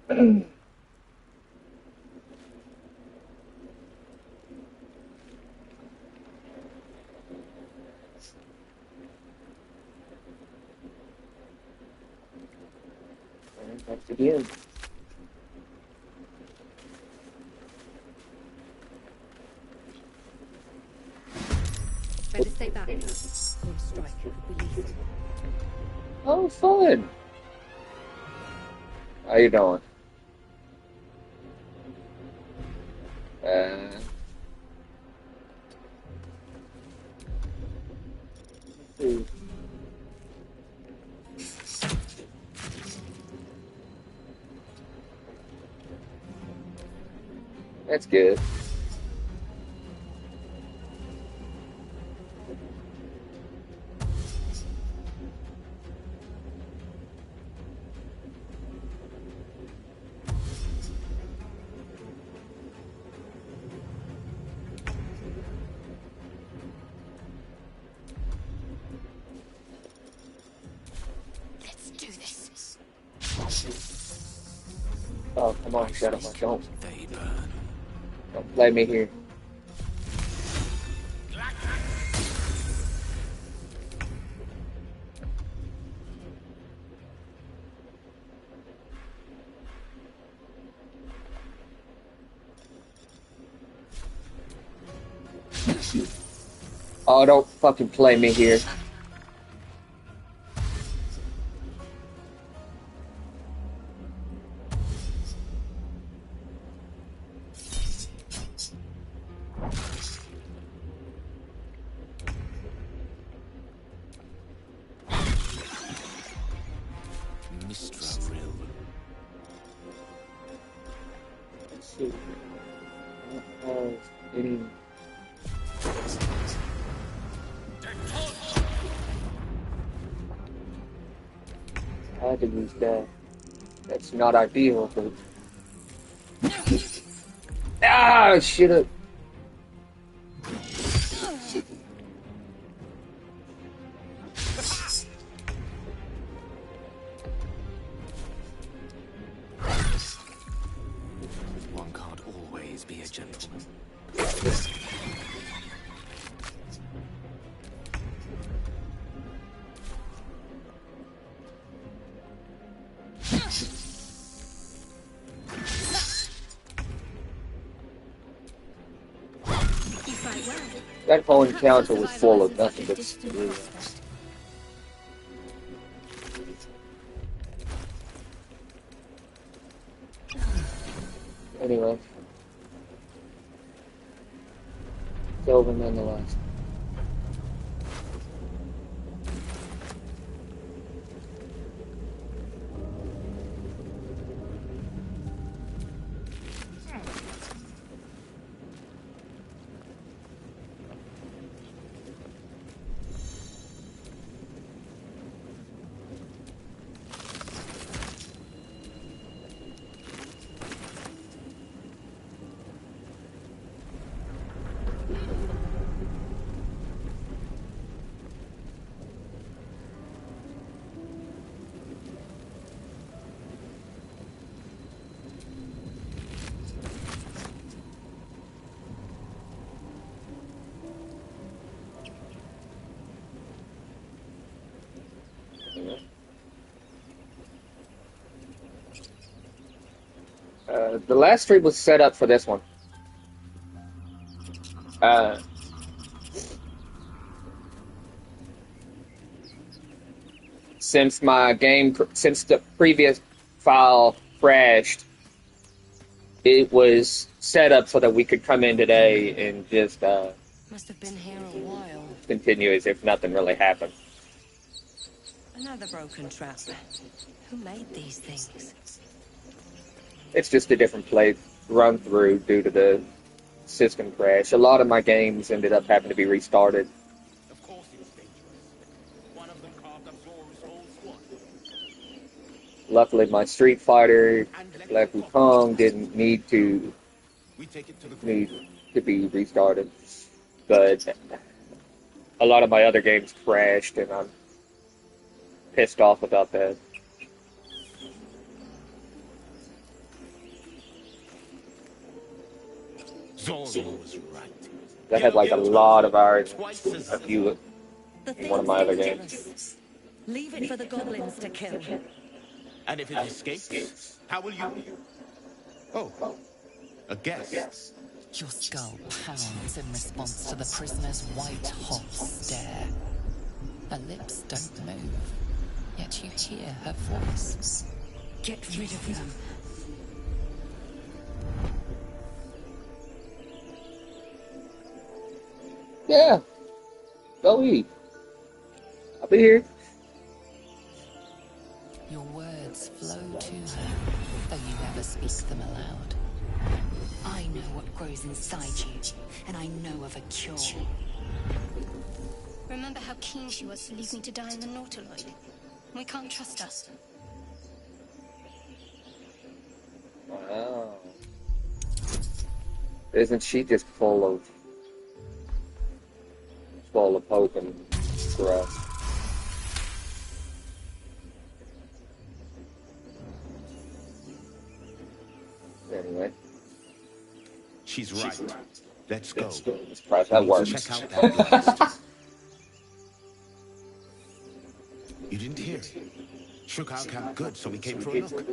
Once again. Better stay back. One strike could be lethal. Oh, fun. How you doing? Uh, let's see. That's good. Let's do this. Oh, come on, shut up. Don't They burn. play me here. Oh, don't fucking play me here. Mistril. Let's see. Any... I had to use that. That's not ideal, but... Ah, shit. One can't always be a gentleman. That whole encounter was full of nothing but screw. Anyway. It's over nonetheless. The last stream was set up for this one. Since the previous file crashed, it was set up so that we could come in today and just Must have been here a while. continue as if nothing really happened. Another broken trap. Who made these things? It's just a different play run through due to the system crash. A lot of my games ended up having to be restarted. Of course it's dangerous. One of them carved up Zor's whole squad. Luckily, my Street Fighter Black Wukong didn't need to We take it to the be restarted, but a lot of my other games crashed, and I'm pissed off about that. Zoro was right. That had like a lot of arguments. Twice as A few The in one of thing's my other dangerous. games. Leave it for the goblins to kill. And if it escapes, how will you? Oh, a guess. Your skull pounds in response to the prisoner's white-hot stare. Her lips don't move, yet you hear her voice. Get rid of them. Yeah. Go eat. I'll be here. Your words flow to her, though you never speak them aloud. I know what grows inside you, and I know of a cure. Remember how keen she was to leave me to die in the Nautiloid? We can't trust her. Wow. Isn't she just full of hope and growth? Anyway. She's right. Let's go. Surprised that works. Check out that blast. You didn't hear it. Shook our camp good, so we came for a look.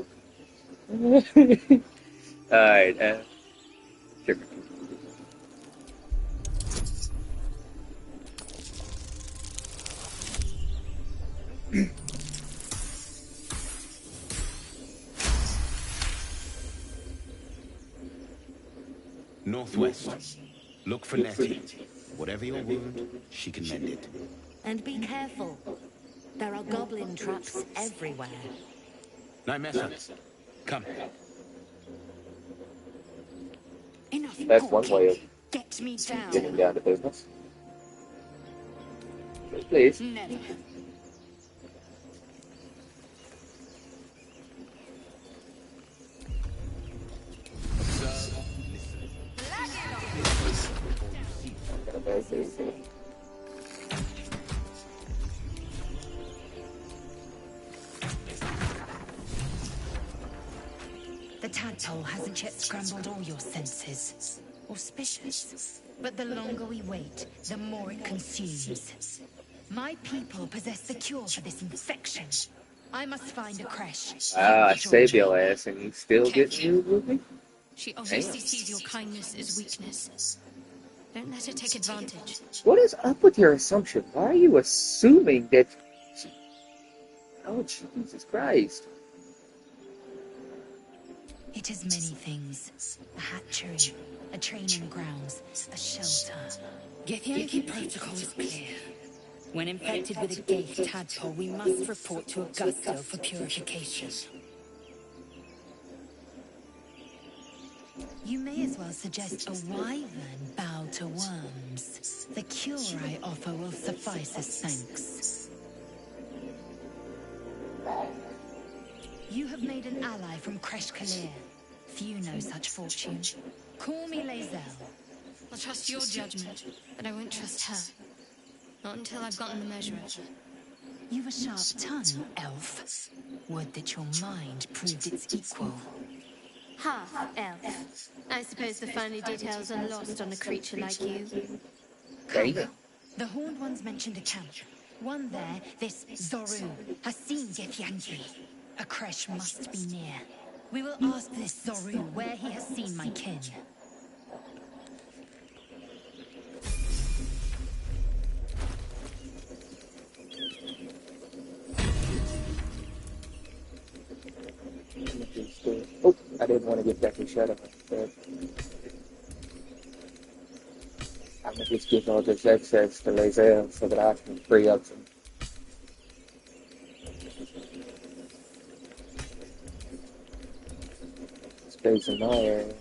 Alright, sure. Northwest. Look for Nettie. Whatever your wound, she can mend it. And be careful. There are goblin traps everywhere. Nymessa, come. Enough That's one talking. way of Get me down. getting down to business. Please. Never. The tadpole hasn't yet scrambled all your senses. Auspicious. But the longer we wait, the more it consumes. My people possess the cure for this infection. I must find a creche. I saved your ass and you still get used with me? She obviously sees your kindness as weakness. Don't let her take advantage. What is up with your assumption? Why are you assuming that... Oh, Jesus Christ. It is many things. A hatchery, a training grounds, a shelter. Githyanki protocol is clear. When infected with a gate tadpole, we must report to Augusto for purification. You may as well suggest a wyvern bow to worms. The cure I offer will suffice as thanks. You have made an ally from Kresh Kalir. Few know such fortune. Call me Lae'zel. I'll trust your judgment, but I won't trust her. Not until I've gotten the measure of her. You've a sharp tongue, elf. Would that your mind proved its equal. Half elf. I suppose the finer details are lost on a creature like you. Damn. The Horned Ones mentioned a camp. One there, this Zoru, has seen Githyanki. A creche must be near. We will ask this Zoru where he has seen my kin. Oh, I didn't want to get Becky shut up. But I'm gonna just give all this excess to Lae'zel so that I can free up some space in my area.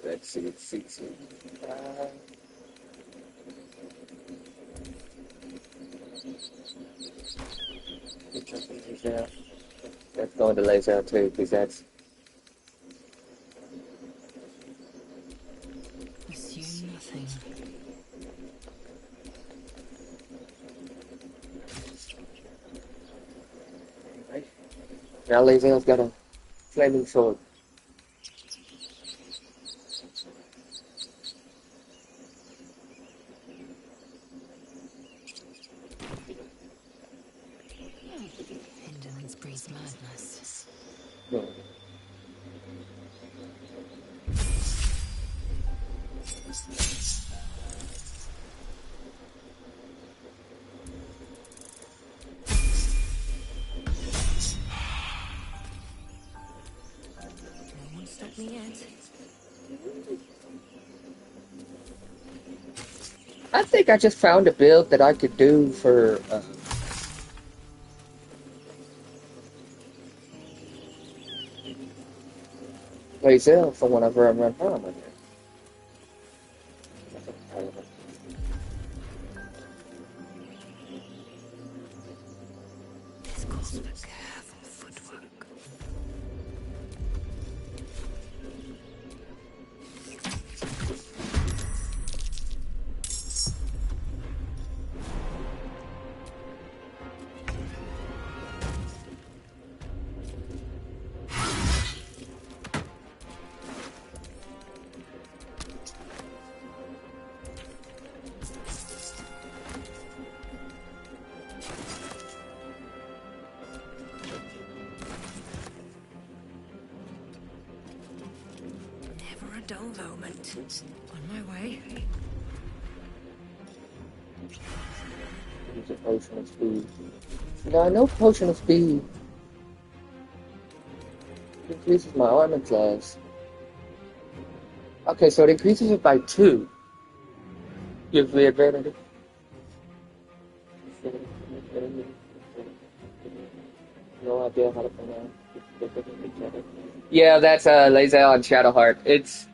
Let's see. Let's go into Lae'zel too, because that's... Assume nothing. Right. Now Lae'zel's got a flaming sword. Indolence breeds madness. No. No one stopped me yet. I think I just found a build that I could do for Lae'zel for whenever I run home again. This calls for careful footwork. Never a dull moment. On my way. Use a potion of speed. No, I know potion of speed increases my armor class. Okay, so it increases it by 2. Gives me advantage. No idea how to pronounce it. Yeah, that's Lae'zel and Shadowheart. It's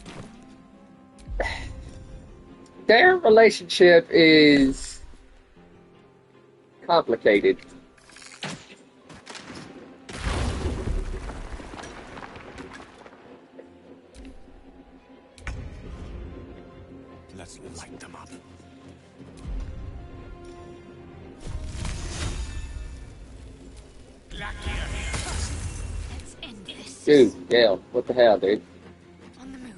their relationship is complicated. Let's light them up. Let's end this. Dude, Gale, what the hell, dude? On the move.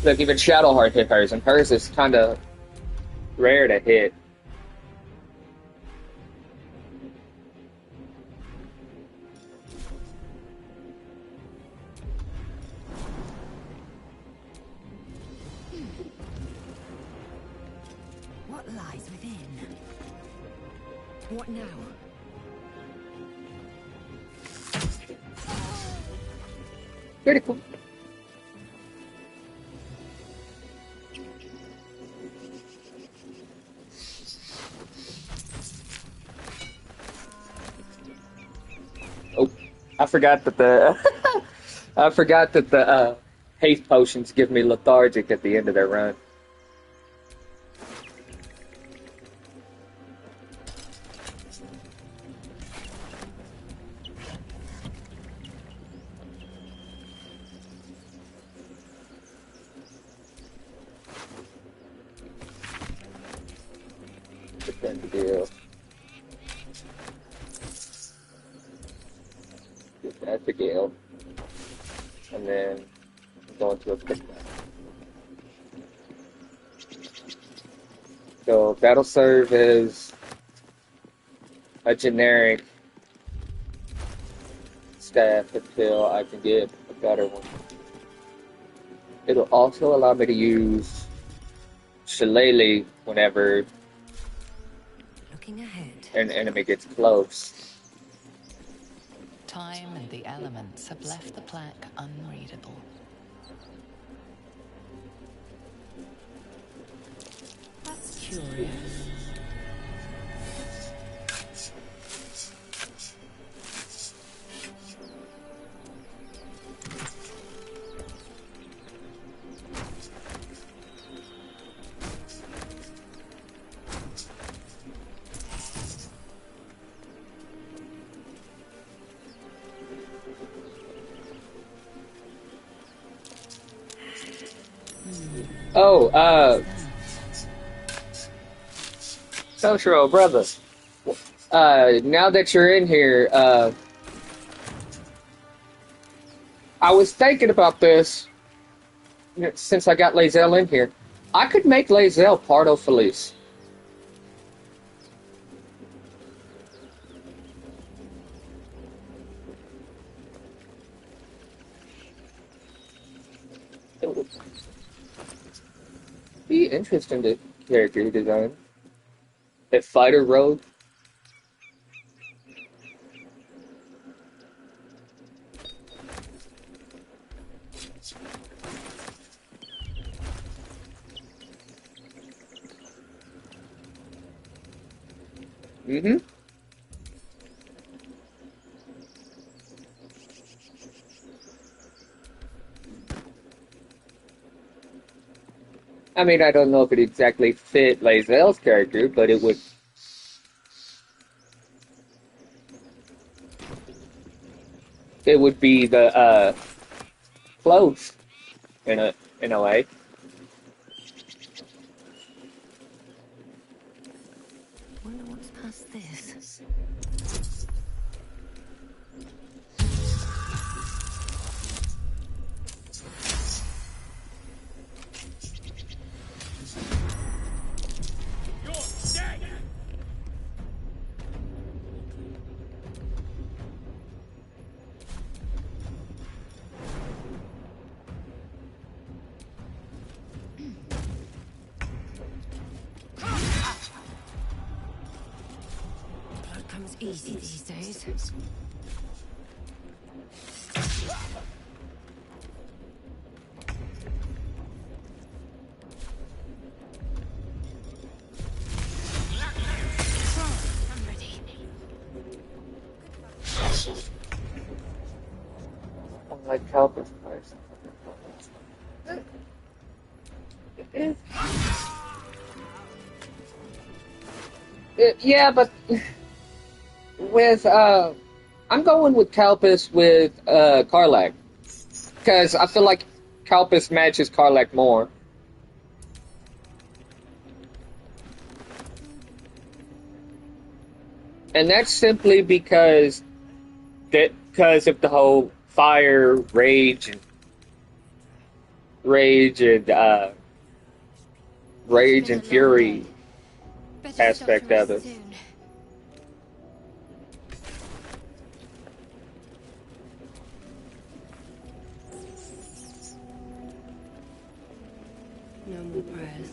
Look, even Shadowheart hit hers, and hers is kind of rare to hit. What lies within? What now? Pretty cool. Oh, I forgot that the I forgot that the haste potions give me lethargic at the end of their run. That's the deal. That's the Gale. And then go into a quick map. So that'll serve as a generic staff until I can get a better one. It'll also allow me to use Shillelagh whenever Looking ahead. an enemy gets close. Time and the elements have left the plaque unreadable. That's curious. Oh, Toshiro, brother. Now that you're in here, I was thinking about this since I got Lae'zel in here. I could make Lae'zel Pardo Felice. It would be interesting to character design. A fighter rogue. Mm-hmm. I mean, I don't know if it exactly fit Lae'zel's character, but it would be the close in a way. Wonder what's past this. You're dead! Blood comes easy these days. I'm ready. Unlike Calvin's price. Yeah, but with I'm going with Kalpis with Karlach because I feel like Kalpis matches Karlach more, and that's simply because of the whole fire, rage and rage and fury Better stop aspect to of rest it. soon. No more prayers.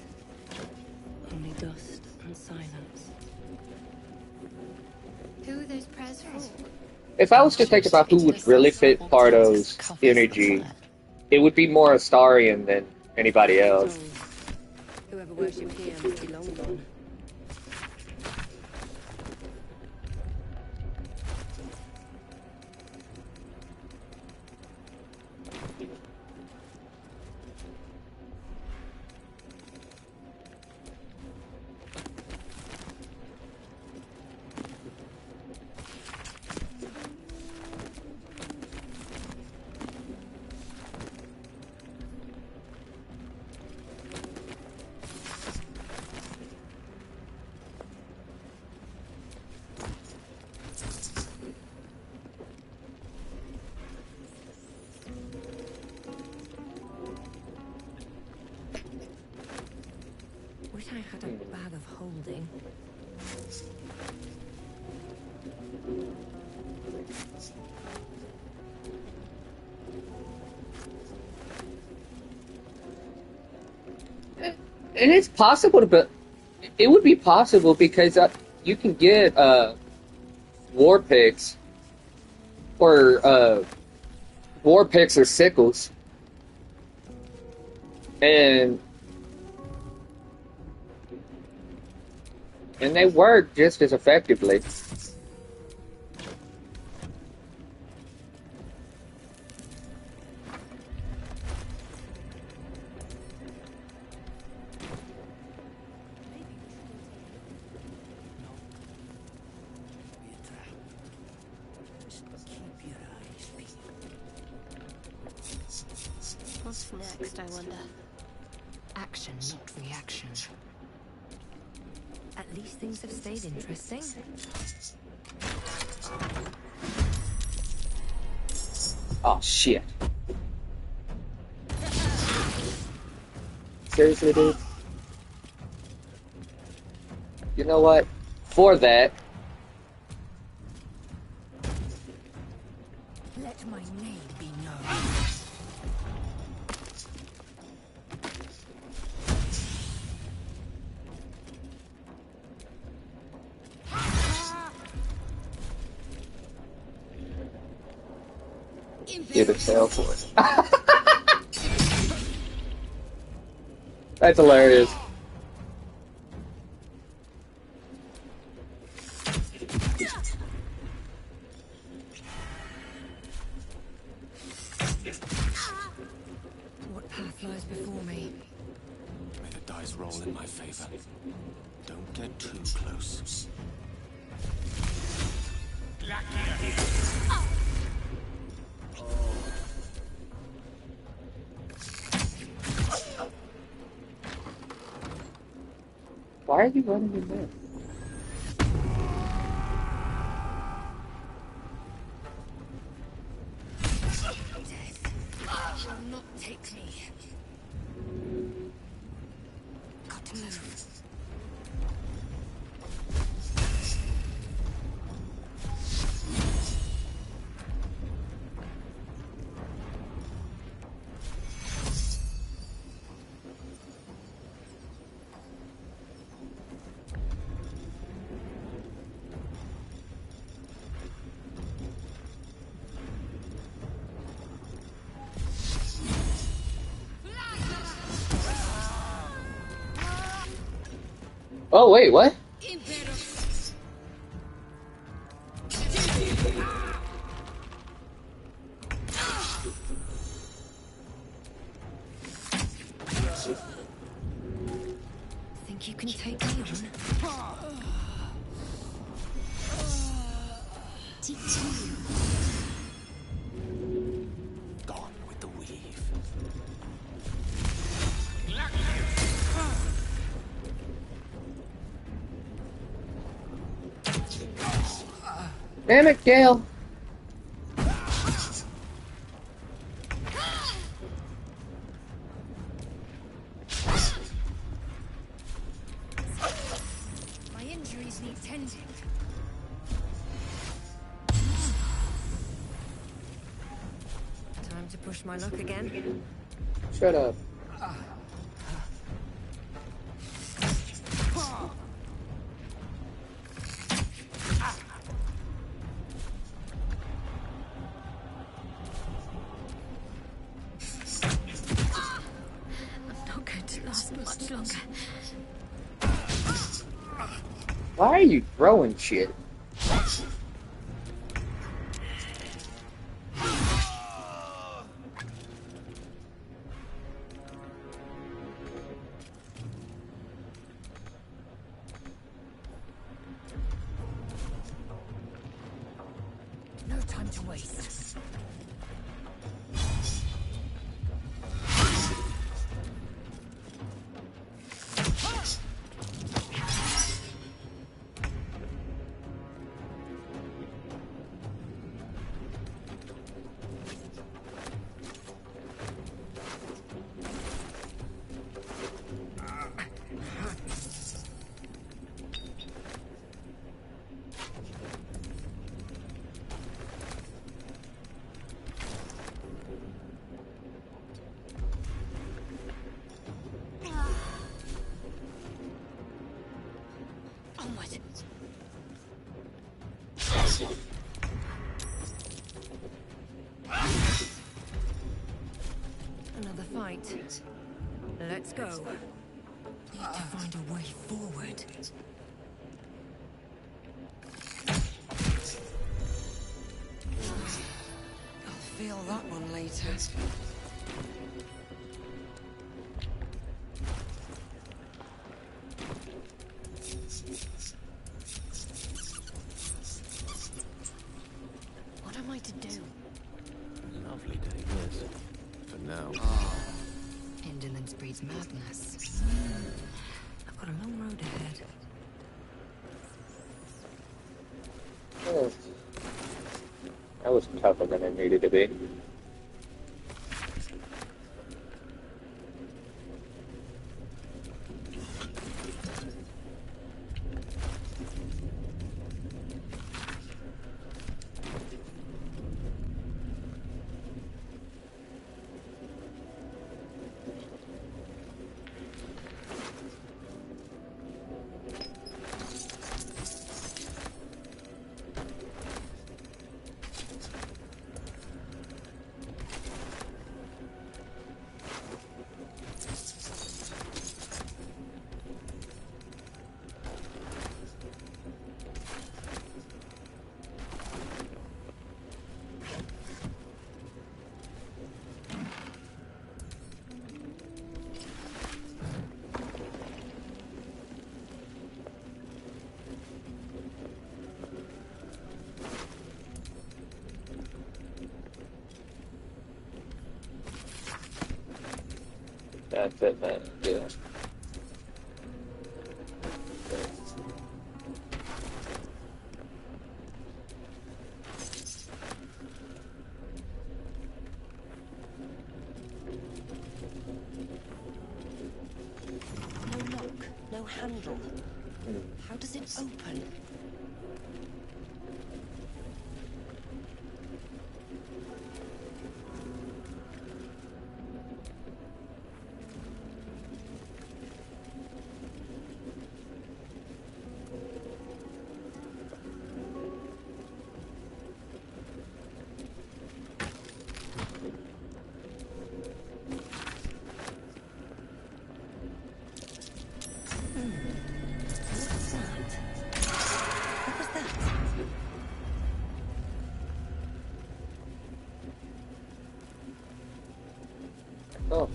Only dust and silence. Who are those prayers for? If I was to think about who would really fit Pardo's energy, it would be more Astarion than anybody else. Souls. Whoever worshipped here must be long gone. Wish I had a bag of holding. And it's possible but it would be possible because you can get war picks or sickles, and they work just as effectively. What's next, I wonder? Action, not reaction. At least things have stayed interesting. Oh shit! Seriously, dude. You know what? For that, Let my name be known. get a tail for it. That's hilarious. What path lies before me? May the dice roll in my favor. Don't get too close. Why are you running in there? Death will not take me. Got to move. Oh wait, what? Think you can take me on? Gone with the weave. Damn it, Gale. My injuries need tending. Time to push my luck again. Shut up. I'm not going to last much longer. Why are you throwing shit? No time to waste. Onward. Another fight. Let's go. Need to find a way forward. I'll feel that one later. What am I to do? Lovely day, this. For now. Indolence breeds madness. I've got a long road ahead. Oh. That was tougher than it needed to be. That's it, man. Yeah. No lock, no handle. How does it open? What's that? What was that? Oh.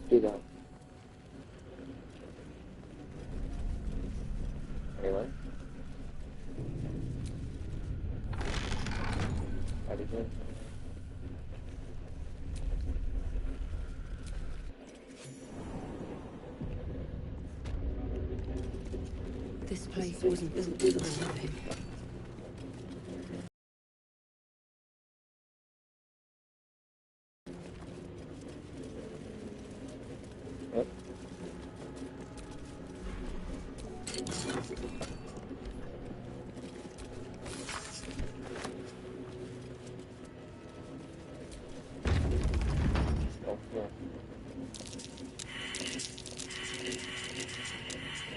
Do that. Anyway. How do you do? This place wasn't built for the living. Yep. Oh, yeah.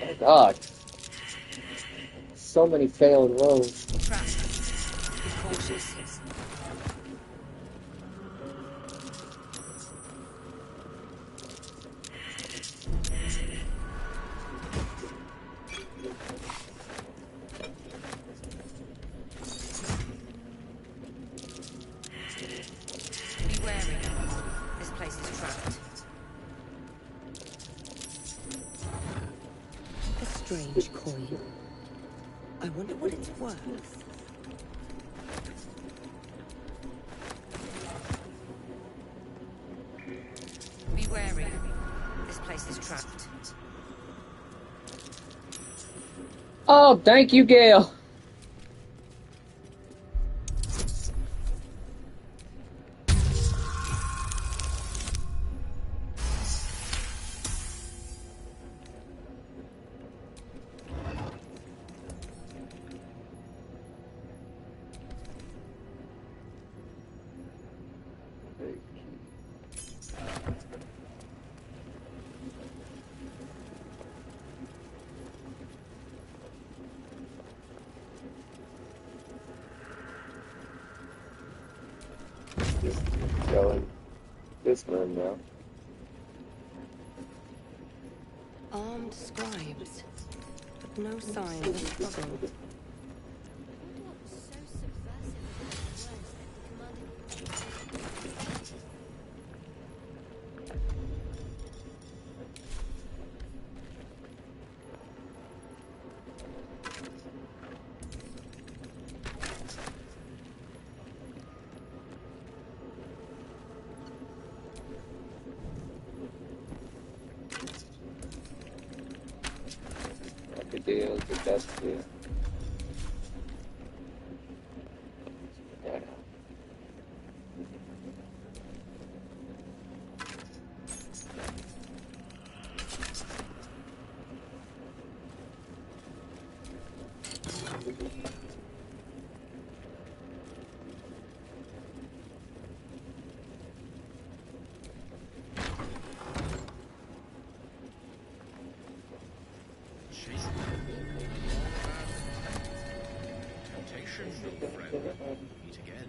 Oh God. So many failed roads. Trap. Be cautious. Be wary. This place is trapped. A strange coin. I wonder what it's worth. Be wary. This place is trapped. Oh, thank you, Gail. Just going this room now. Armed scribes, but no sign of a struggle. The deal, the best deal. Yeah. Temptation, no friend. Meet again.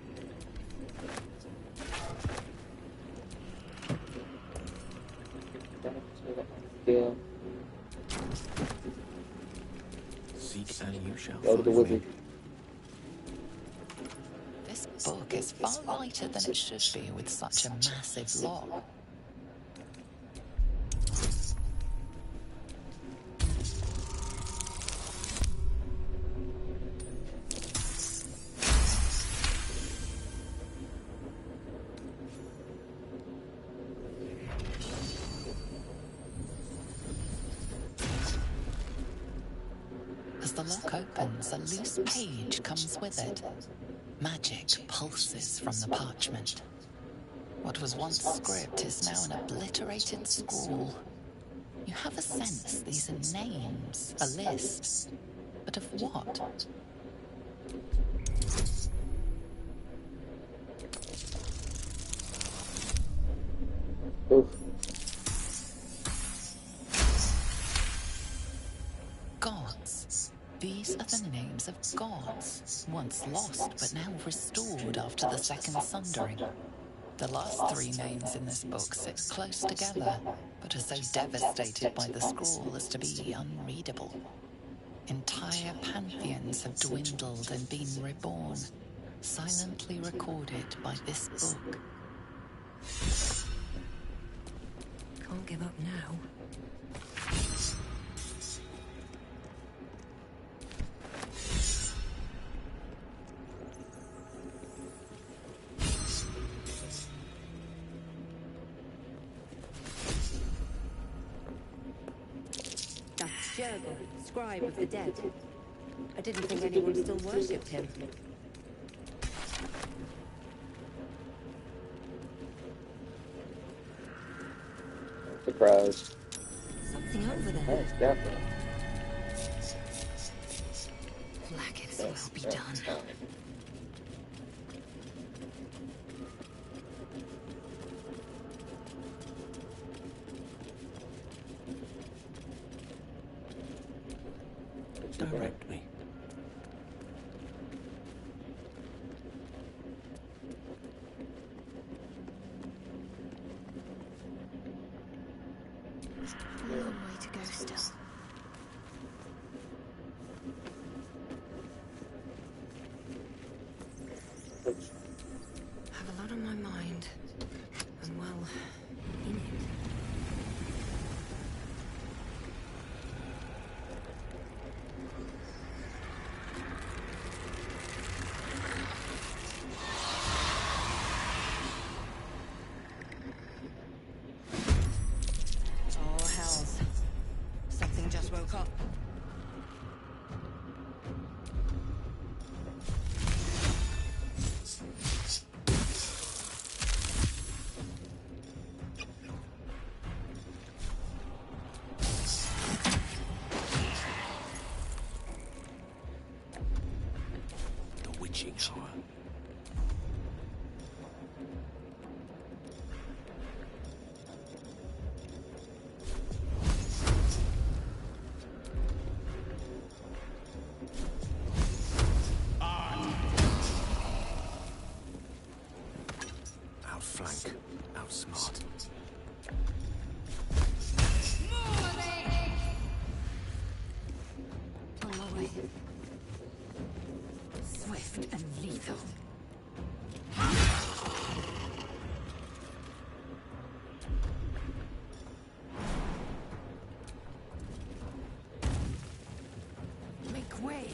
Yeah. Seek and you shall Go to the find wizard. me. This book is far lighter than it should be with such a massive lock. As the lock opens, a loose page comes with it. Magic pulses from the parchment. What was once script is now an obliterated scrawl. You have a sense these are names, a list. But of what? Oof. Gods. These are the names of gods, once lost but now restored after the Second Sundering. The last three names in this book sit close together, but are so devastated by the scrawl as to be unreadable. Entire pantheons have dwindled and been reborn, silently recorded by this book. Can't give up now. That's Jurgle, scribe of the dead. I didn't think anyone still worshipped him. Surprised. Something over there. That's definitely. Blackets will be done. Direct me. A long way to go still. Have a lot on my mind. And well, in it. Oh, hells. Something just woke up. The witching hour. Outflank, outsmart. On my way. Swift and lethal. Make way.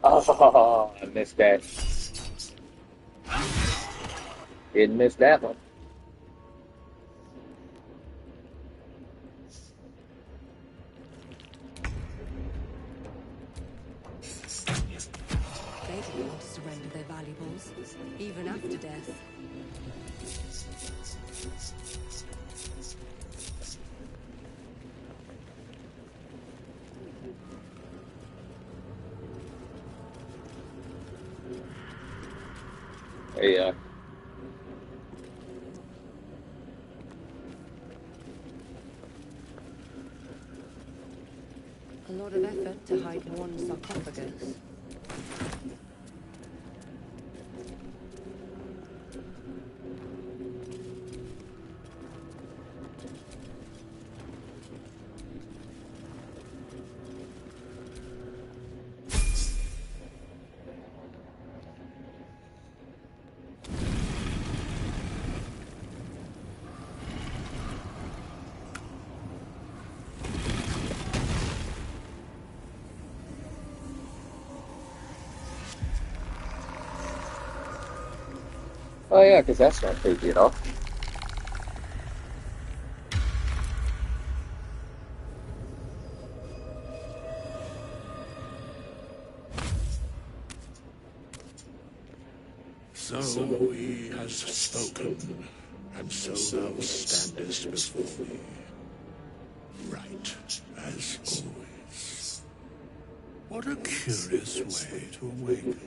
Oh, I missed that. Didn't miss that one. They didn't want to surrender their valuables, even after death. Yeah. A lot of effort to hide one sarcophagus. Oh yeah, because that's not creepy at all. So he has spoken, and so thou standest before me. Right, as always. What a curious way to awaken.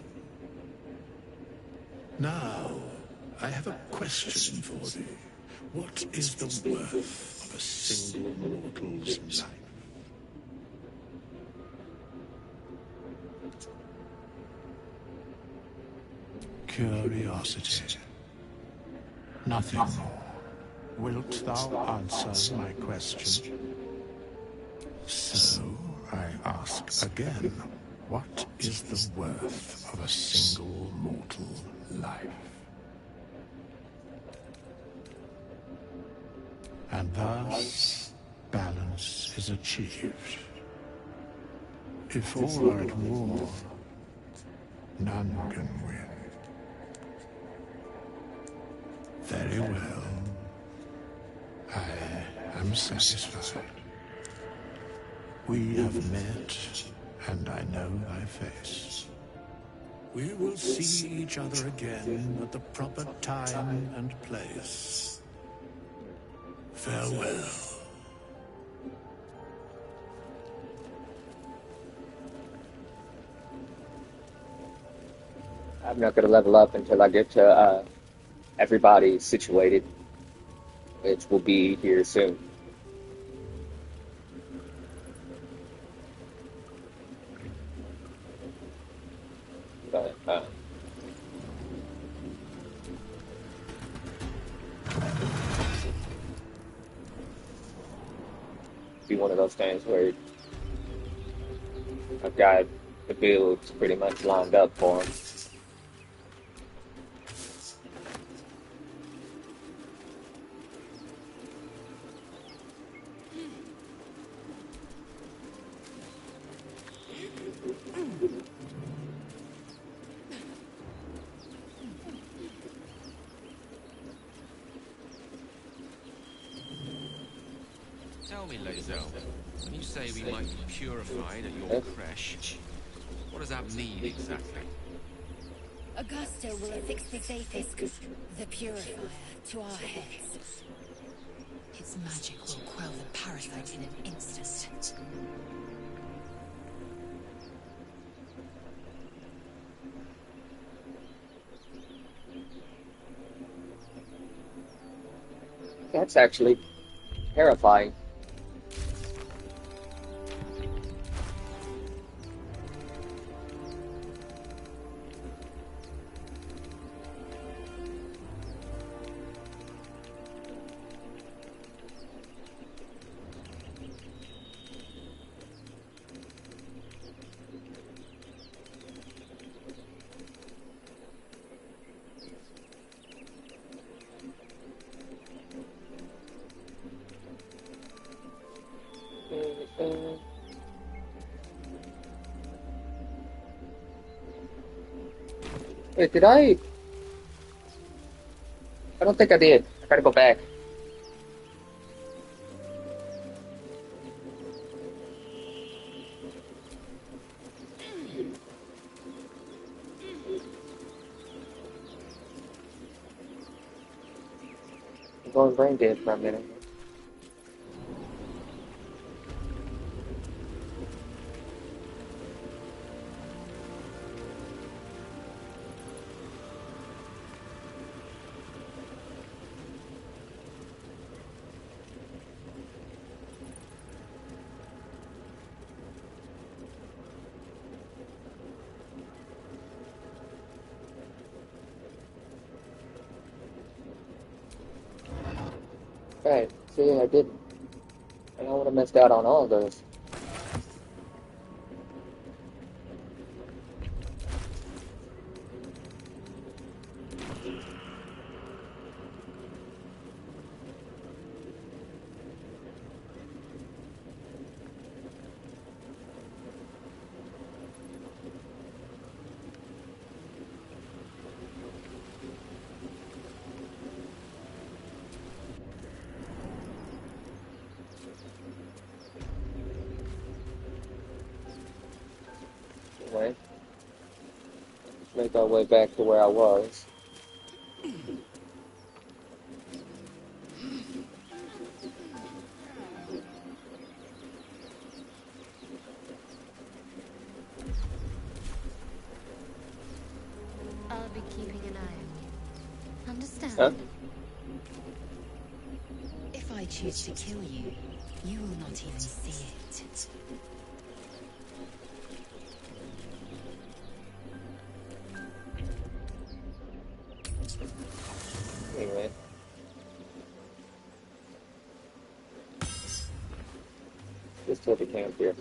Now, I have a question for thee. What is the worth of a single mortal's life? Curiosity. Nothing more. Wilt thou answer my question? So, I ask again, what is the worth of a single mortal life? And thus, balance is achieved. If all are at war, none can win. Very well. I am satisfied. We have met, and I know thy face. We will see each other again at the proper time and place. Farewell. I'm not going to level up until I get to everybody situated, which will be here soon. But, be one of those things where I've got the builds pretty much lined up for them. Tell me, Lae'zel, when you say we might be purified at your creche, what does that mean exactly? Augusto will affix this aethys, the purifier, to our heads. Its magic will quell the parasite in an instant. That's actually terrifying. Wait, did I? I don't think I did. I gotta go back. I'm going brain dead for a minute. Right, see, I didn't. And I would have missed out on all of those. Anyway, let's make our way back to where I was. I'll be keeping an eye on you. Understand? Huh? If I choose to kill you, you will not even see it. Anyway. Just till the camp here.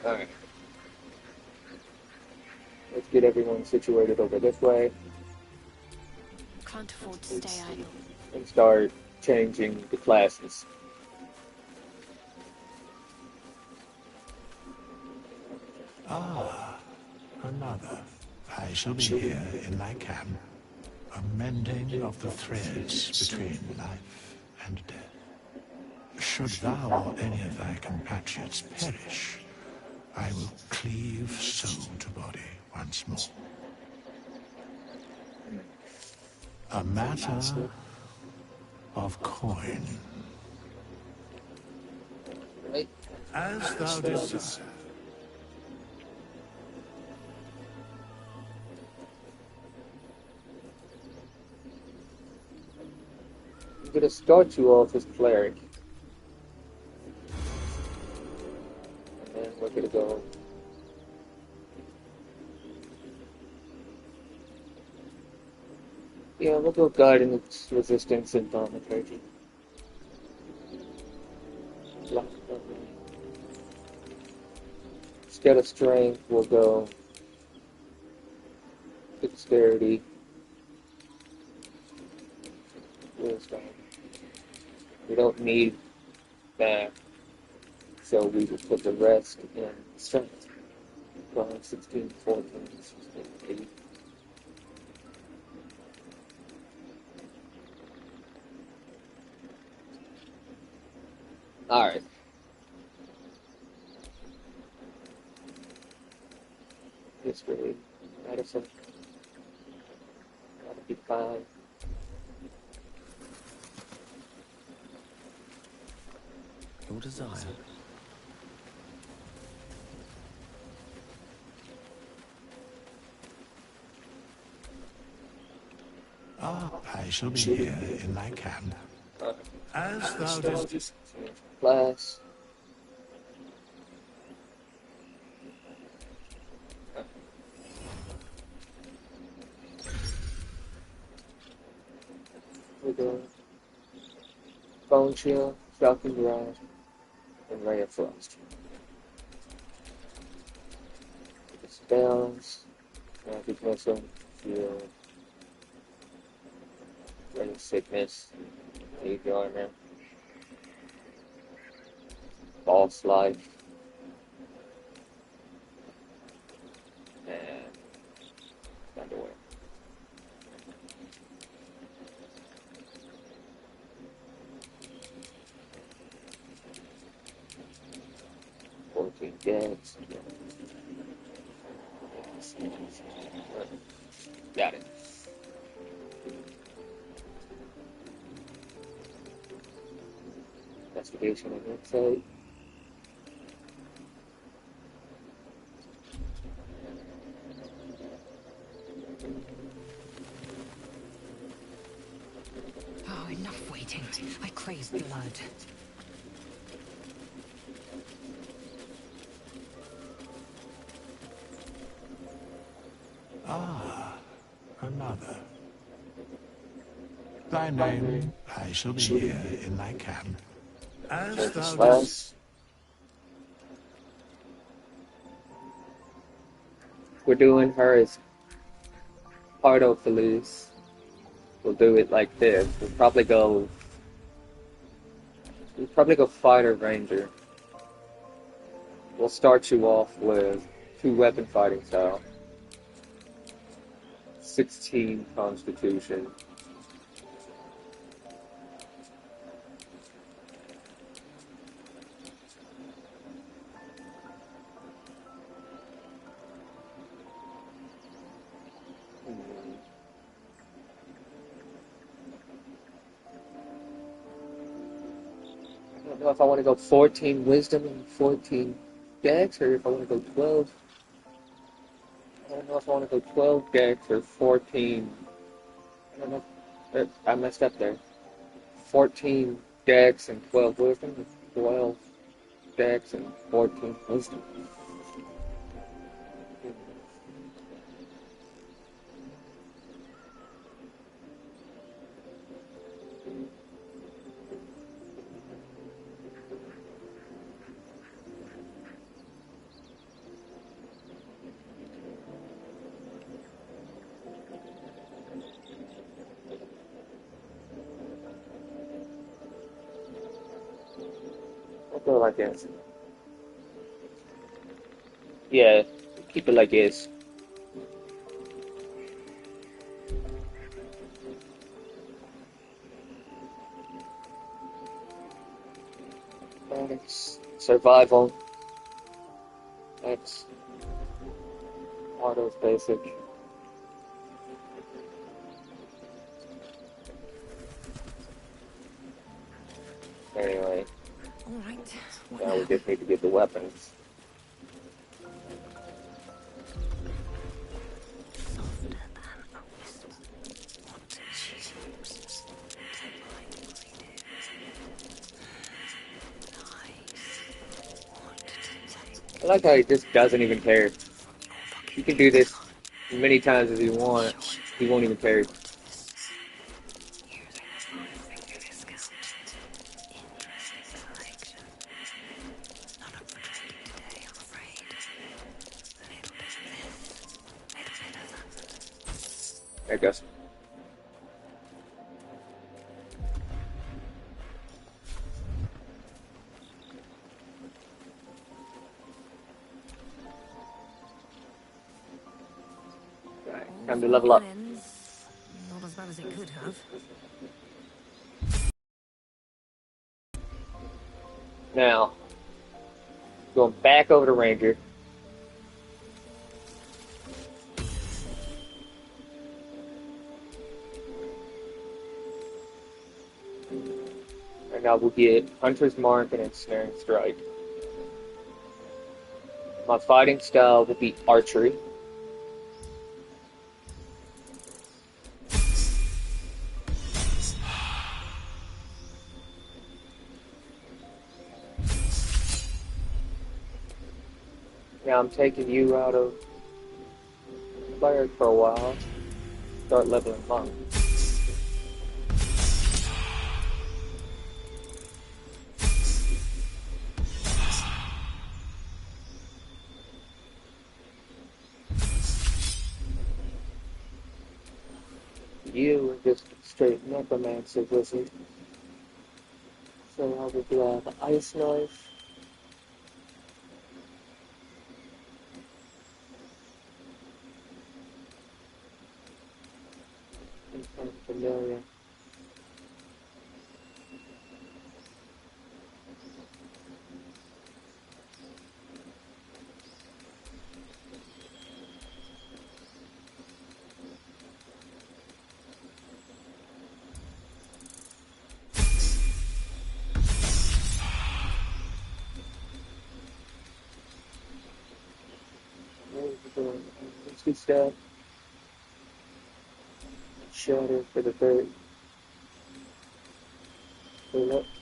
Alright. Let's get everyone situated over this way Can't afford to stay idle. and start changing the classes. Ah, another. I shall be here in my camp, a mending of the threads between life and death. Should thou or any of thy compatriots perish, I will cleave soul to body once more. A matter of coin. Right? As thou desire. I'm gonna start you off as cleric. And then we're gonna go. Yeah, we'll go guidance, resistance, and thaumaturgy. Instead of strength, we'll go dexterity, wisdom. We don't need that, so we will put the rest in strength. 12, 16, 14, 16, 8. Alright. History, medicine. That'll be fine. Your desire. Ah, I shall be here in my camp. As thou desire. Class. We go Bone Shield, Shocking Grasp, and Ray of Frost. The spells, Magic Missile, Shield, Ray of Sickness, Age Armor, False Life, and Underwear. Dex. Got it. Investigation and insight. Oh, enough waiting. I crave blood. Ah, another. Thy name, I shall be here in thy camp. As thou dost. We're doing her as Pardo-Felice. We'll do it like this. We'll probably go fighter ranger. We'll start you off with 2 weapon fighting style. 16 constitution. I don't know if I want to go 14 wisdom and 14 dex, or if I want to go 12. I don't know if I want to go 12 dex or 14. I don't know. I messed up there. 14 dex and 12 wisdom, or 12 dex and 14 wisdom. I'll go like this. Yeah, keep it like this. Thanks. Survival. That's Auto's basic. Anyway, All right. now we just need to get the weapons. I like how he just doesn't even care. You can do this as many times as you want. He won't even care. There it goes. Right, time to level up. Not as bad as it could have. Now, going back over to Ranger. And now we'll get Hunter's Mark and Ensnaring Strike. My fighting style will be archery. Now I'm taking you out of Cleric for a while. Start leveling Monk. You are just straight necromancer wizard. So I will grab Ice Knife. And Familiar. Misty Step. Shatter for the third.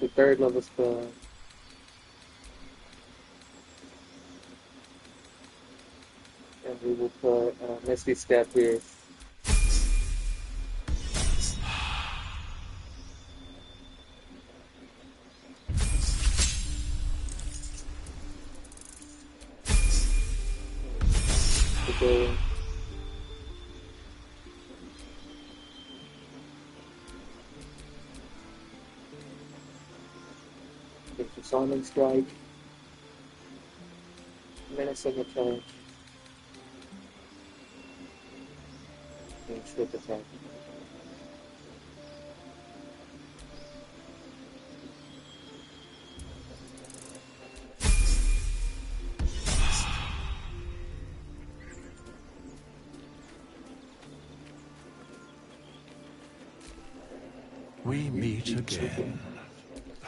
the third level spell. And we will put Misty Step here. Get the Simon Strike. Menacing attack. And trip attack. We meet again.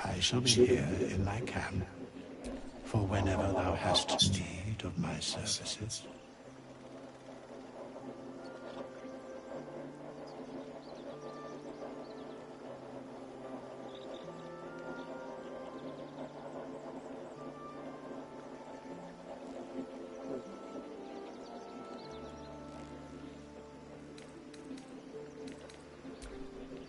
I shall be here in thy camp, for whenever thou hast need of my services.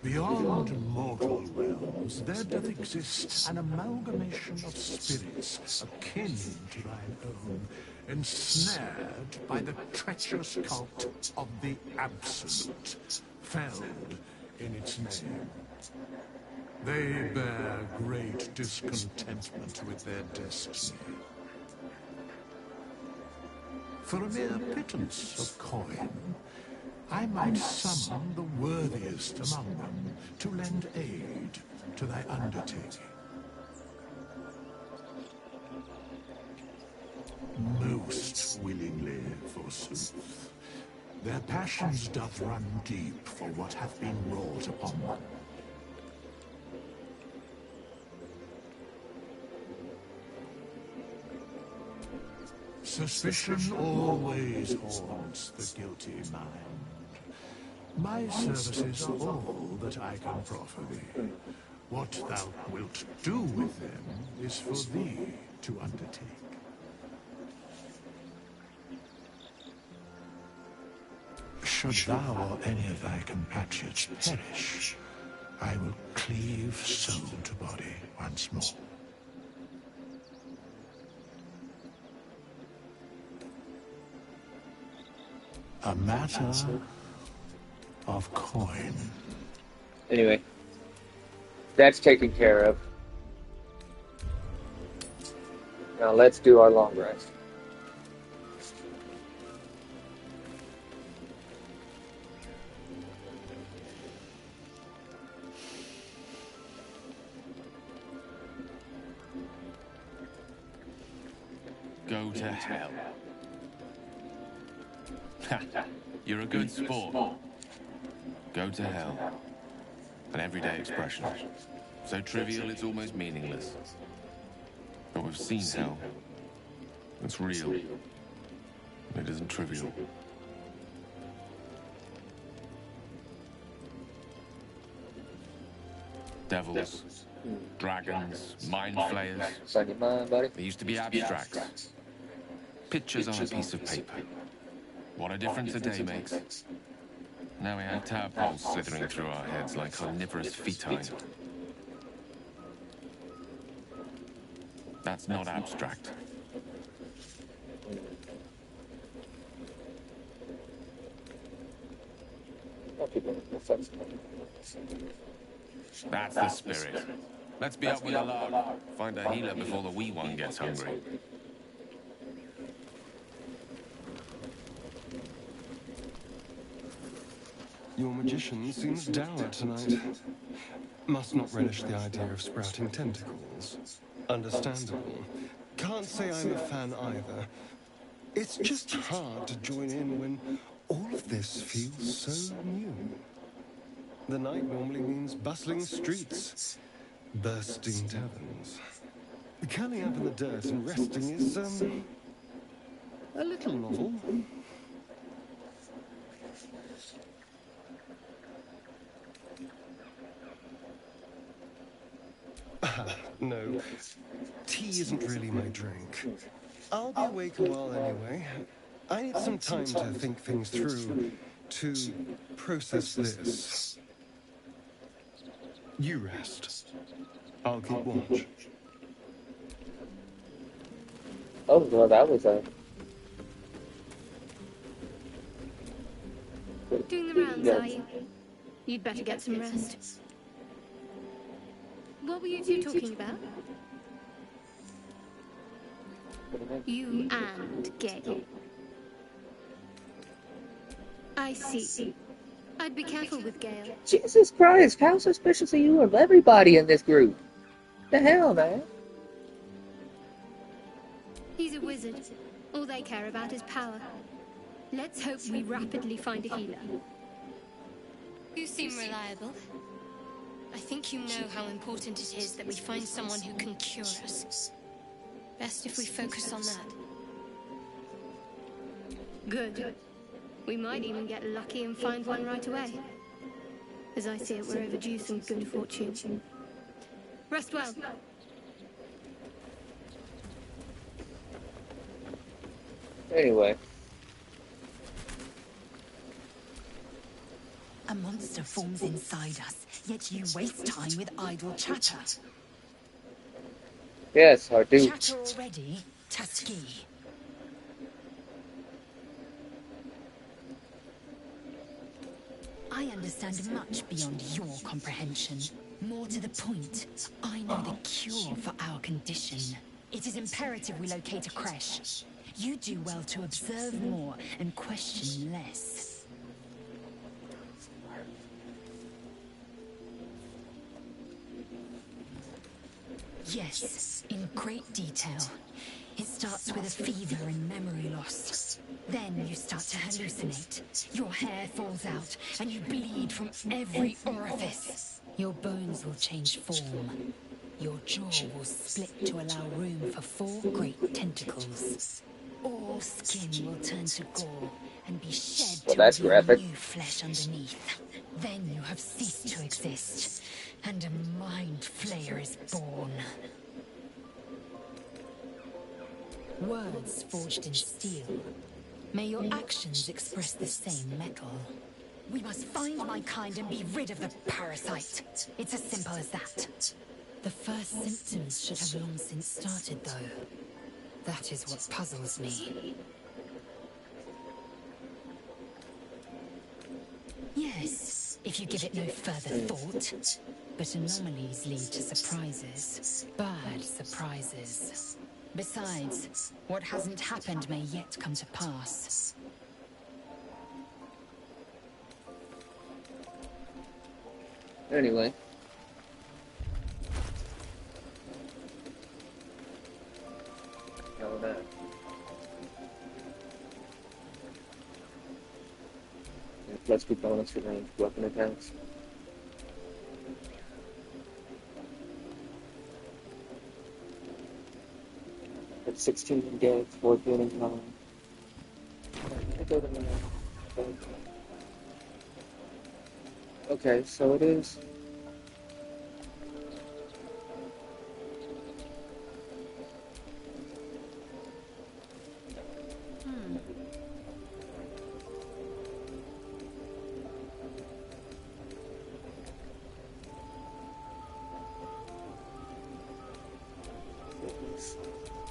Beyond mortal realms, there doth exist an amalgamation of spirits akin to thine own, ensnared by the treacherous cult of the Absolute, felled in its name. They bear great discontentment with their destiny. For a mere pittance of coin, I might summon the worthiest among them to lend aid to thy undertaking. Most willingly, forsooth. Their passions doth run deep for what hath been wrought upon them. Suspicion always haunts the guilty mind. My services are all that I can proffer thee. What thou wilt do with them is for thee to undertake. Should thou or any of thy compatriots perish, I will cleave soul to body once more. A matter of coin. Anyway, that's taken care of. Now let's do our long rest. Go to hell. You're a good sport. Go to hell. An everyday expression. So trivial it's almost meaningless. But we've seen hell. It's real. It isn't trivial. Devils, dragons, mind flayers. It's on your mind, buddy. They used to be abstracts. Pictures on a piece of paper. What a difference a day makes. Now we have tadpoles slithering through our heads like carnivorous fetine. That's not abstract. That's the spirit. Let's be up with the lark. Find a healer before the wee one gets hungry. Your magician seems dour tonight. Must not relish the idea of sprouting tentacles. Understandable. Can't say I'm a fan either. It's just hard to join in when all of this feels so new. The night normally means bustling streets, bursting taverns. Curling up in the dirt and resting is, a little novel. No, tea isn't really my drink. I'll be awake a while anyway. I need some time to think things through, to process this. You rest. I'll keep watch. Oh, well, that was a... Doing the rounds, are you? You'd better get some rest. What were you two talking about? You and Gale. I see. I'd be careful with Gale. Jesus Christ, how suspicious are you of everybody in this group? The hell, man? He's a wizard. All they care about is power. Let's hope we rapidly find a healer. You seem reliable. I think you know how important it is that we find someone who can cure us. Best if we focus on that. Good. We might even get lucky and find one right away. As I see it, we're overdue some good fortune. Rest well. Anyway. A monster forms inside us, yet you waste time with idle chatter. Yes, I do. Chatter already, Tuskegee. I understand much beyond your comprehension. More to the point, I know the cure for our condition. It is imperative we locate a creche. You do well to observe more and question less. Yes, in great detail. It starts with a fever and memory loss. Then you start to hallucinate. Your hair falls out, and you bleed from every orifice. Your bones will change form. Your jaw will split to allow room for 4 great tentacles. All skin will turn to gore and be shed to reveal new flesh underneath. Then you have ceased to exist, and a mind flayer is born. Words forged in steel. May your actions express the same metal. We must find my kind and be rid of the parasite. It's as simple as that. The first symptoms should have long since started, though. That is what puzzles me. Yes, if you give it no further thought. But anomalies lead to surprises. Bad surprises. Besides, what hasn't happened may yet come to pass. Anyway. Know that. Plus 2 bonus for ranged weapon attacks. At 16 dead, 4 healing time. I go to my... Okay, so it is...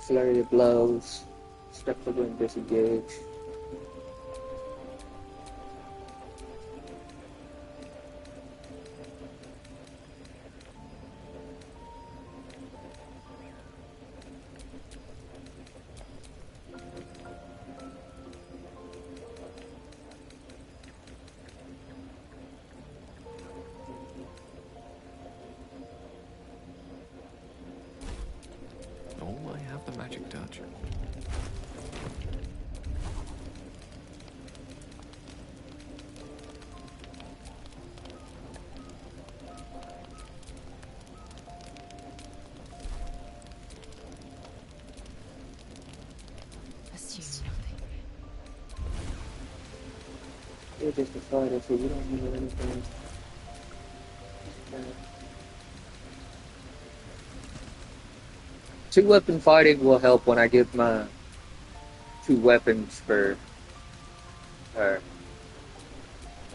Flurry of blows, step the wind, disengage. Oh, I have the magic touch. Assume nothing. We're just a fighter, so we don't need anything. 2-weapon fighting will help when I get my 2 weapons for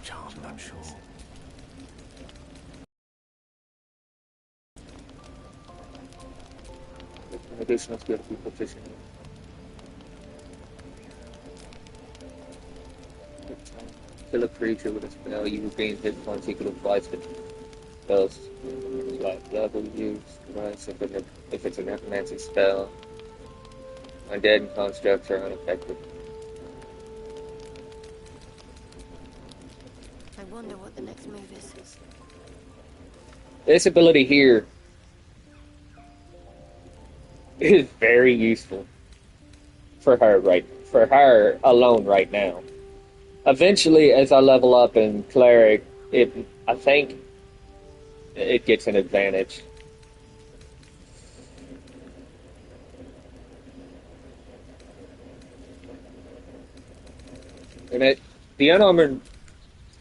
Charmed, I'm sure. an additional skill to be proficient in. Kill a creature with a spell, you regain hit points equal to twice the spell's level used. Right? So if it's a necromancy spell, undead and constructs are unaffected. I wonder what the next move is. This ability here is very useful for her alone right now. Eventually, as I level up in cleric, I think it gets an advantage. And the unarmored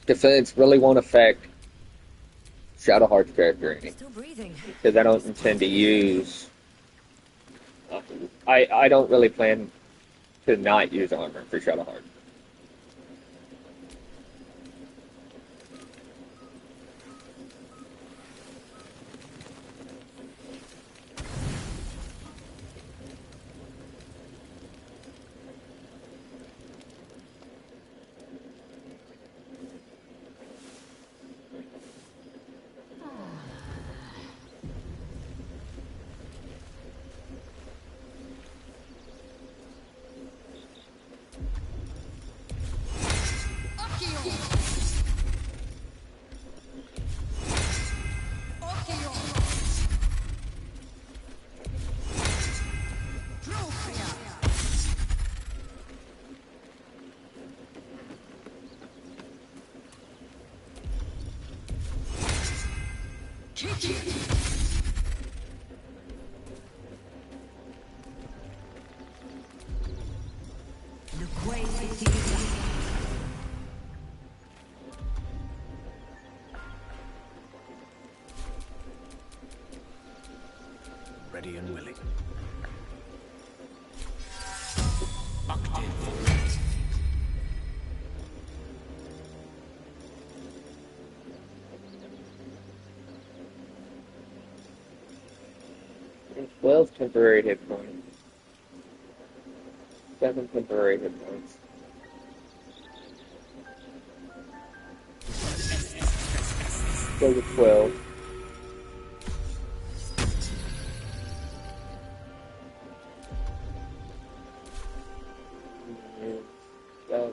defense really won't affect Shadowheart's character any, Still breathing. because I don't intend to use. I don't really plan to not use armor for Shadowheart. Ready and willing. And 12 temporary hit points. 7 temporary hit points. Go with 12.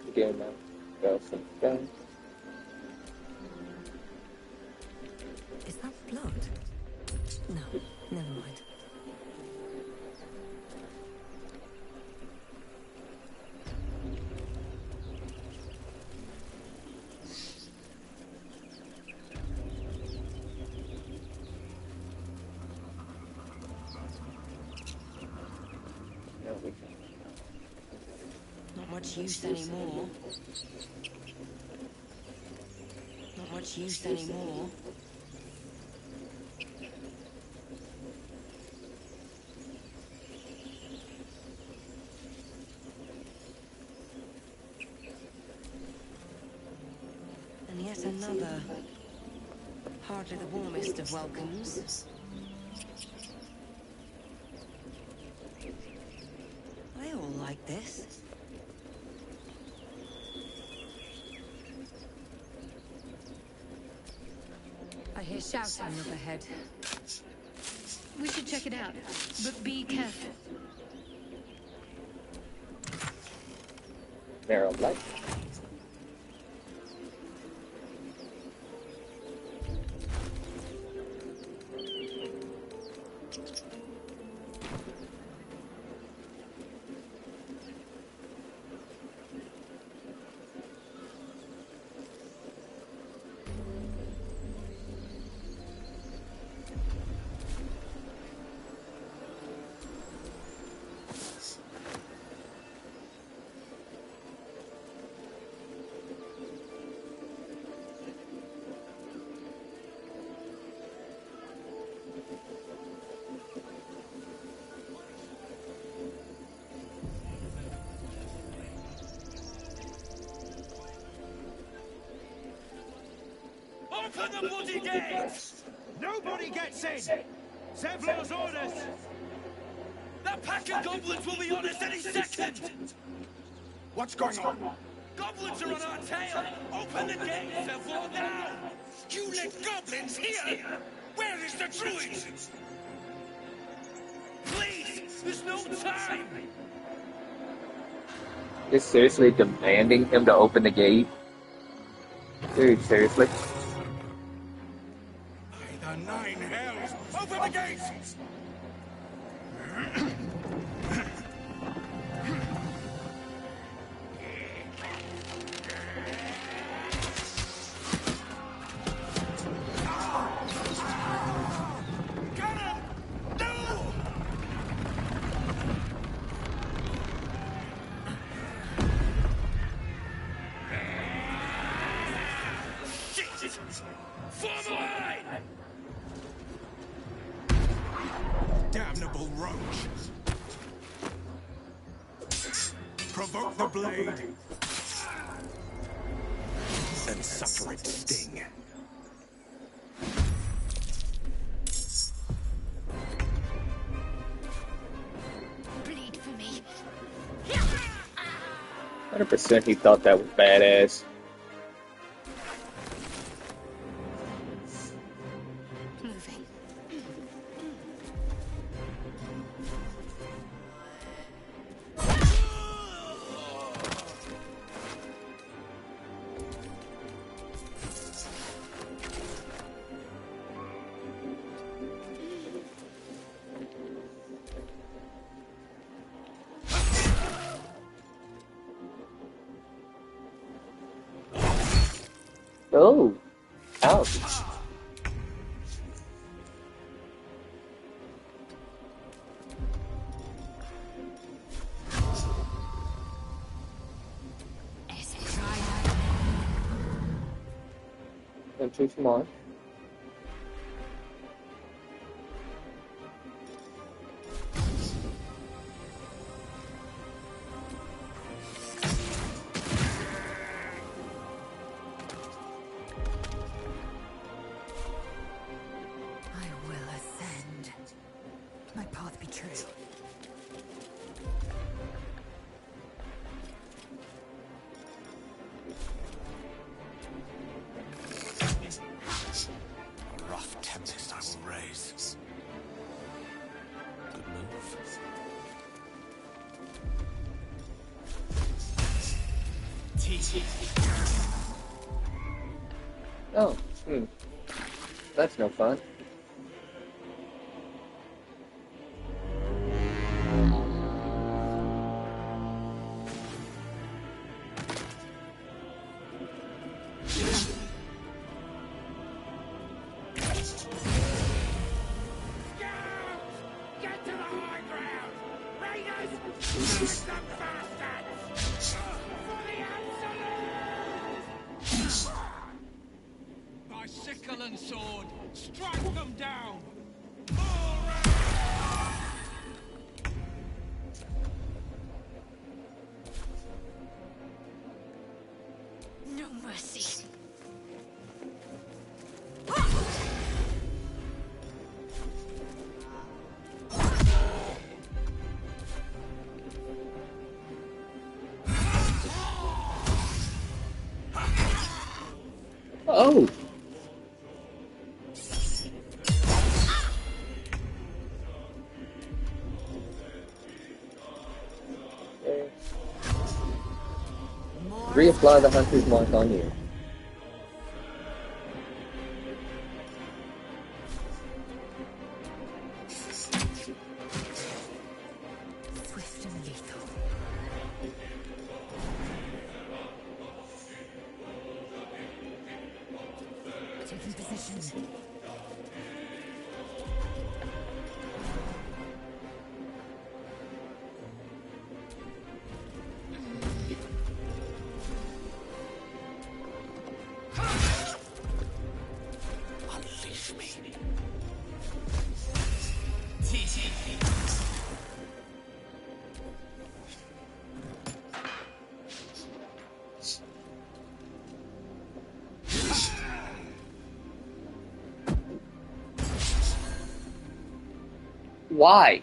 Again, go some guns. Is that blood? No, never mind. Not much use anymore. Not much use anymore. And yet another. Hardly the warmest of welcomes. They all like this. I hear shouting up ahead. We should check it out, but be careful. Narrow light. Open the bloody gate! Nobody gets in! Zevlor's orders! That pack of goblins will be on us any second! What's going on? Goblins are on our tail! Open the gate, Zevlor, now! You let goblins here? Where is the druid? Please! There's no time! You're seriously demanding him to open the gate? Dude, seriously? By the nine hells! Open the gates! Form a line! Damnable roach! Provoke the blade! And suffer its sting. Bleed for me. 100% he thought that was badass. Moving. Oh, ouch. One, two, come on. I will ascend. My path be true. A rough tempest I will raise. Good move. Oh, that's no fun. Get to the high ground! Raiders! Smash them bastards! For the absolute! By sickle and sword, strike them down! No mercy. Oh! Reapply the hunter's mark on you. Swift and lethal. Taking position. Unleash me. Why?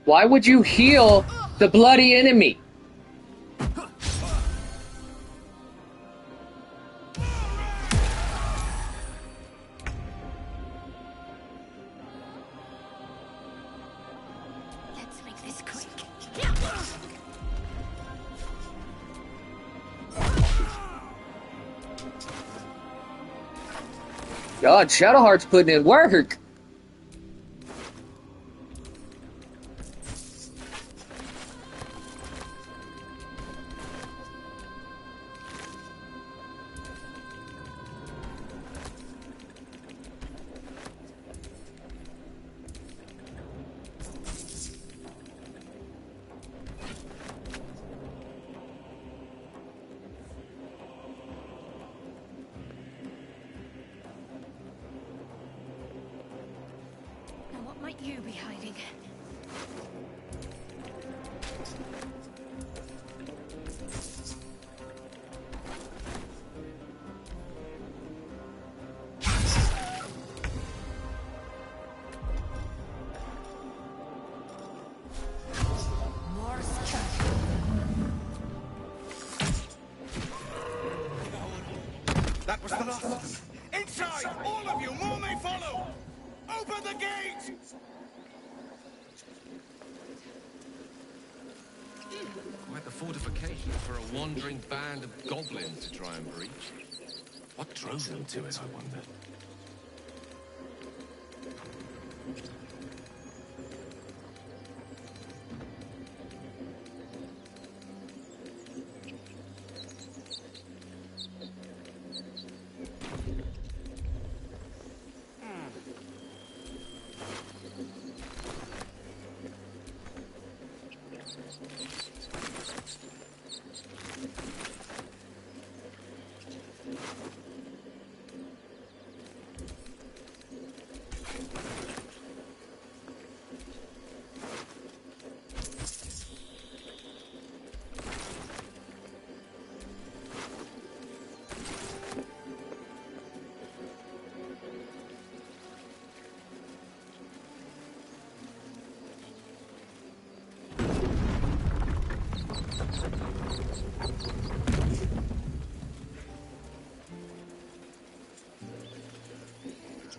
Why would you heal the bloody enemy? Let's make this quick. God, Shadowheart's putting in work. Now what might you be hiding? That was the last of them. Inside! All of you! More may follow! Open the gate! Quite the fortification for a wandering band of goblins to try and breach. What drove them to it, I wonder?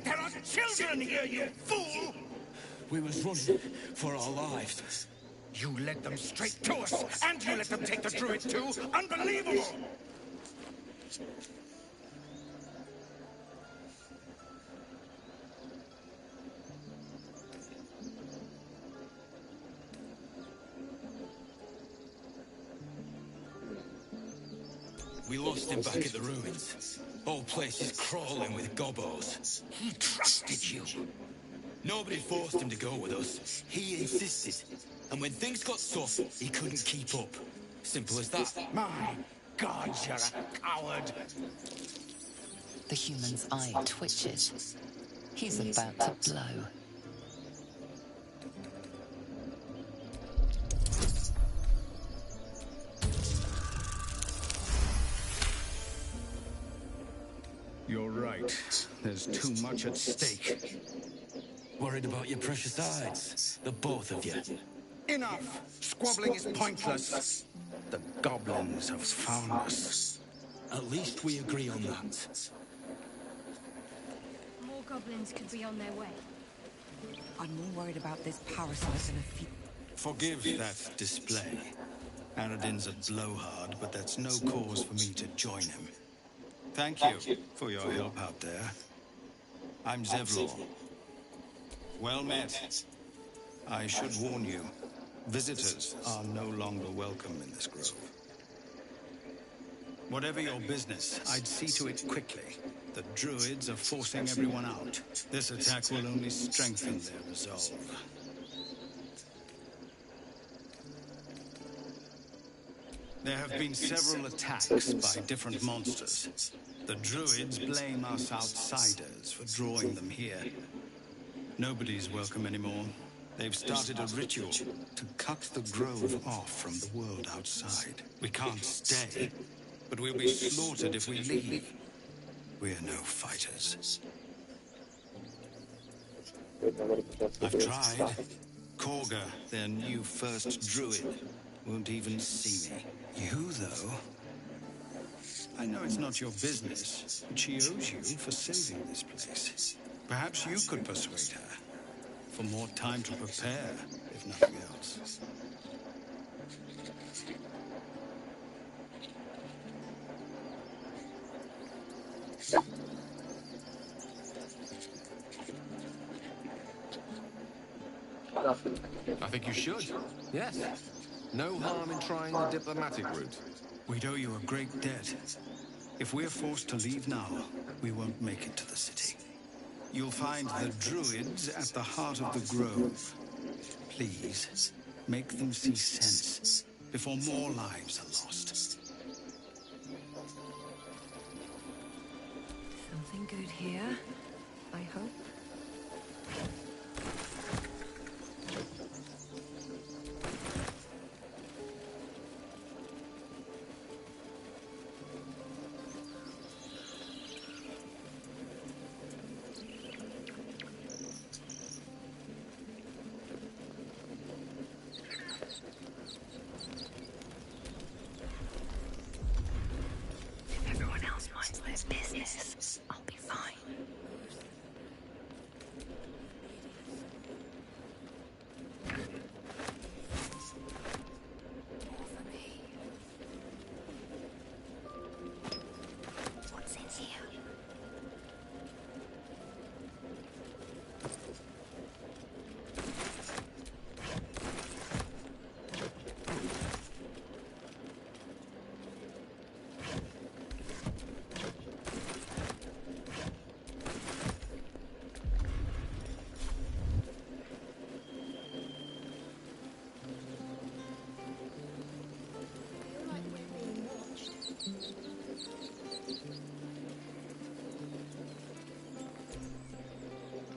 There are children here, you fool! We was running for our lives. You led them straight to us, and you let them take the druid too? Unbelievable! We lost him back at the ruins. Whole place is crawling with gobos. He trusted you. Nobody forced him to go with us. He insisted. And when things got tough, he couldn't keep up. Simple as that. My God, you're a coward. The human's eye twitches. He's about to blow. You're right. There's too much at stake. Worried about your precious hides? The both of you. Enough! Squabbling is pointless. The goblins have found us. At least we agree on that. More goblins could be on their way. I'm more worried about this parasite than a few. Forgive that display. Aradin's a blowhard, but that's no cause for me to join him. Thank you for your help out there. I'm Zevlor. Well met. I should warn you, visitors are no longer welcome in this grove. Whatever your business, I'd see to it quickly. The druids are forcing everyone out. This attack will only strengthen their resolve. There have been several attacks by different monsters. The druids blame us outsiders for drawing them here. Nobody's welcome anymore. They've started a ritual to cut the grove off from the world outside. We can't stay, but we'll be slaughtered if we leave. We're no fighters. I've tried. Korga, their new first druid, won't even see me. You, though... I know it's not your business, but she owes you for saving this place. Perhaps you could persuade her. For more time to prepare, if nothing else. I think you should. Yes. No harm in trying the diplomatic route. We'd owe you a great debt. If we're forced to leave now, we won't make it to the city. You'll find the druids at the heart of the grove. Please, make them see sense before more lives are lost. Something good here, I hope.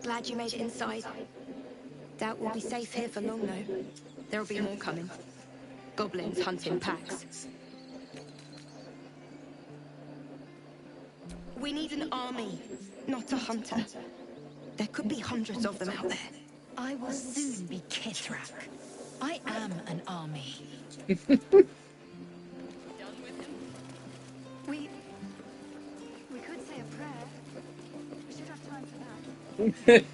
Glad you made it inside. Doubt we'll be safe here for long, though. There'll be more coming. Goblins hunting packs. We need an army, not a hunter. There could be hundreds of them out there. I will soon be Kithrak. I am an army. We could say a prayer. We should have time for that.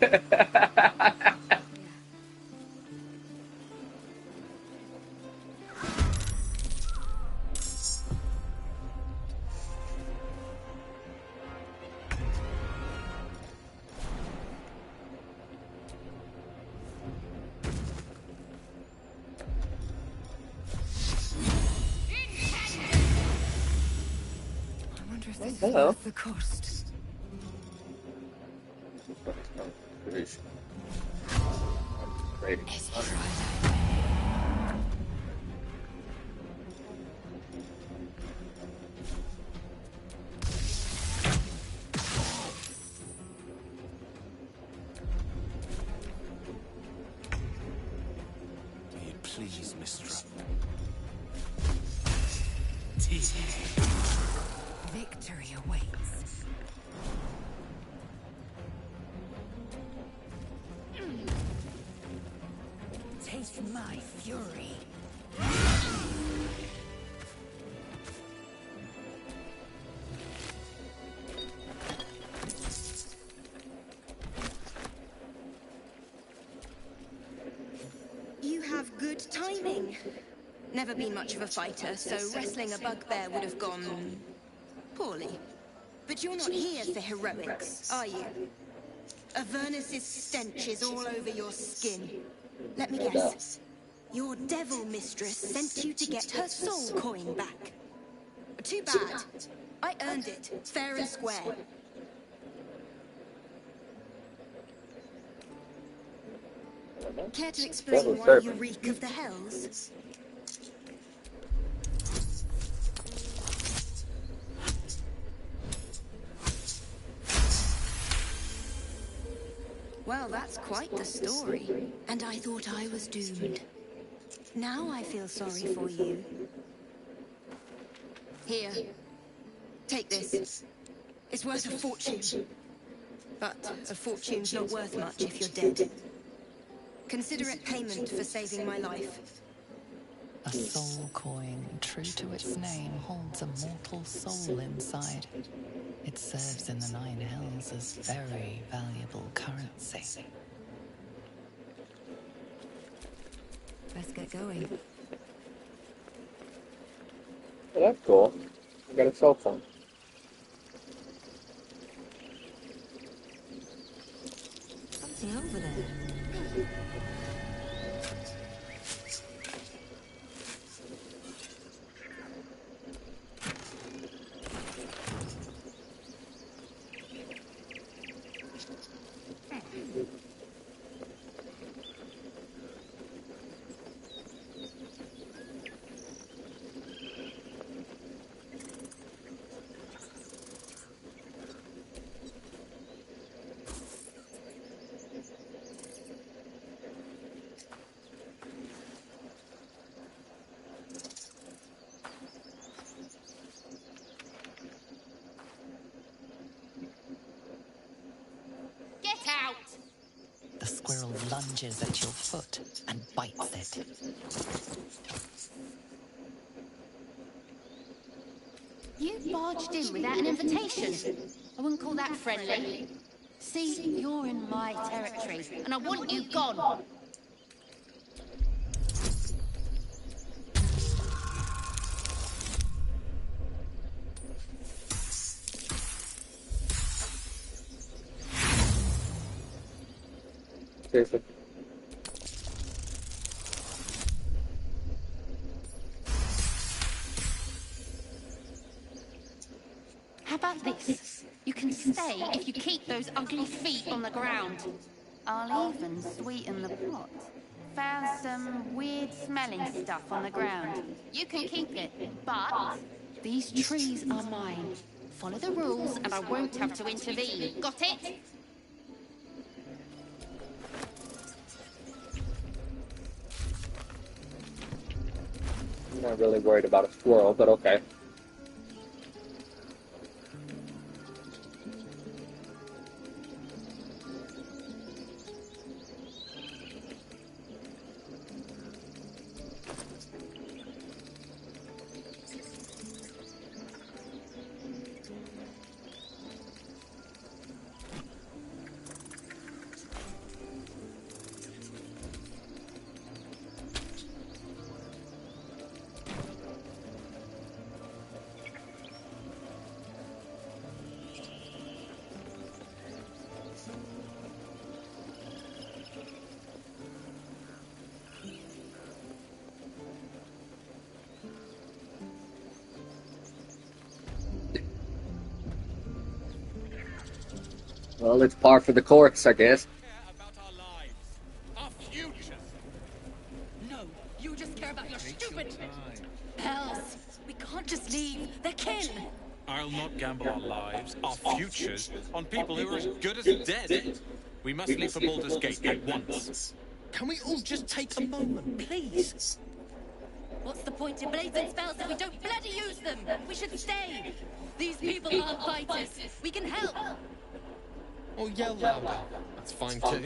Hello. Worth the cost. Great. May it please, Mistra. Victory awaits. Taste my fury. You have good timing. Never been much of a fighter, so wrestling a bugbear would have gone poorly. But you're not here for heroics, are you? Avernus's stench is all over your skin. Let me guess. Your devil mistress sent you to get her soul coin back. Too bad. I earned it, fair and square. Care to explain why you reek of the hells? Well, that's quite the story. And I thought I was doomed. Now I feel sorry for you. Here. Take this. It's worth a fortune. But a fortune's not worth much if you're dead. Consider it payment for saving my life. A soul coin, true to its name, holds a mortal soul inside. It serves in the Nine Hells as very valuable currency. Let's get going. Well, that's cool. I got a cell phone. Something over there. The squirrel lunges at your foot and bites it. You barged in without an invitation. I wouldn't call that friendly. See, you're in my territory, and I want you gone. Seriously. How about this? You can stay if you keep those ugly feet on the ground. I'll even sweeten the pot. Found some weird smelling stuff on the ground. You can keep it, but these trees are mine. Follow the rules and I won't have to intervene. Got it? I'm not really worried about a squirrel, but okay. Well, it's par for the course, I guess. About our lives, our futures. No, you just care about your stupid pals. We can't just leave. They're kin. I'll not gamble our lives, our futures, on people who are as good as dead. We must leave for Baldur's Gate at once. Can we all just take a moment, please? What's the point in blazing spells if we don't bloody use them? We should stay. These people aren't fighters. We can help. Or yell louder. That's fine too.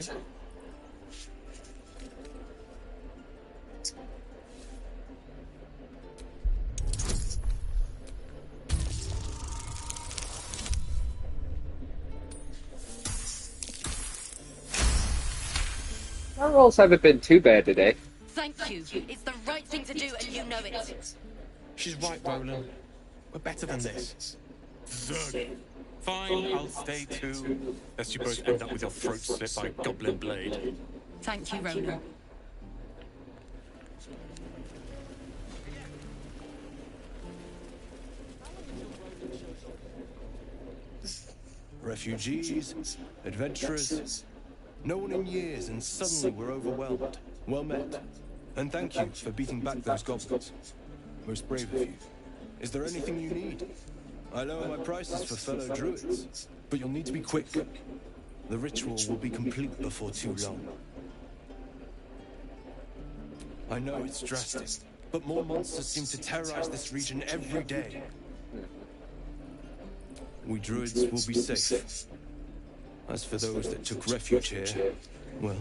Our rolls haven't been too bad today. Thank you. It's the right thing to do, and you know it. She's right, Roland. We're better than this. Zug. Fine, I'll stay too. Lest you both end up with your throats slit by a goblin blade. Thank you, Ronan. Refugees, adventurers, no one in years, and suddenly we're overwhelmed. Well met. And thank you for beating back those goblins. Most brave of you. Is there anything you need? I lower my prices for fellow druids, but you'll need to be quick. The ritual will be complete before too long. I know it's drastic, but more monsters seem to terrorize this region every day. We druids will be safe. As for those that took refuge here, well,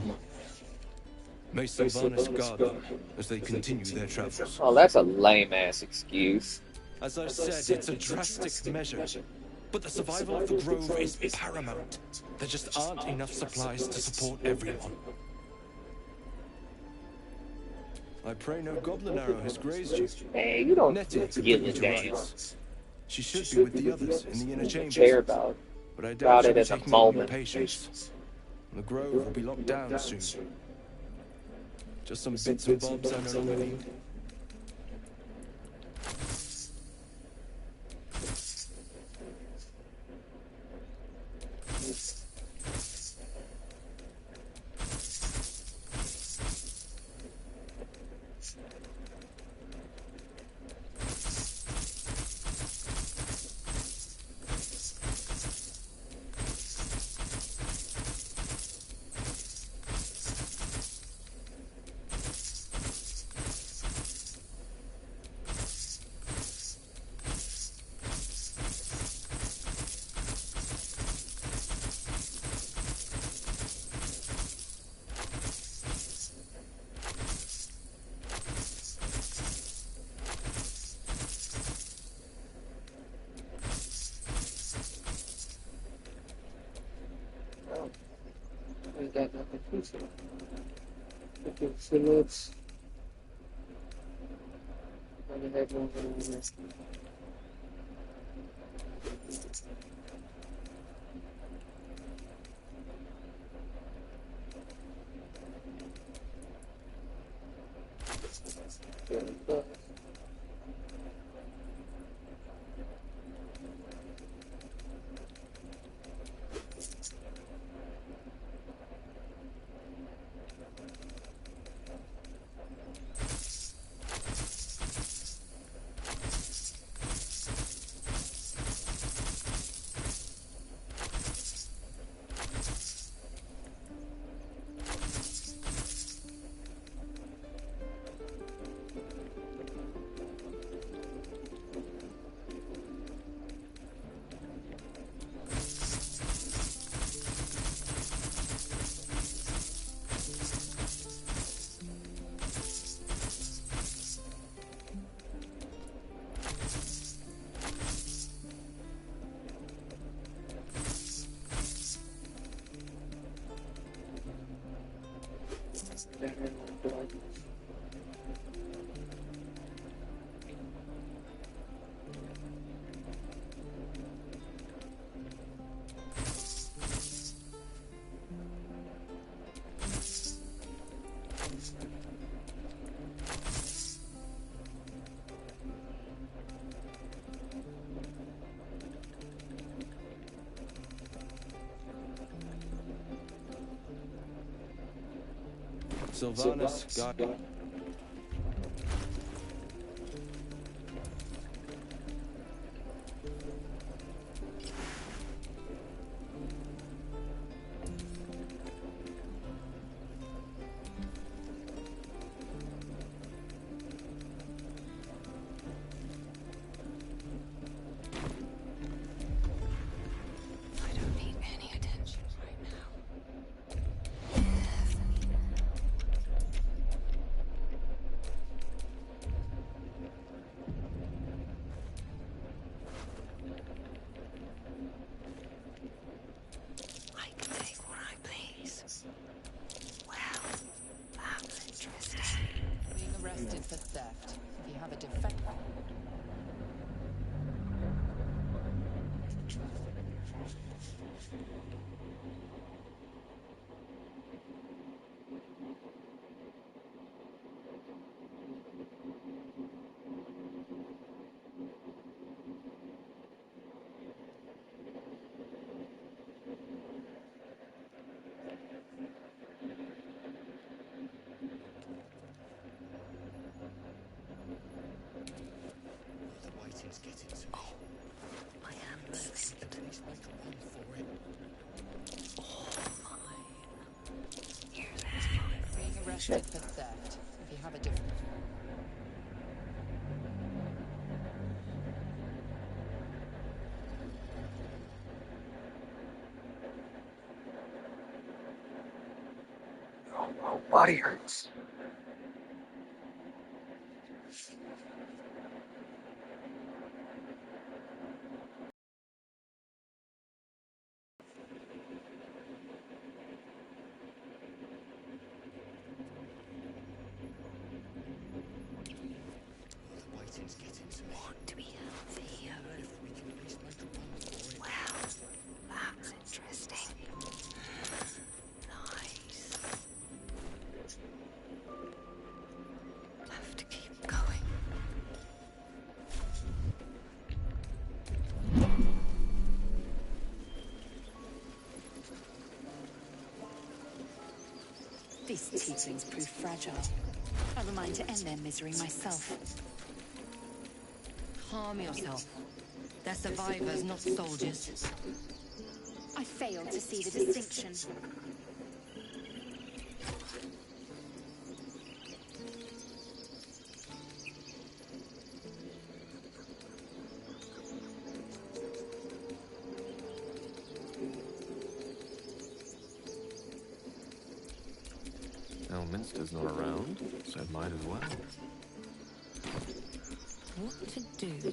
May Sylvanas guard them as they continue their travels. Oh, that's a lame-ass excuse. As I've said, it's a drastic measure. But the survival of the Grove is paramount. There just aren't enough supplies to support everyone. I pray no goblin arrow has grazed you. Hey, you don't Nettie could give put you a to damn. rights. She should be with the others in the inner chambers. Care about But I doubt she'll it be at the taking on your moment. patience. The Grove will be locked down soon. Just some bits and bobs I no longer need. We got nothing to say. Okay, so let's go ahead and over here. There we go. Sylvanas, guard. I don't need any attention right now. I can take what I please. Well, that's interesting. Being arrested for theft. If you have a defense. I am moving. Here's being arrested for theft. If you have a different. Body hurts. What do we have here? Well, that's interesting. Nice. Have to keep going. These tieflings prove fragile. I don't mind to end their misery myself. Calm yourself. They're survivors, not soldiers. I fail to see the distinction. Elminster's not around, so might as well. What to do?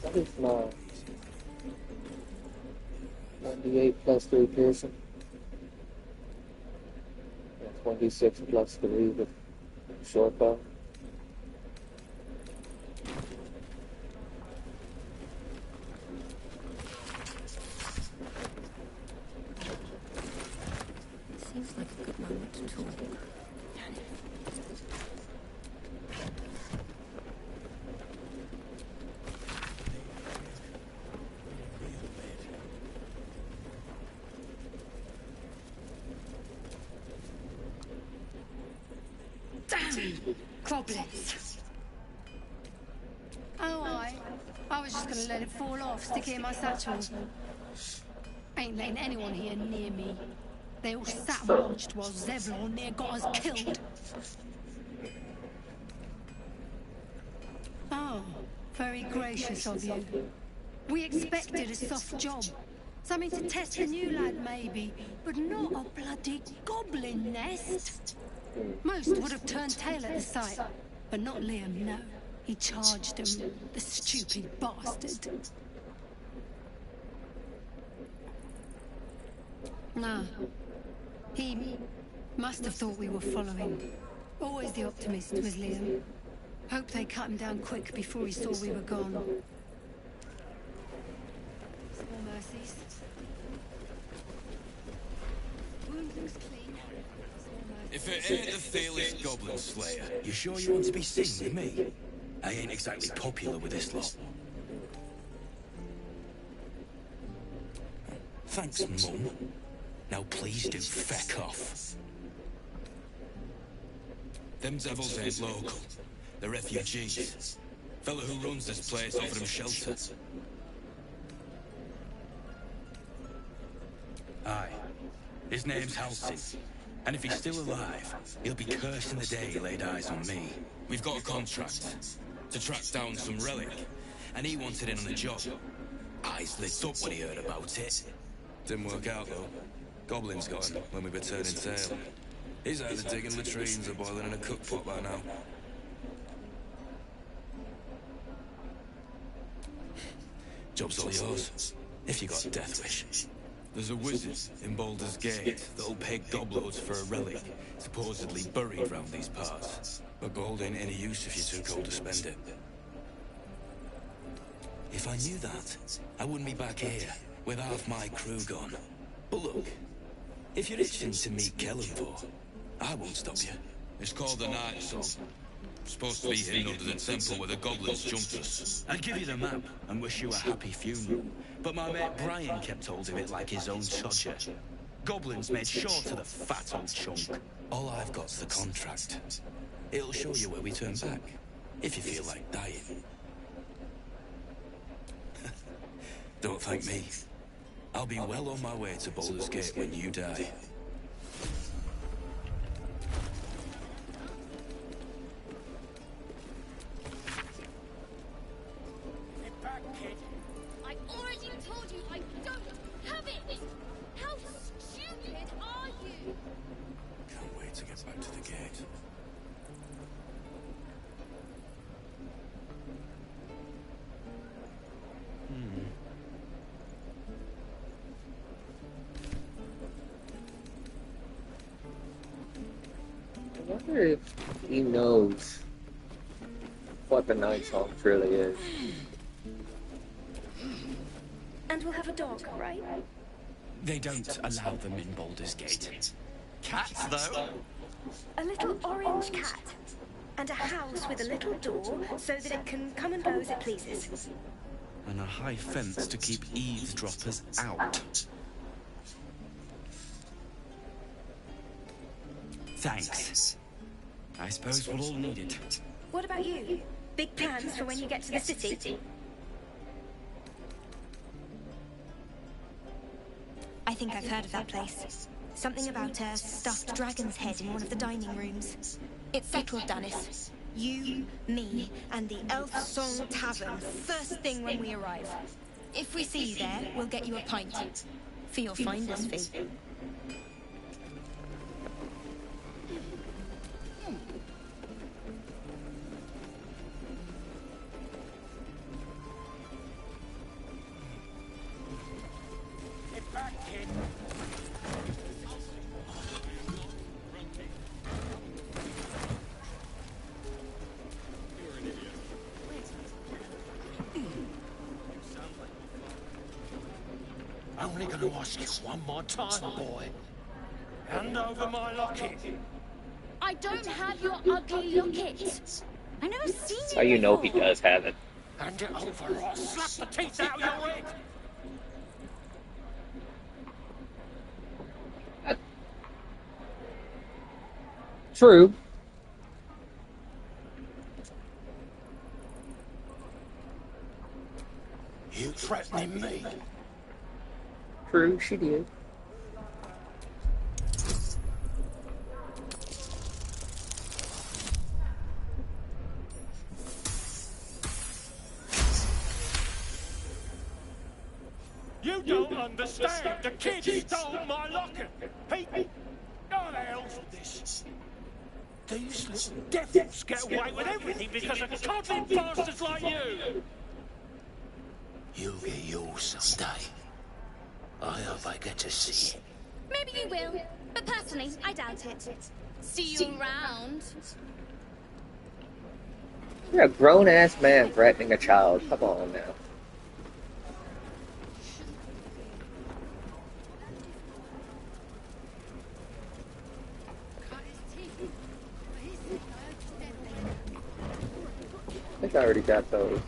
What is my 1d8 plus 3 piercing? That's 1d6 plus 3 with short bow. Seems like a good moment to talk. Damn! Goblins! Oh, I was just gonna let it fall off, stick it in my satchel. Ain't letting anyone here near me. They all sat and watched while Zevlon near got us killed. Oh, very gracious of you. We expected a soft job. Something to test the new lad, maybe, but not a bloody goblin nest. Most would have turned tail at the sight, but not Liam, no. He charged him, the stupid bastard. No. He must have thought we were following. Always the optimist was Liam. Hope they cut him down quick before he saw we were gone. Small mercies. Wound looks clean. If it ain't the fearless Goblin Slayer, you sure you want to be seen with me? I ain't exactly popular with this lot. Thanks, Mum. Now please do feck off. Them devils ain't local. They're refugees. Fella who runs this place offered them shelter. Aye. His name's Halsin. And if he's still alive, he'll be cursing the day he laid eyes on me. We've got a contract to track down some relic, and he wanted in on the job. Eyes lit up when he heard about it. Didn't work out, though. Goblins got him when we were turning tail. He's either digging latrines or boiling in a cookpot by now. Job's all yours, if you got a death wish. There's a wizard in Baldur's Gate that'll pay gobloads for a relic, supposedly buried round these parts. But gold ain't any use if you're too cold to spend it. If I knew that, I wouldn't be back here with half my crew gone. But look, if you're itching to meet Kellenvor, I won't stop you. It's called the Night Song. Supposed to be hidden under the temple where the goblins jumped us. I'd give you the map and wish you a happy funeral, but my mate Brian kept hold of it like his own sodger. Goblins made short of the fat old chunk. All I've got's the contract. It'll show you where we turn back, if you feel like dying. Don't thank me. I'll be well on my way to Baldur's Gate when you die. wonder if he knows what the Night Song really is. And we'll have a dog, right? They don't allow them in Baldur's Gate. Cats, though? A little orange cat. And a house with a little door so that it can come and go as it pleases. And a high fence to keep eavesdroppers out. Thanks. I suppose we'll all need it. What about you? Big plans for when you get to the city? I think I've heard of that place. Something about a stuffed dragon's head in one of the dining rooms. It's settled, Dennis. You, me, and the Elf Song Tavern, first thing when we arrive. If we see you there, we'll get you a pint. For your finder's fee. Only going to ask you one more time, boy. Hand over my locket. I don't have your ugly locket. I never seen it. How you know he does have it? Hand it over or I'll slap the teeth out of your head. True. You threatening me? True, she did. You don't understand. The kid stole my locket. Hey, how the hell's this? These little devils get away with everything because of coddling bastards like you. You'll get yours someday. I hope I get to see it. Maybe you will, but personally, I doubt it. See you around. You're a grown-ass man threatening a child. Come on now. I think I already got those.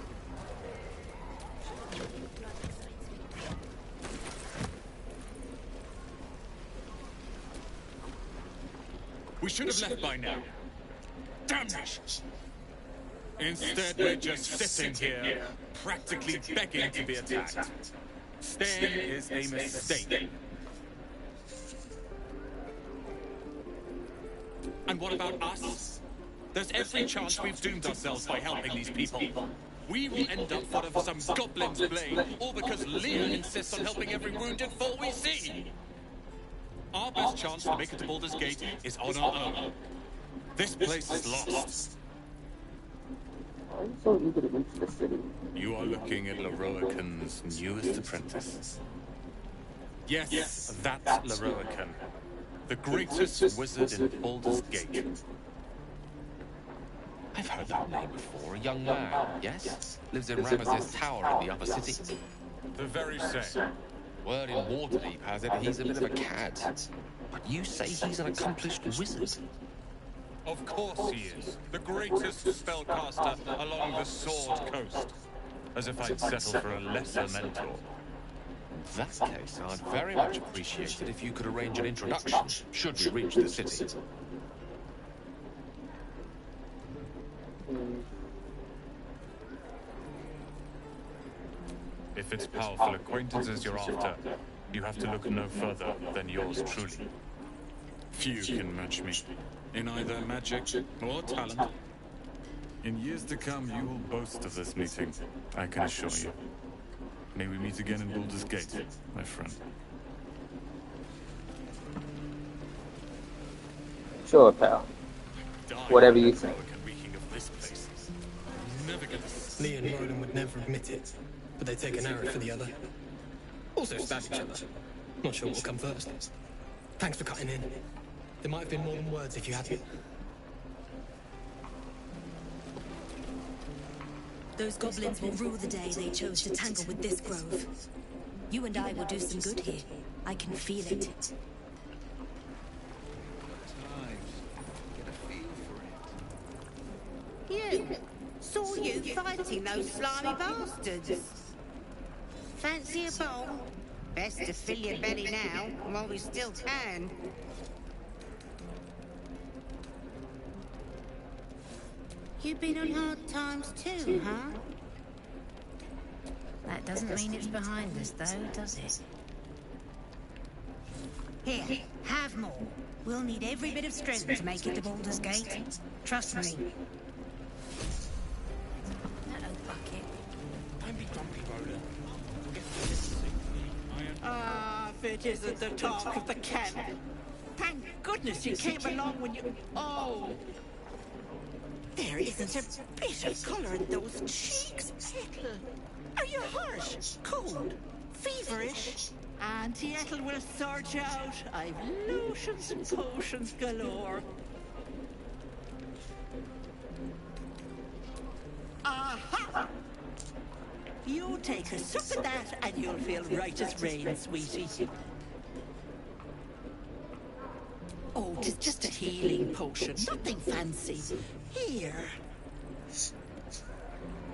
We should have left by now. Damn it! Instead, we're just sitting here, practically begging to be attacked. Staying is a mistake. And what about us? There's every chance we've doomed ourselves by helping these people. We will end up fodder for some goblin's blade, all because Leah insists on helping every wounded foe we see. Our best chance to make it to Baldur's Gate is on our own. This place is lost. Why are you so eager to reach the city? You are looking at Leroican's newest apprentice. Yes, that's Leroican. The greatest wizard in Baldur's Gate. I've heard that name before. A young man, yes? Lives in Ramesses Tower in the upper city. The very same. Word in Waterdeep has it he's a bit of a cad. But you say he's an accomplished wizard? Of course he is. The greatest spellcaster along the Sword Coast. As if I'd settle for a lesser mentor. In that case, I'd very much appreciate it if you could arrange an introduction, should we reach the city. If it's powerful acquaintances you're after, you have to look no further than yours truly. Few can match me, in either magic or talent. In years to come, you will boast of this meeting, I can assure you. May we meet again in Baldur's Gate, my friend. Sure, pal. Whatever you think. Lee and Roland would never admit it, but they take an arrow for the other. Also stab each other. Not sure what will come first. Thanks for cutting in. There might have been more than words if you hadn't. Those goblins will rue the day they chose to tangle with this grove. You and I will do some good here. I can feel it. You. Saw you fighting those slimy bastards. Fancy a bowl? Best to fill your belly now, while we still can. You've been on hard times too, huh? That doesn't mean it's behind us, though, does it? Here, have more. We'll need every bit of strength to make it to Baldur's Gate. Trust me. Hello, Bucket. Don't be grumpy, Baldur. Ah, if it isn't the talk of the camp. Thank goodness you came along when you... Oh! There isn't a bit of colour in those cheeks, Petal. Are you hurt? Cold? Feverish? Auntie Ethel will sort you out. I've lotions and potions galore. Aha! You take a sup of that and you'll feel right as rain, sweetie. Oh, it's just a healing potion, nothing fancy. Here.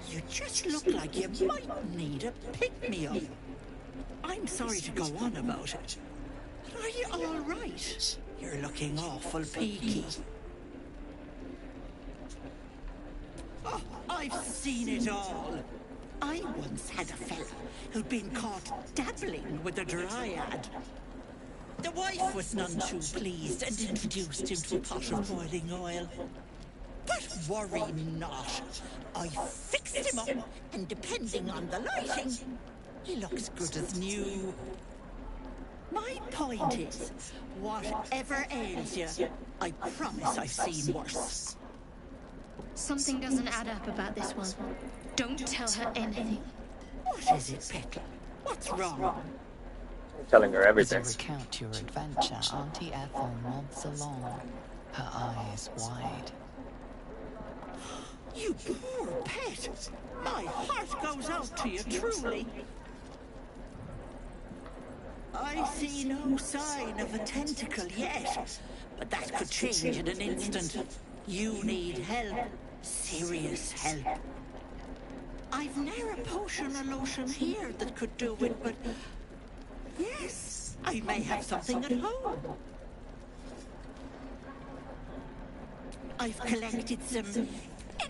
You just look like you might need a pick-me-up. I'm sorry to go on about it, but are you all right? You're looking awful peaky. Oh, I've seen it all. I once had a fella who'd been caught dabbling with a dryad. The wife was none too pleased and introduced him to a pot of boiling oil. But worry not. I fixed him up, and depending on the lighting, he looks good as new. My point is, whatever ails you, I promise I've seen worse. Something doesn't add up about this one. Don't tell her anything. What is it, Petal? What's wrong? I'm telling her everything. As you recount your adventure, Auntie Ethel nods along, her eyes wide. You poor pet! My heart goes out to you, truly. I see no sign of a tentacle yet, but that could change in an instant. You need help. Serious help. I've ne'er a potion or lotion here that could do it, but... yes, I may have something at home. I've collected some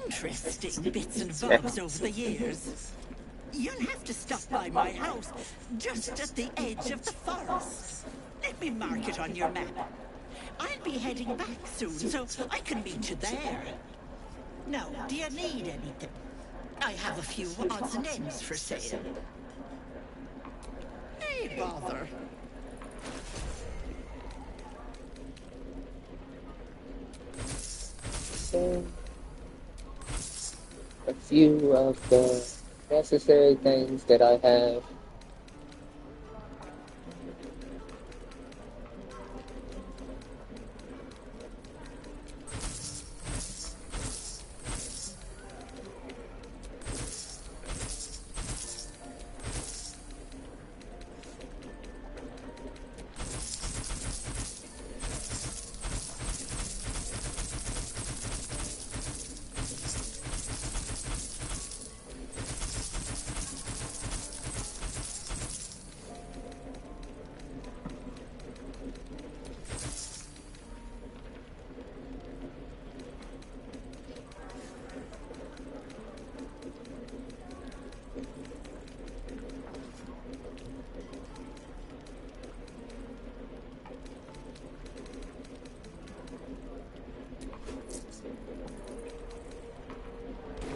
interesting bits and bobs over the years. You'll have to stop by my house, just at the edge of the forest. Let me mark it on your map. I'll be heading back soon, so I can meet you there. Now, do you need anything? I have a few odds and ends for sale. Hey, bother. So, a few of the necessary things that I have.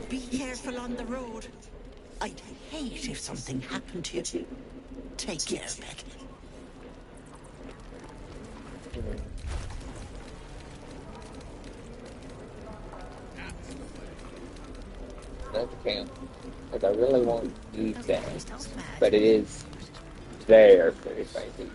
Be careful on the road. I'd hate if something happened to you. Take care, Becky. That's the camp. Like, I really want to eat that. But it is very spicy.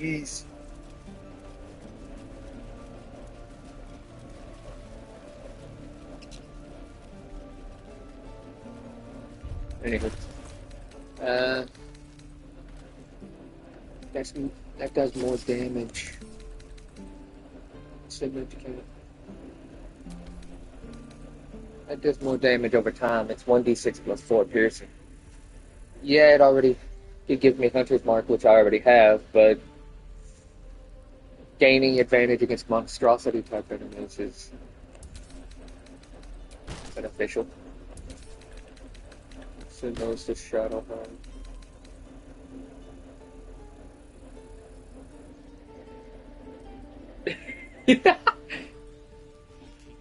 Yes. Anyway, that does more damage. Significant. That does more damage over time. It's 1d6 plus 4 piercing. Yeah, it gives me Hunter's Mark, which I already have, but gaining advantage against monstrosity type enemies is beneficial. So knows the Shadow Heart.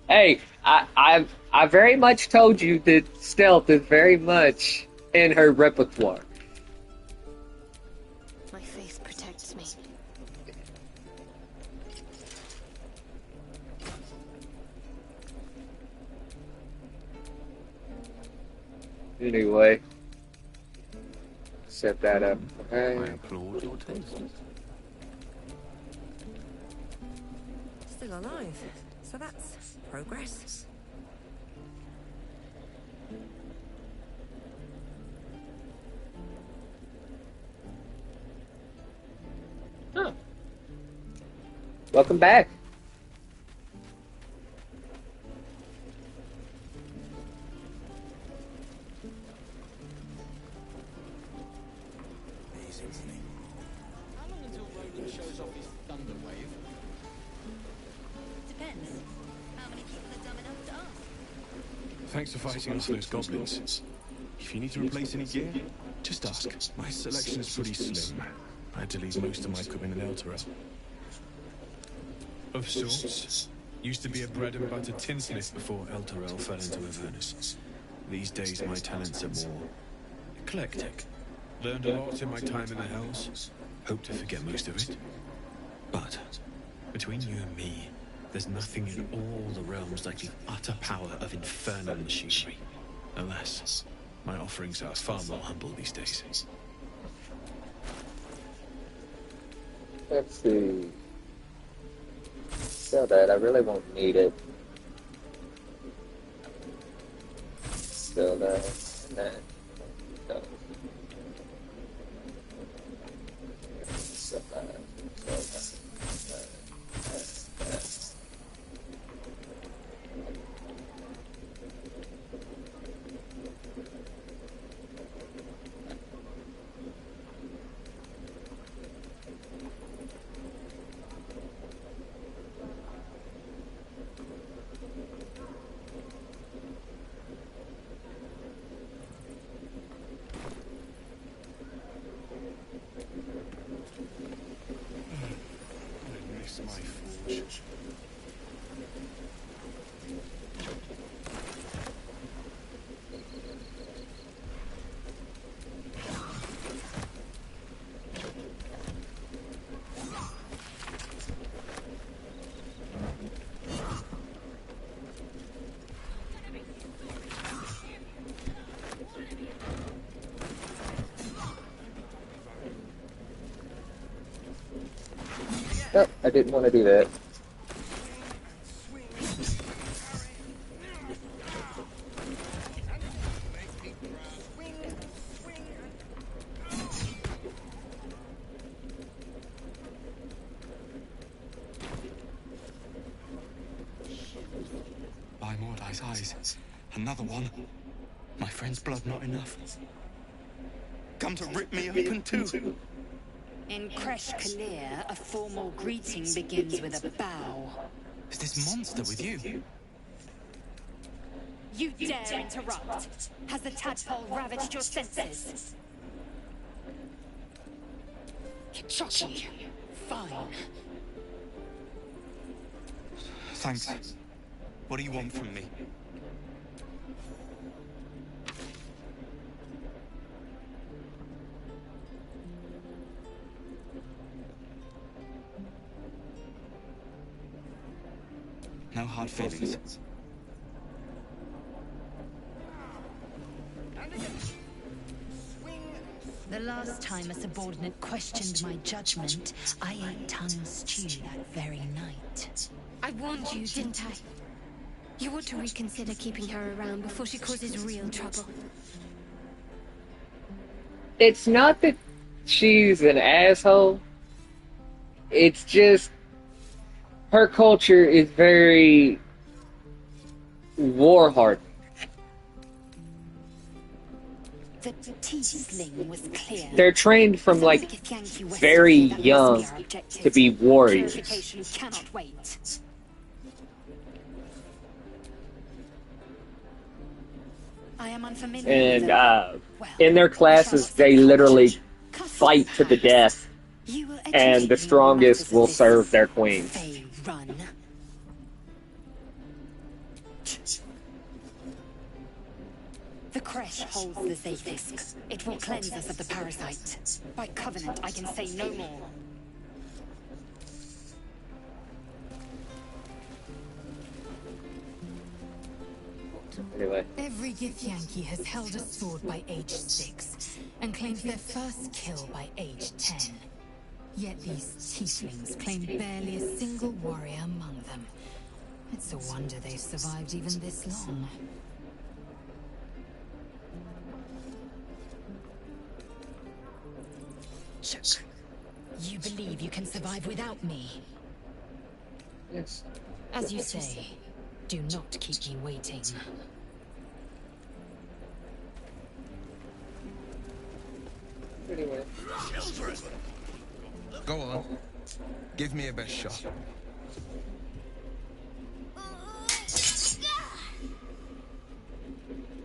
Hey, I very much told you that stealth is very much in her repertoire. My faith protects me. Anyway, set that up. I applaud your taste. Still alive. So that's progress. Huh. Welcome back. How long until Roland shows off his thunder wave? Depends. How many people are dumb enough to ask? Thanks for fighting off those goblins. If you need to replace any gear, just ask. My selection is pretty slim. I had to leave most of my equipment in Elturel. Of sorts. Used to be a bread and butter tinsmith before Elturel fell into Avernus. These days my talents are more eclectic. Learned a lot in my time in the Hells. Hope to forget most of it. But between you and me, there's nothing in all the realms like the utter power of infernal machinery. Alas, my offerings are far more humble these days. Let's see. Sell that. I really won't need it. Sell that. And that. No. Sell that. Sell that. No, I didn't want to do that. By Mordai's eyes, another one. My friend's blood not enough. Come to rip me open too. In Kresh Kalir, a formal greeting begins with a bow. Is this monster with you? You dare interrupt? Has the tadpole ravaged your senses? Kichoki. Fine. Thanks. What do you want from me? No hard feelings. The last time a subordinate questioned my judgment, I ate tongue stew that very night. I warned you, didn't I? You ought to reconsider keeping her around before she causes real trouble. It's not that she's an asshole. It's just her culture is very war-hardened. The tiefling was clear. They're trained from like very young to be warriors. Purification cannot wait. I am unfamiliar. And in their classes, they literally fight to the death, and the strongest will serve their queen. The creche holds the Zafisk. It will cleanse us of the parasite. By covenant, I can say no more. Anyway. Every Githyanki has held a sword by age 6, and claims their first kill by age 10. Yet these tieflings claim barely a single warrior among them. It's a wonder they've survived even this long. Shook, you believe you can survive without me? Yes. As you say, do not keep me waiting. Anyway. Go on. Give me a best shot.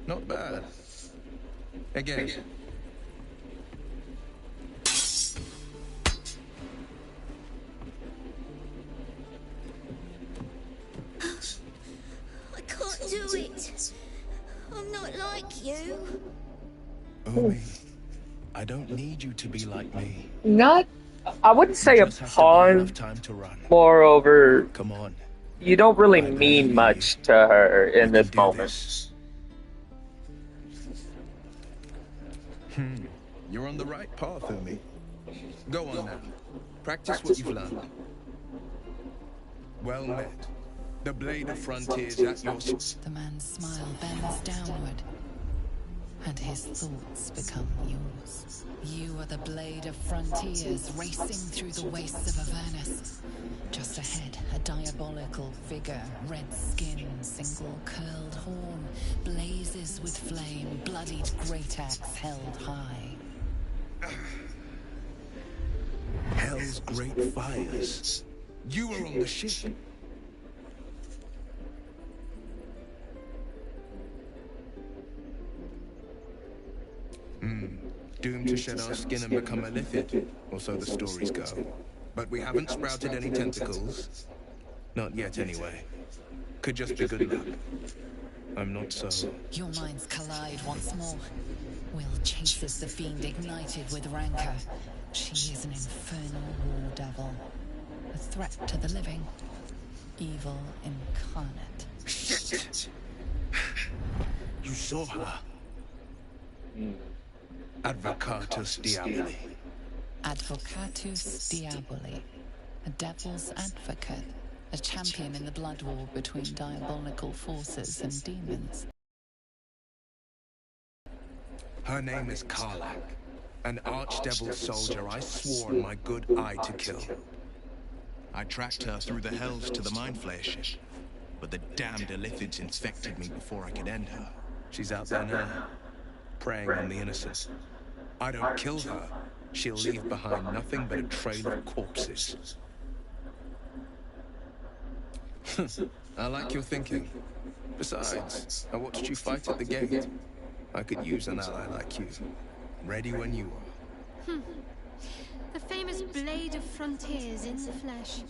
Not bad. Again. I can't do it. I'm not like you. Umi, I don't need you to be like me. Not, I wouldn't say a pawn. Time to run. Moreover, come on. You don't really mean much to her in this moment. You're on the right path, Umi. Go on now. Practice what you've learned. Well met. The blade of frontiers at your... The man's smile bends downward, and his thoughts become yours. You are the blade of frontiers racing through the wastes of Avernus. Just ahead, a diabolical figure, red skin, single curled horn, blazes with flame, bloodied great axe held high. Hell's great fires. You were on the ship. Doomed to shed our skin and become a lithid, or so the stories go. But we haven't sprouted any tentacles. Not yet, anyway. Could just be good luck. I'm not so... Your minds collide once more. Will chases the fiend ignited with rancor. She is an infernal war devil. A threat to the living. Evil incarnate. Shit! You saw her. Advocatus Diaboli. Advocatus Diaboli. A devil's advocate. A champion in the blood war between diabolical forces and demons. Her name is Karlak, an archdevil soldier I swore on my good eye to kill. I tracked her through the hells to the Mind Flayer ship, but the damned Illithids infected me before I could end her. She's out there now, preying on the innocent. I don't kill her, she'll leave behind nothing but a trail of corpses. I like your thinking. Besides, I watched you fight at the gate. I could use an ally like you. Ready when you are. The famous Blade of Frontiers in the flesh.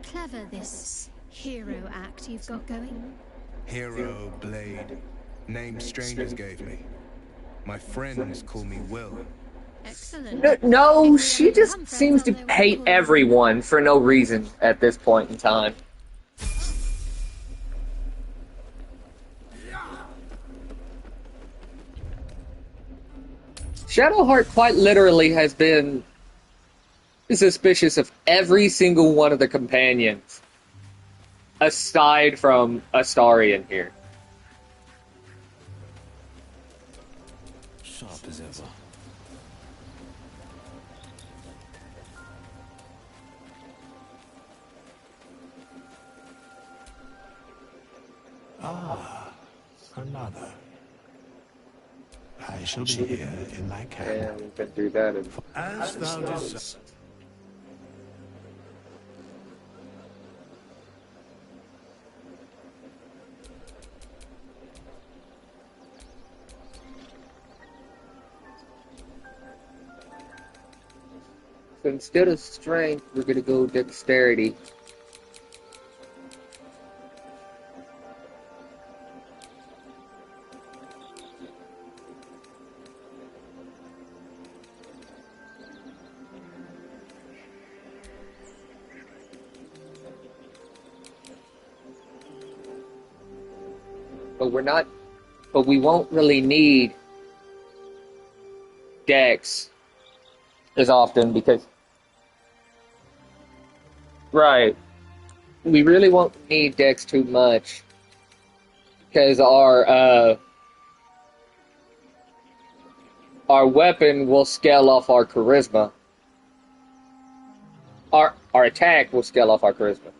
Clever, this hero act you've got going. Hero, Blade. Name strangers gave me. My friends call me Will. Excellent. No, she just seems to hate everyone for no reason at this point in time. Shadowheart quite literally has been suspicious of every single one of the companions, aside from Astarion here. Sharp as ever. Ah, another. I shall be here in thy camp. Yeah, we've been through that. As thou desire. So instead of strength, we're gonna go dexterity. But we won't really need Dex as often because, right, we really won't need Dex too much because our weapon will scale off our charisma. Our attack will scale off our charisma.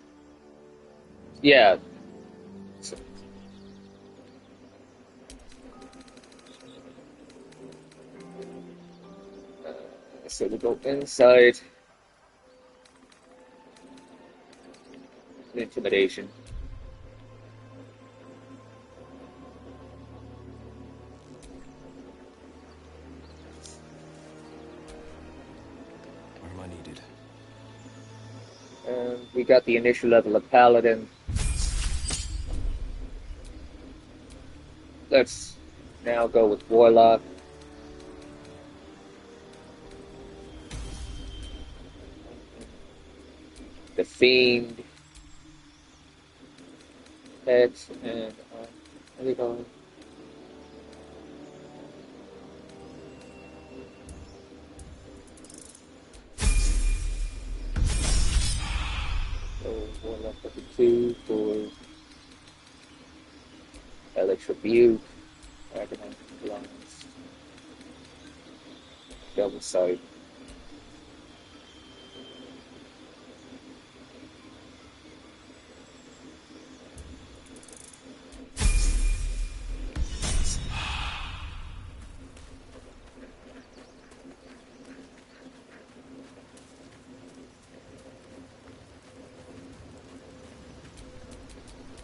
Yeah. So we go inside. Intimidation. Where am I needed? We got the initial level of Paladin. Let's now go with Warlock. The Fiend. Hex and there we go. So Warlock level 2 for Helix Rebuke. Dragonite Lance. Double Sight.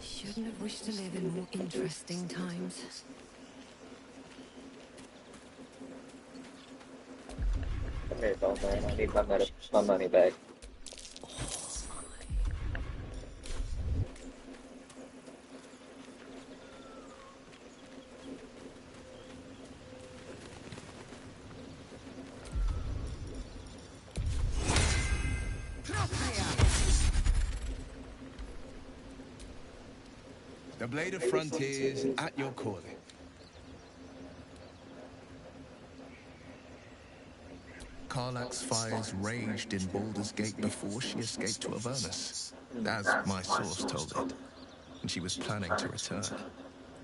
Shouldn't have wished to live in more interesting times. Come here, though, man. I need my money back. The Blade of Frontiers at your calling. Karlach's fires raged in Baldur's Gate before she escaped to Avernus, as my source told it, and she was planning to return.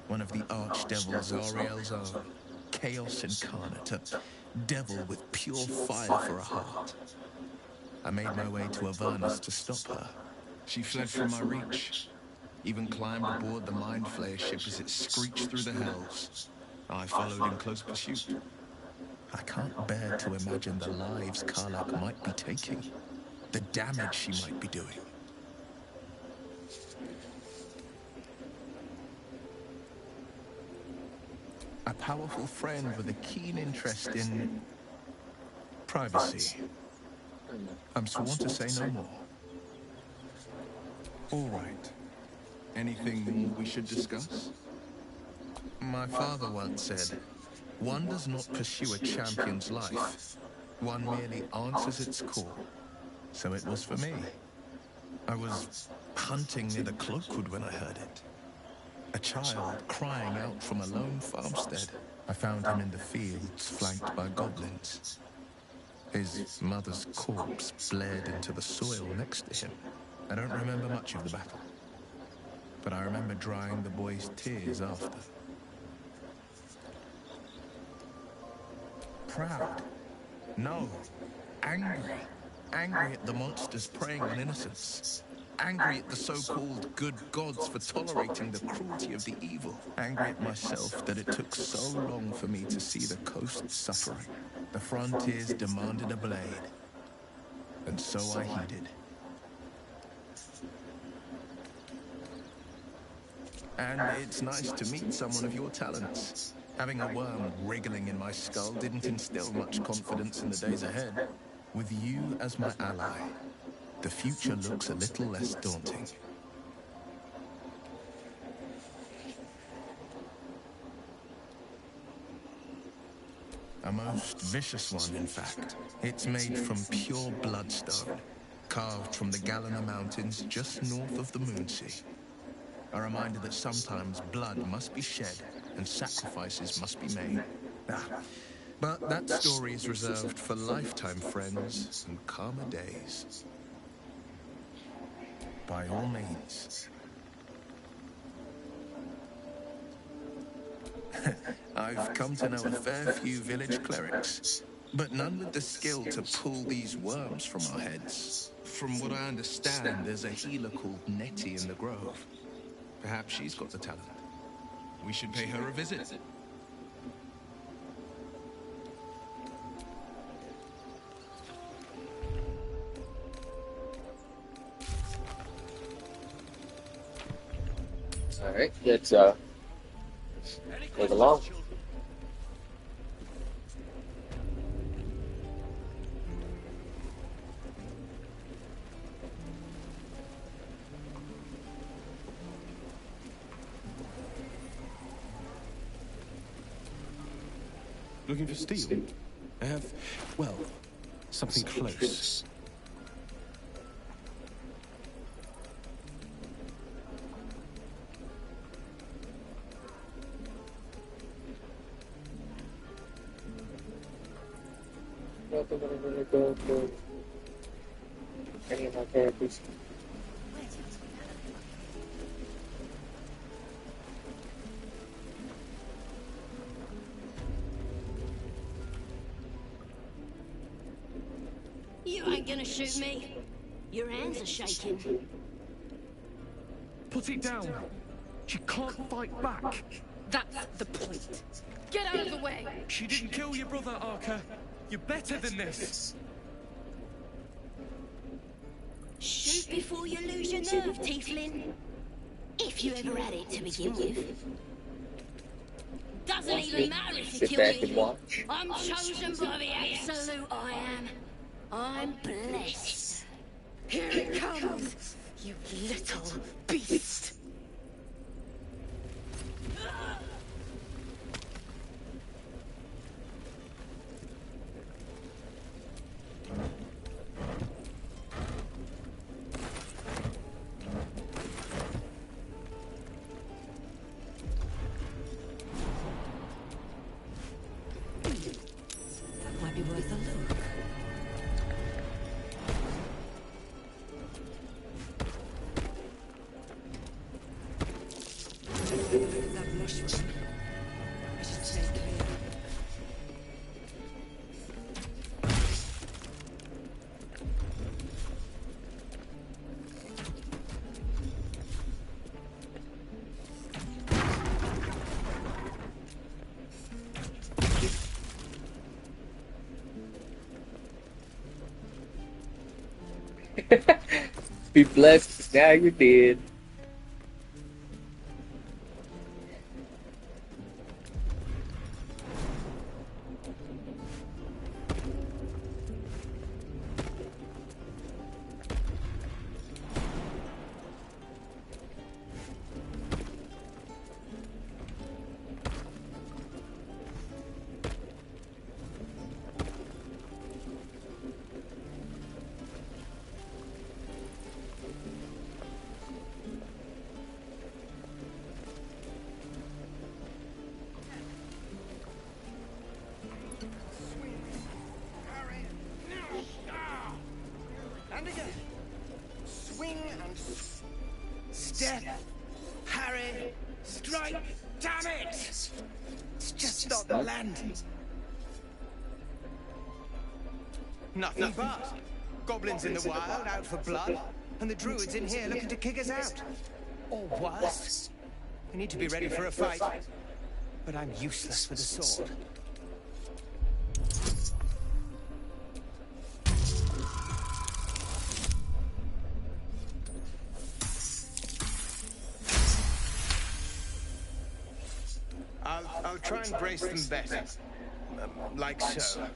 One of the archdevils Ariel's own, chaos incarnate, a devil with pure fire for a heart. I made my way to Avernus to stop her. She fled from my reach, even climbed aboard the Mind Flayer ship as it screeched through the hells. I followed in close pursuit. I can't bear to imagine the lives Karlach might be taking, the damage she might be doing. A powerful friend with a keen interest in privacy. I'm sworn to say no more. All right. Anything more we should discuss? My father once said, one does not pursue a champion's life. One merely answers its call. So it was for me. I was hunting near the Cloakwood when I heard it. A child crying out from a lone farmstead. I found him in the fields, flanked by goblins. His mother's corpse bled into the soil next to him. I don't remember much of the battle, but I remember drying the boy's tears after. Proud? No. Angry. Angry at the monsters preying on innocents. Angry at the so-called good gods for tolerating the cruelty of the evil. Angry at myself that it took so long for me to see the coast suffering. The frontiers demanded a blade, and so I heeded. And it's nice to meet someone of your talents. Having a worm wriggling in my skull didn't instill much confidence in the days ahead. With you as my ally, the future looks a little less daunting. A most vicious one, in fact. It's made from pure bloodstone, carved from the Galena Mountains just north of the Moonsea. A reminder that sometimes blood must be shed and sacrifices must be made. But that story is reserved for lifetime friends and calmer days. By all means. I've come to know a fair few village clerics, but none with the skill to pull these worms from our heads. From what I understand, there's a healer called Nettie in the grove. Perhaps she's got the talent. We should pay her a visit. Alright, let's go along. Looking for steel? I have, well, something close. I'm gonna go for any of my characters. You ain't gonna shoot me. Your hands are shaking. Put it down. She can't fight back. That's the point. Get out of the way. She didn't kill your brother, Arca. You're better than this. Shoot before you lose your nerve, Tiefling. If you ever had it to begin with. Doesn't even matter if you kill me. I'm chosen by the absolute I am. I'm blessed. Here it comes, you little beast. Might be worth a look. That mushroom. I should stay clear. Be blessed, now you're dead. death. Harry, strike, damn it! It's just not the land. Nothing but. Goblins in the wild, out for blood, and the druids in here looking to kick us out. Or worse. We need to be ready for a fight. But I'm useless with a sword. I'll try and brace them better. Like so.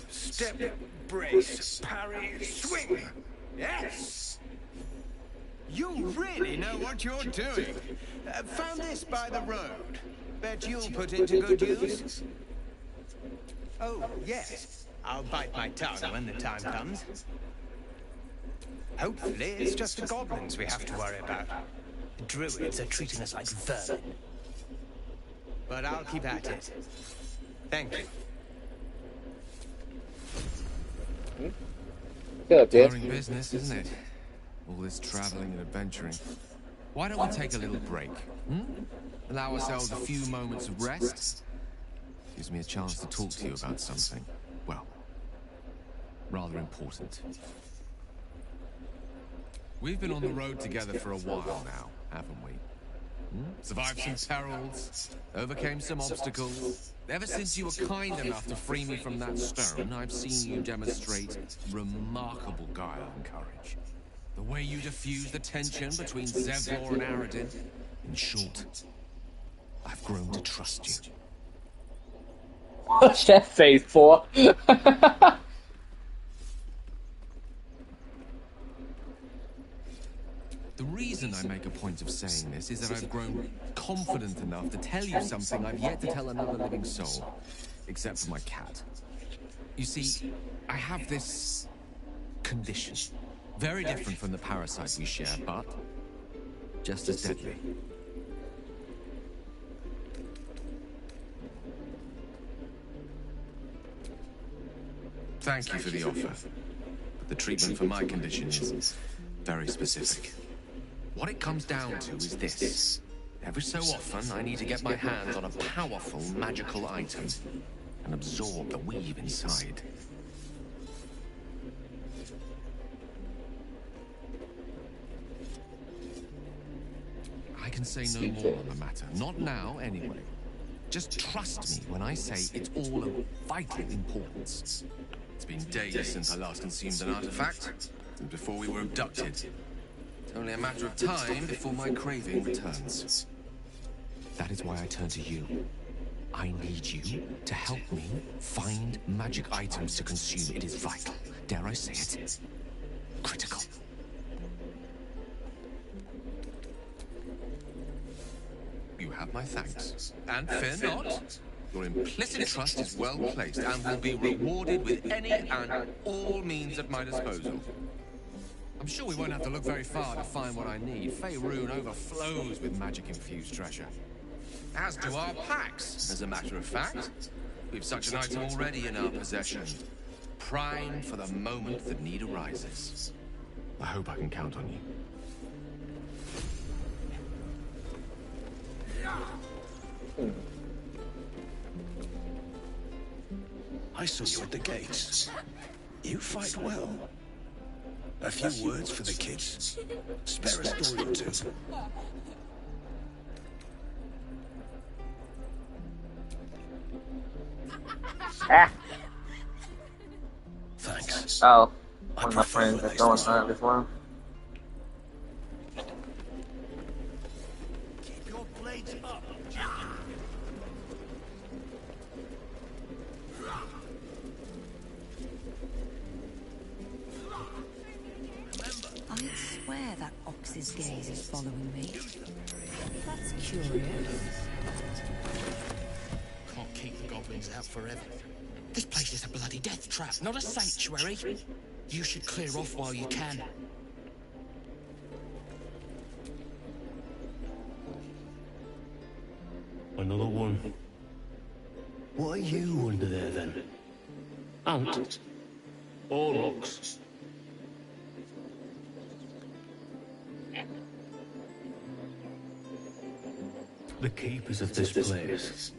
Step, brace, parry, swing. Yes! You really know what you're doing. Found this by the road. Bet you'll put it to good use. Oh, yes. I'll bite my tongue when the time comes. Hopefully, it's just the goblins we have to worry about. The druids are treating us like vermin. But I'll keep at it. Thank you. Boring business, isn't it? All this traveling and adventuring. Why don't we take a little break? Allow ourselves a few moments of rest? Gives me a chance to talk to you about something, well, rather important. We've been on the road together for a while now, haven't we? Survived some perils, overcame some obstacles. Ever since you were kind enough to free me from that stone, I've seen you demonstrate remarkable guile and courage. The way you diffuse the tension between Zevlor and Aradin. In short, I've grown to trust you. What's that face for? The reason I make a point of saying this is that I've grown confident enough to tell you something I've yet to tell another living soul, except for my cat. You see, I have this condition. Very different from the parasite we share, but just as deadly. Thank you for the offer, but the treatment for my condition is very specific. What it comes down to is this. Every so often, I need to get my hands on a powerful magical item and absorb the weave inside. I can say no more on the matter. Not now, anyway. Just trust me when I say it's all of vital importance. It's been days since I last consumed an artifact, and before we were abducted. It's only a matter of time before my craving returns. That is why I turn to you. I need you to help me find magic items to consume. It is vital. Dare I say it? Critical. You have my thanks. And fear not. Your implicit trust is well placed and will be rewarded with any and all means at my disposal. I'm sure we won't have to look very far to find what I need. Faerun overflows with magic-infused treasure. As do our packs, as a matter of fact. We've such an item already in our possession. Primed for the moment the need arises. I hope I can count on you. I saw you at the gates. You fight well. A few words for the kids. Spare a story or two. Thanks. Oh, one of my friends is going on as well. Keep your blades up. I swear that ox's gaze is following me. That's curious. Can't keep the goblins out forever. This place is a bloody death trap, not a sanctuary. You should clear off while you can. Another one. What are you under there, then? Ant? Or ox? The keepers of this place,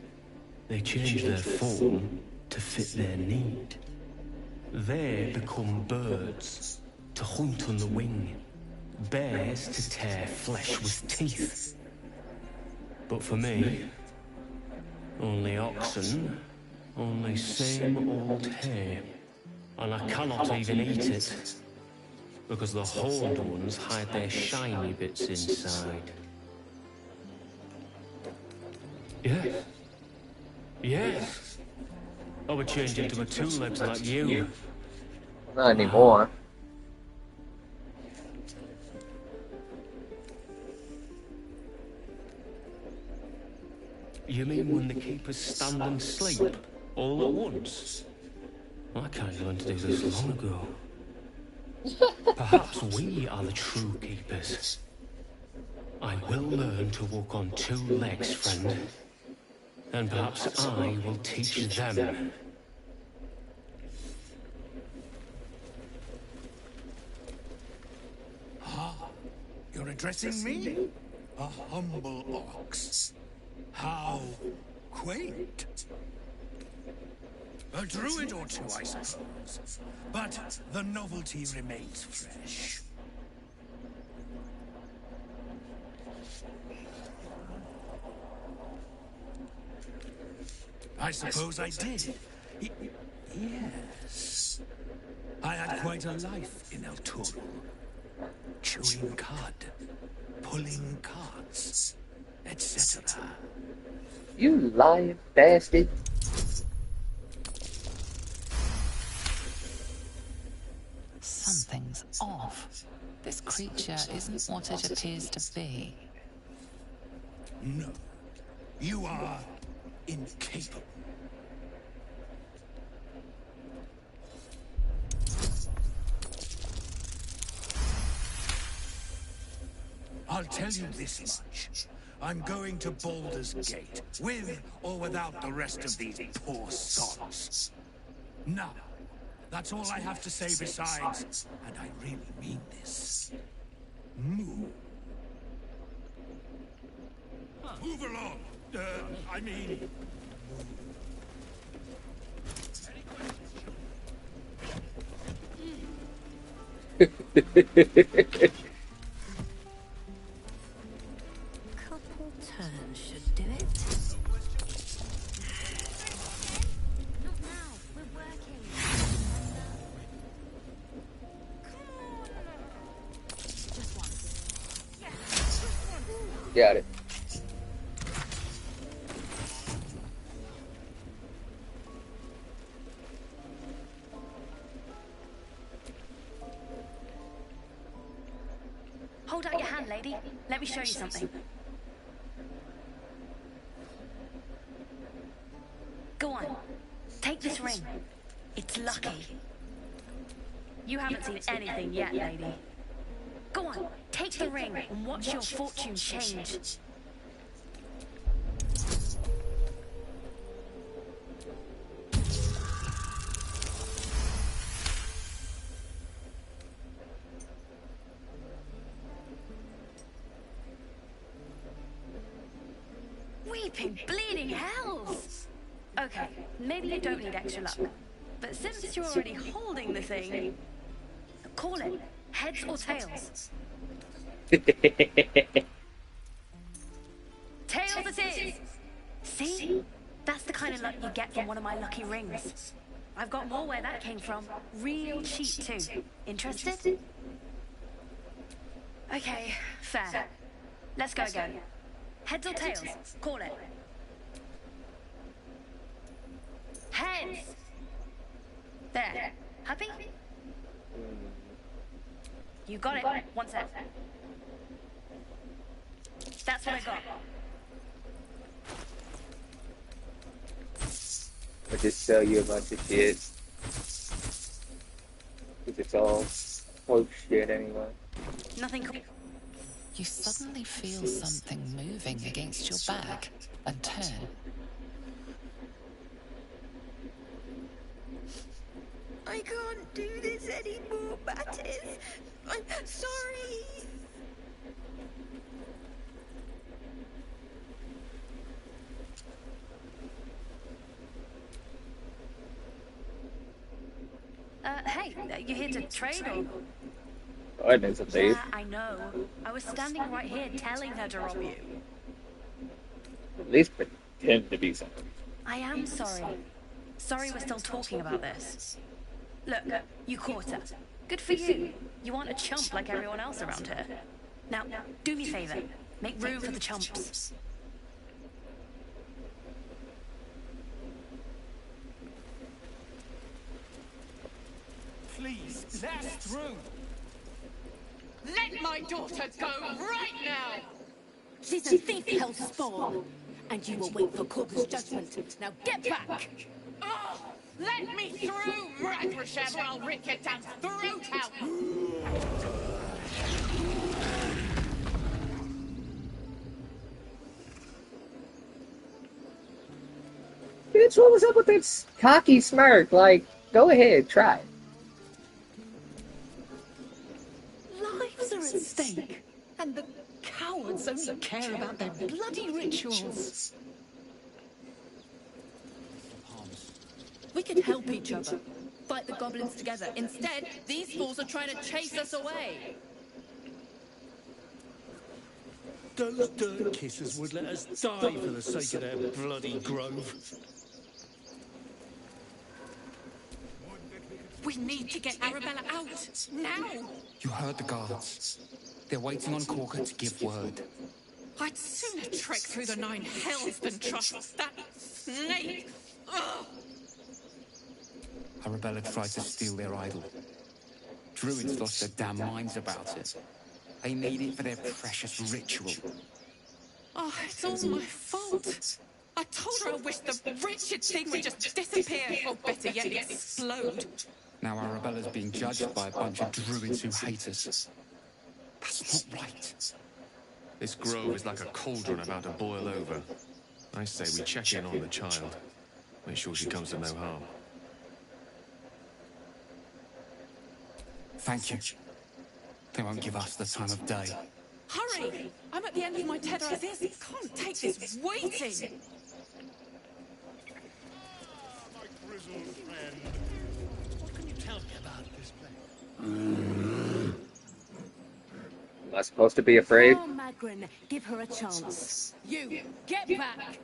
they change their form to fit their need. They become birds to hunt on the wing, bears to tear flesh with teeth. But for me, only oxen, only same old hay, and I cannot even eat it, because the horned ones hide their shiny bits inside. Yes. Yes. I would change into a two-legs like you. Not anymore. You mean when the keepers stand and sleep all at once? I can't learn to do this long ago. Perhaps we are the true keepers. I will learn to walk on two legs, friend. And perhaps I will teach them. Ah, you're addressing me? A humble ox. How quaint. A druid or two, I suppose. But the novelty remains fresh. I suppose I did. Yes. I had quite a life in El Toro. Chewing cud, pulling carts, etc. You lying bastard. Something's off. This creature isn't what it appears to be. No. You are incapable. I'll tell you this much. I'm going to Baldur's Gate, with or without the rest of these poor sods. Now, that's all I have to say besides, and I really mean this. Move. Move along. I mean... Couple turns should do it. Not now. We're working. Just one. Got it. Hold out your hand, lady. Let me show you something. Go on. Take this ring. It's lucky. You haven't seen anything yet, lady. Go on. Take the ring and watch your fortune change. Weeping bleeding hells! Okay, maybe you don't need extra luck. But since you're already holding the thing, call it heads or tails. Tails it is! See? That's the kind of luck you get from one of my lucky rings. I've got more where that came from. Real cheap too. Interested? Okay, fair. Let's go again. Heads or tails? Call it. Heads! There. Happy? You got it. One sec. That's what I got. I'll just tell you a bunch of shit. Because it's all close shit anyway. Nothing cool. You suddenly feel something moving against your back and turn. I can't do this anymore, Mattis. I'm sorry. Hey, you here to trade or? I know some days. Yeah, I know. I was standing right here telling her to rob you. At least pretend to be something. I am sorry. Sorry we're still talking about this. Look, you caught her. Good for you. You aren't a chump like everyone else around here. Now, do me a favor. Make room for the chumps. Please, blast through. Let my daughter go right now! She's a thief, hell spawn. And you will wait for Corker's judgment. Now get back! Oh, let me through, Ragrasham, or I'll rip your damn throat out! Bitch, what was up with this cocky smirk? Like, go ahead, try it. Lives are at stake. And the cowards only care about their bloody rituals. We could help each other. Fight the goblins together. Instead, these fools are trying to chase us away. Those dirt kissers would let us die for the sake of their bloody grove. We need to get Arabella out, now! You heard the guards. They're waiting on Corker to give word. I'd sooner trek through the 9 hells than trust that snake! Ugh. Arabella tried to steal their idol. Druids lost their damn minds about it. They need it for their precious ritual. Oh, it's all my fault. I told her I wished the wretched thing would just disappear, or better yet, explode. Now Arabella's being judged by a bunch of druids who hate us. That's not right. This grove is like a cauldron about to boil over. I say we check in on the child. Make sure she comes to no harm. Thank you. They won't give us the time of day. Hurry! I'm at the end of my tether as is. Can't take this waiting. My grizzled friend. What can you tell me about this place? Am I supposed to be afraid? Oh, Magrin, give her a chance. You, get back!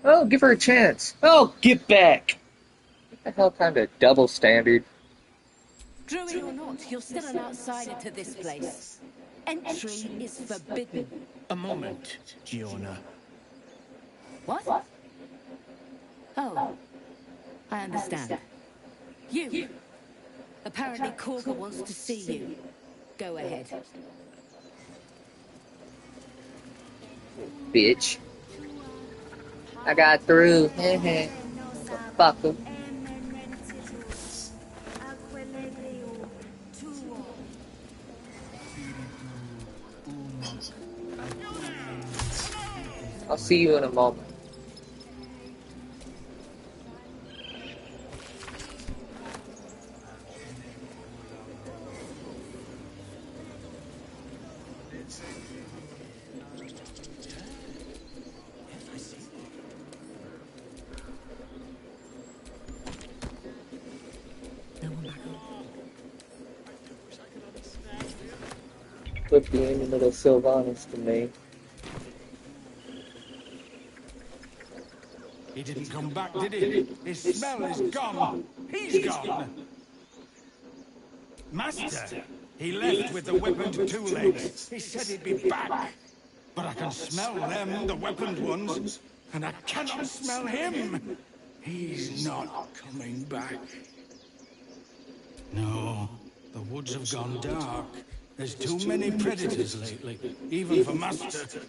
Oh, give her a chance. Oh, get back! What the hell kind of double standard? Druid or not, you're still an outsider to this place. Entry is forbidden. A moment, Giona. What? Oh, I understand. You! Apparently Corker wants to see you. Go ahead. Bitch. I got through. Fuck him. I'll see you in a moment. Flip the end of little Sylvanas to me. He didn't come back, did he? His smell is gone. He's gone. Master, he left with the weaponed two legs. He said he'd be back. But I can smell them, the weaponed ones, and I cannot smell him. He's not coming back. No, the woods have gone dark. There's too many predators lately, even for Master.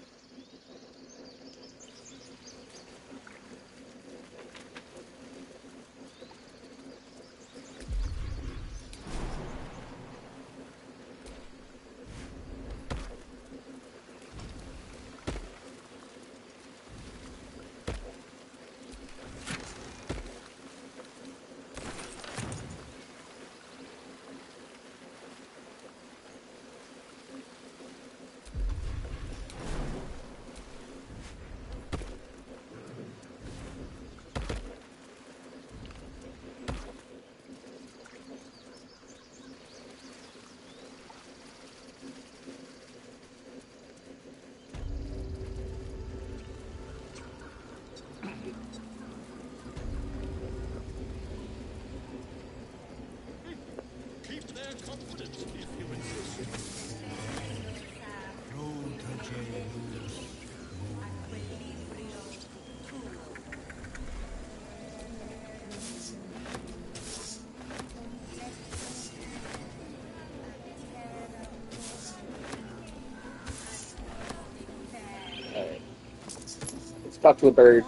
Talk to a bird.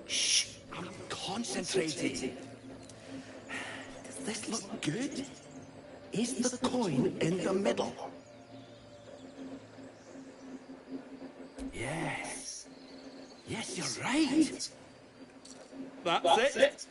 Shh, I'm concentrating. Does this look good? Is the coin in the middle? Yes. Yes, you're right. That's it.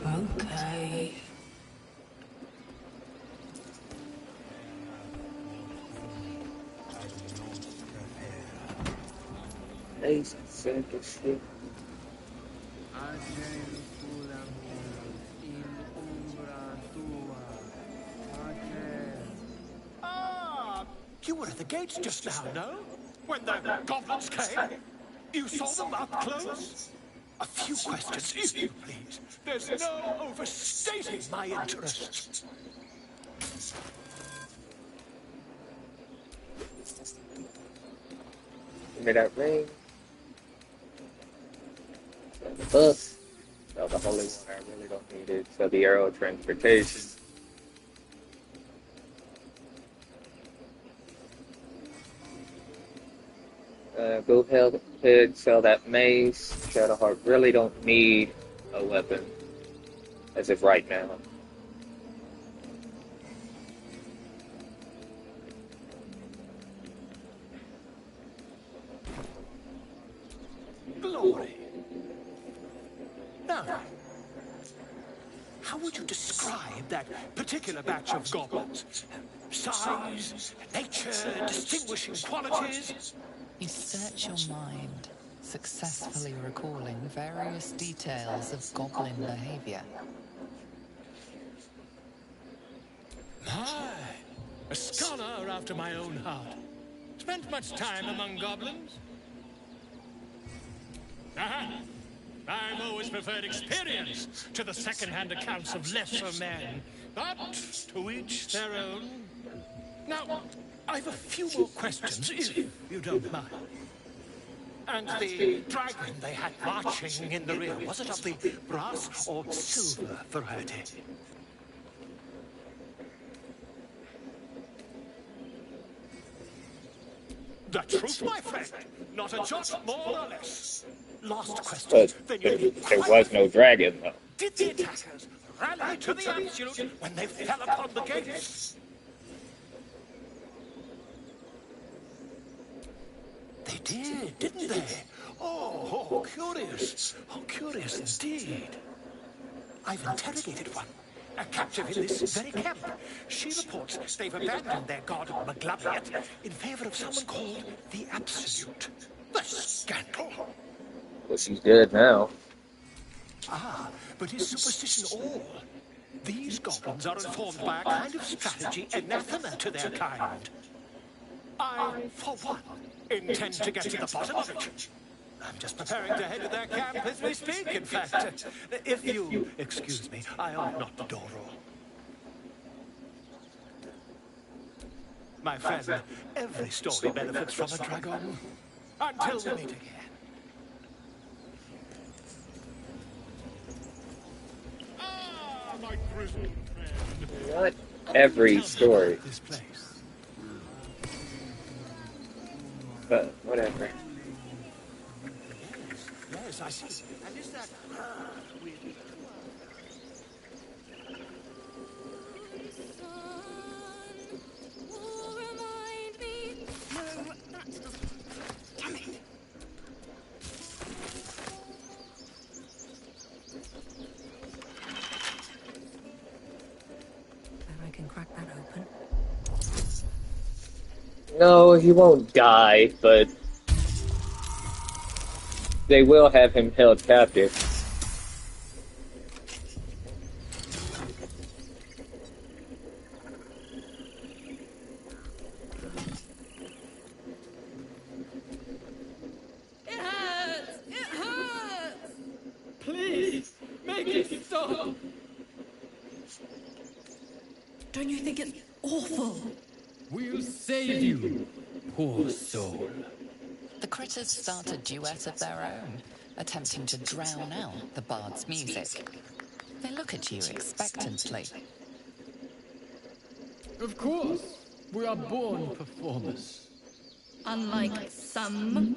I'm okay. Nice, center shit. Ah, you were at the gates just now, no? When the goblins came? You saw them up close? A few questions, if you please. There's no overstating my interest. Give me that ring. The bus. So the holy one, I really don't need it. So the arrow transportation. Go ahead, sell that mace. Shadowheart really don't need a weapon as of right now. Glory. Now, how would you describe that particular batch of goblins? Size, nature, distinguishing qualities? You search your mind, successfully recalling various details of goblin behavior. My, a scholar after my own heart. Spent much time among goblins? I've always preferred experience to the second-hand accounts of lesser men. But to each their own. Now, I've a few more questions, if you don't mind. And the dragon they had marching in the rear, was it of the brass or silver variety? The truth, my friend. Not a jot more or less. Last question. But there was no dragon, though. Did the attackers rally to the absolute when they fell upon the gates? They did, didn't they? Oh, curious. Oh, curious indeed. I've interrogated one. A captive in this very camp. She reports they've abandoned their god Maglabiat in favor of someone called the Absolute. The scandal! Well, she's dead now. Ah, but is superstition all? These goblins are informed by a kind of strategy anathema to their kind. I, for one, intend to get to the bottom of it. I'm just preparing to head to their camp as we speak, in fact. If you excuse me, I ought not to dawdle. My friend, every story benefits from a dragon. Until we meet again. My grizzled friend. Not every story. This place. But whatever. Yes, I see. And is that weird? Damn it. I can crack that open. No, he won't die, but they will have him held captive. It hurts! It hurts! Please, make it stop! Don't you think it's awful. We'll save you, poor soul. The critters start a duet of their own, attempting to drown out the bard's music. They look at you expectantly. Of course, we are born performers. Unlike some.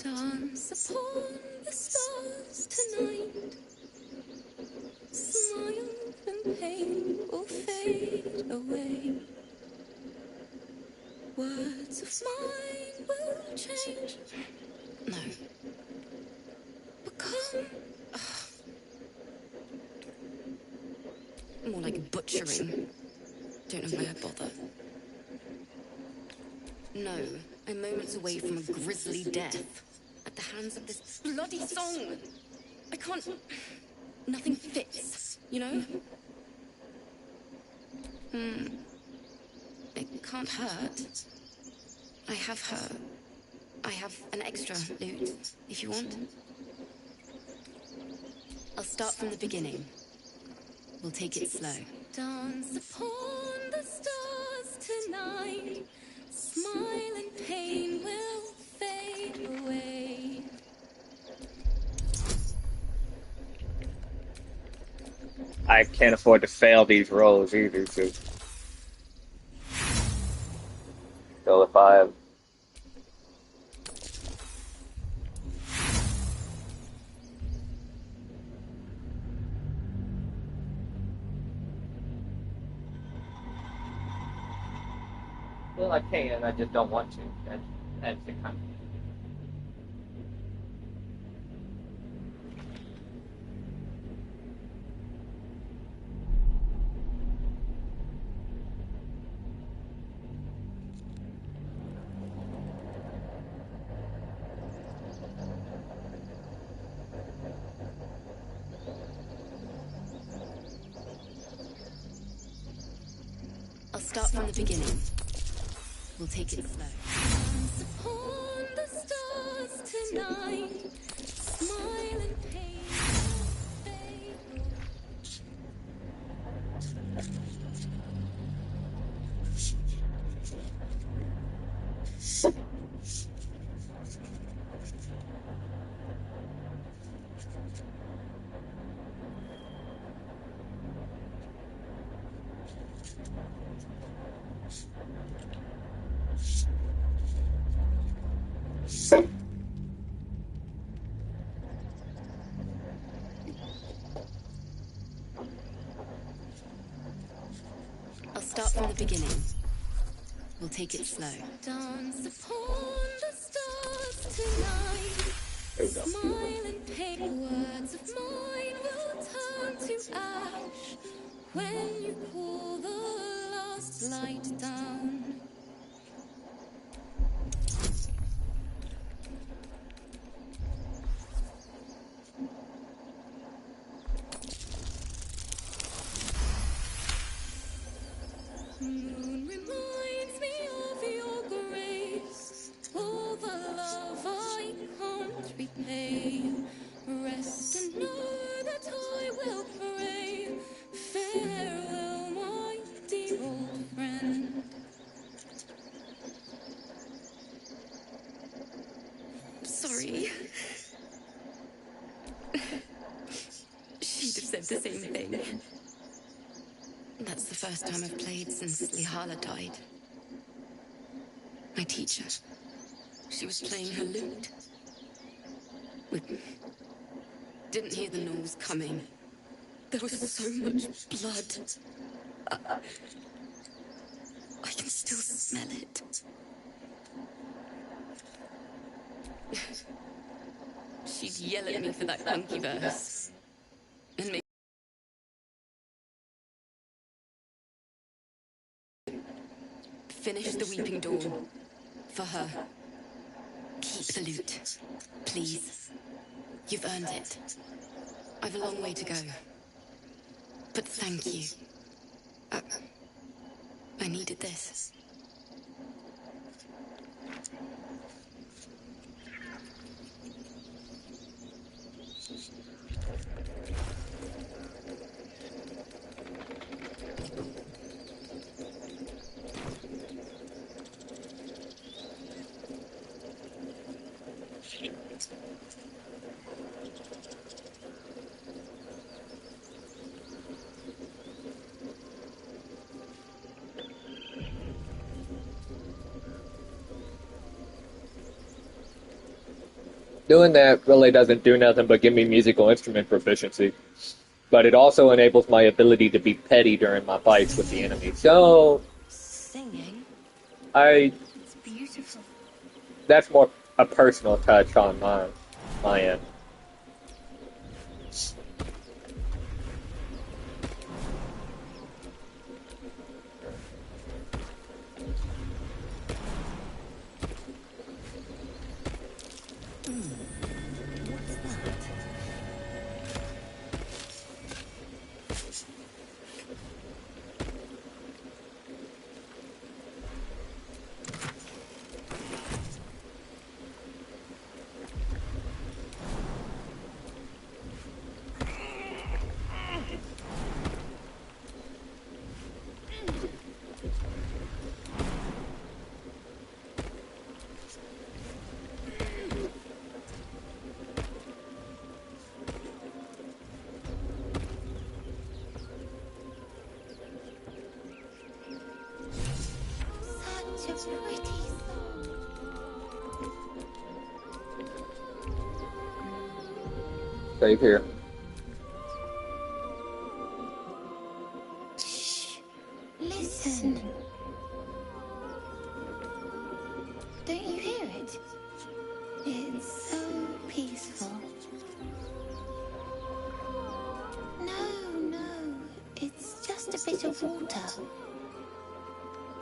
Dance upon the stars tonight. Smile and pain will fade away. Words of mine will change. No. Become. More like butchering. Don't know why I bother. No, I'm moments away from a grisly death. At the hands of this bloody song. I can't. Nothing fits, you know? It can't hurt. I have her. I have an extra lute, if you want. I'll start from the beginning. We'll take it slow. Dance upon the stars tonight. Smile and pain will fade away. I can't afford to fail these rolls either, so if I well, I can, I just don't want to. That's the kind of I'll start from the beginning. We'll take it slow. Dance upon the stars tonight. Smile and pain will fade away. I'll start from the beginning. We'll take it slow. Dance upon the stars tonight. Smile and pain. Words of mine will turn to ash when you pull the last light down. Moon reminds me of your grace, all the love I can't repay. Rest and know that I will pray. Farewell, my dear old friend. Sorry. She'd have said the same thing. That's the first time I've played since Lihala died. My teacher. She was playing her lute. We didn't hear the noise coming. There was so much blood. I can still smell it. She'd yell at me for that clunky verse. And make finish the Weeping Dawn. For her. Keep the lute. Please. You've earned it. I've a long way to go. But thank you. I needed this. Doing that really doesn't do nothing but give me musical instrument proficiency. But it also enables my ability to be petty during my fights with the enemy. So, Singing? It's beautiful. that's more a personal touch on my end. What's that? Such a pretty song. Save here. Shh. Listen. Don't you hear it? It's so peaceful. No. It's just a bit of water.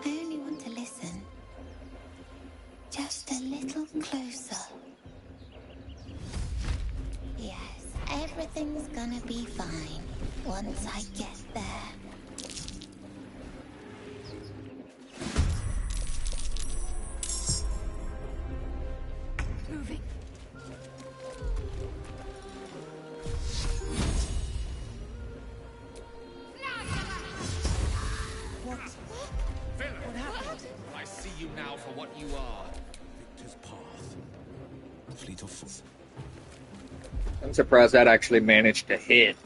I only want to listen. Just a little closer. Yes, everything's gonna be fine once I get there. Moving. What? Villain! What happened? I see you now for what you are. Victor's path. Fleet of foot. I'm surprised that actually managed to hit.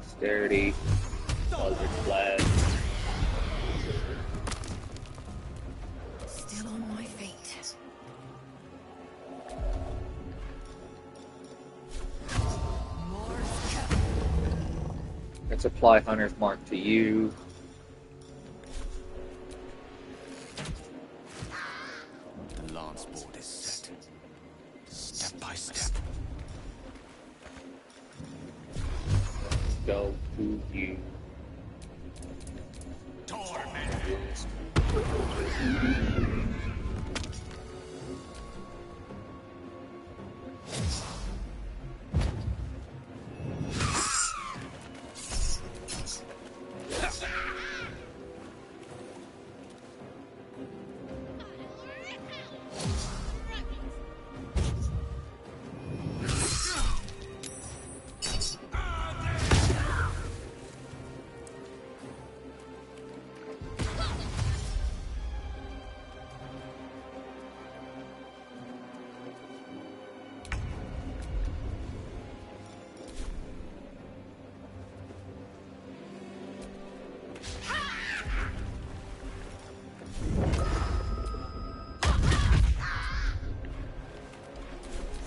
Dexterity. Baldur flash. Still on my feet. Let's apply Hunter's Mark to you. The lance board is set. Step by step. Go to you.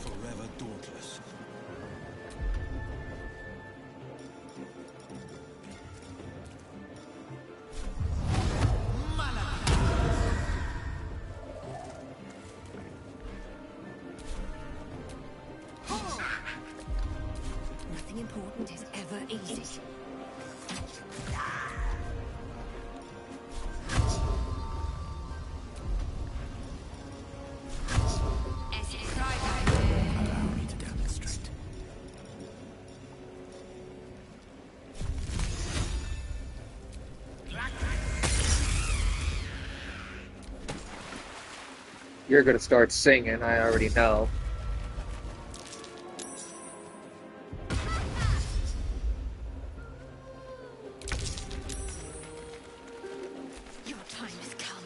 Forever dauntless. Nothing important is ever easy. Allow me to demonstrate. You're gonna start singing, I already know. Your time has come.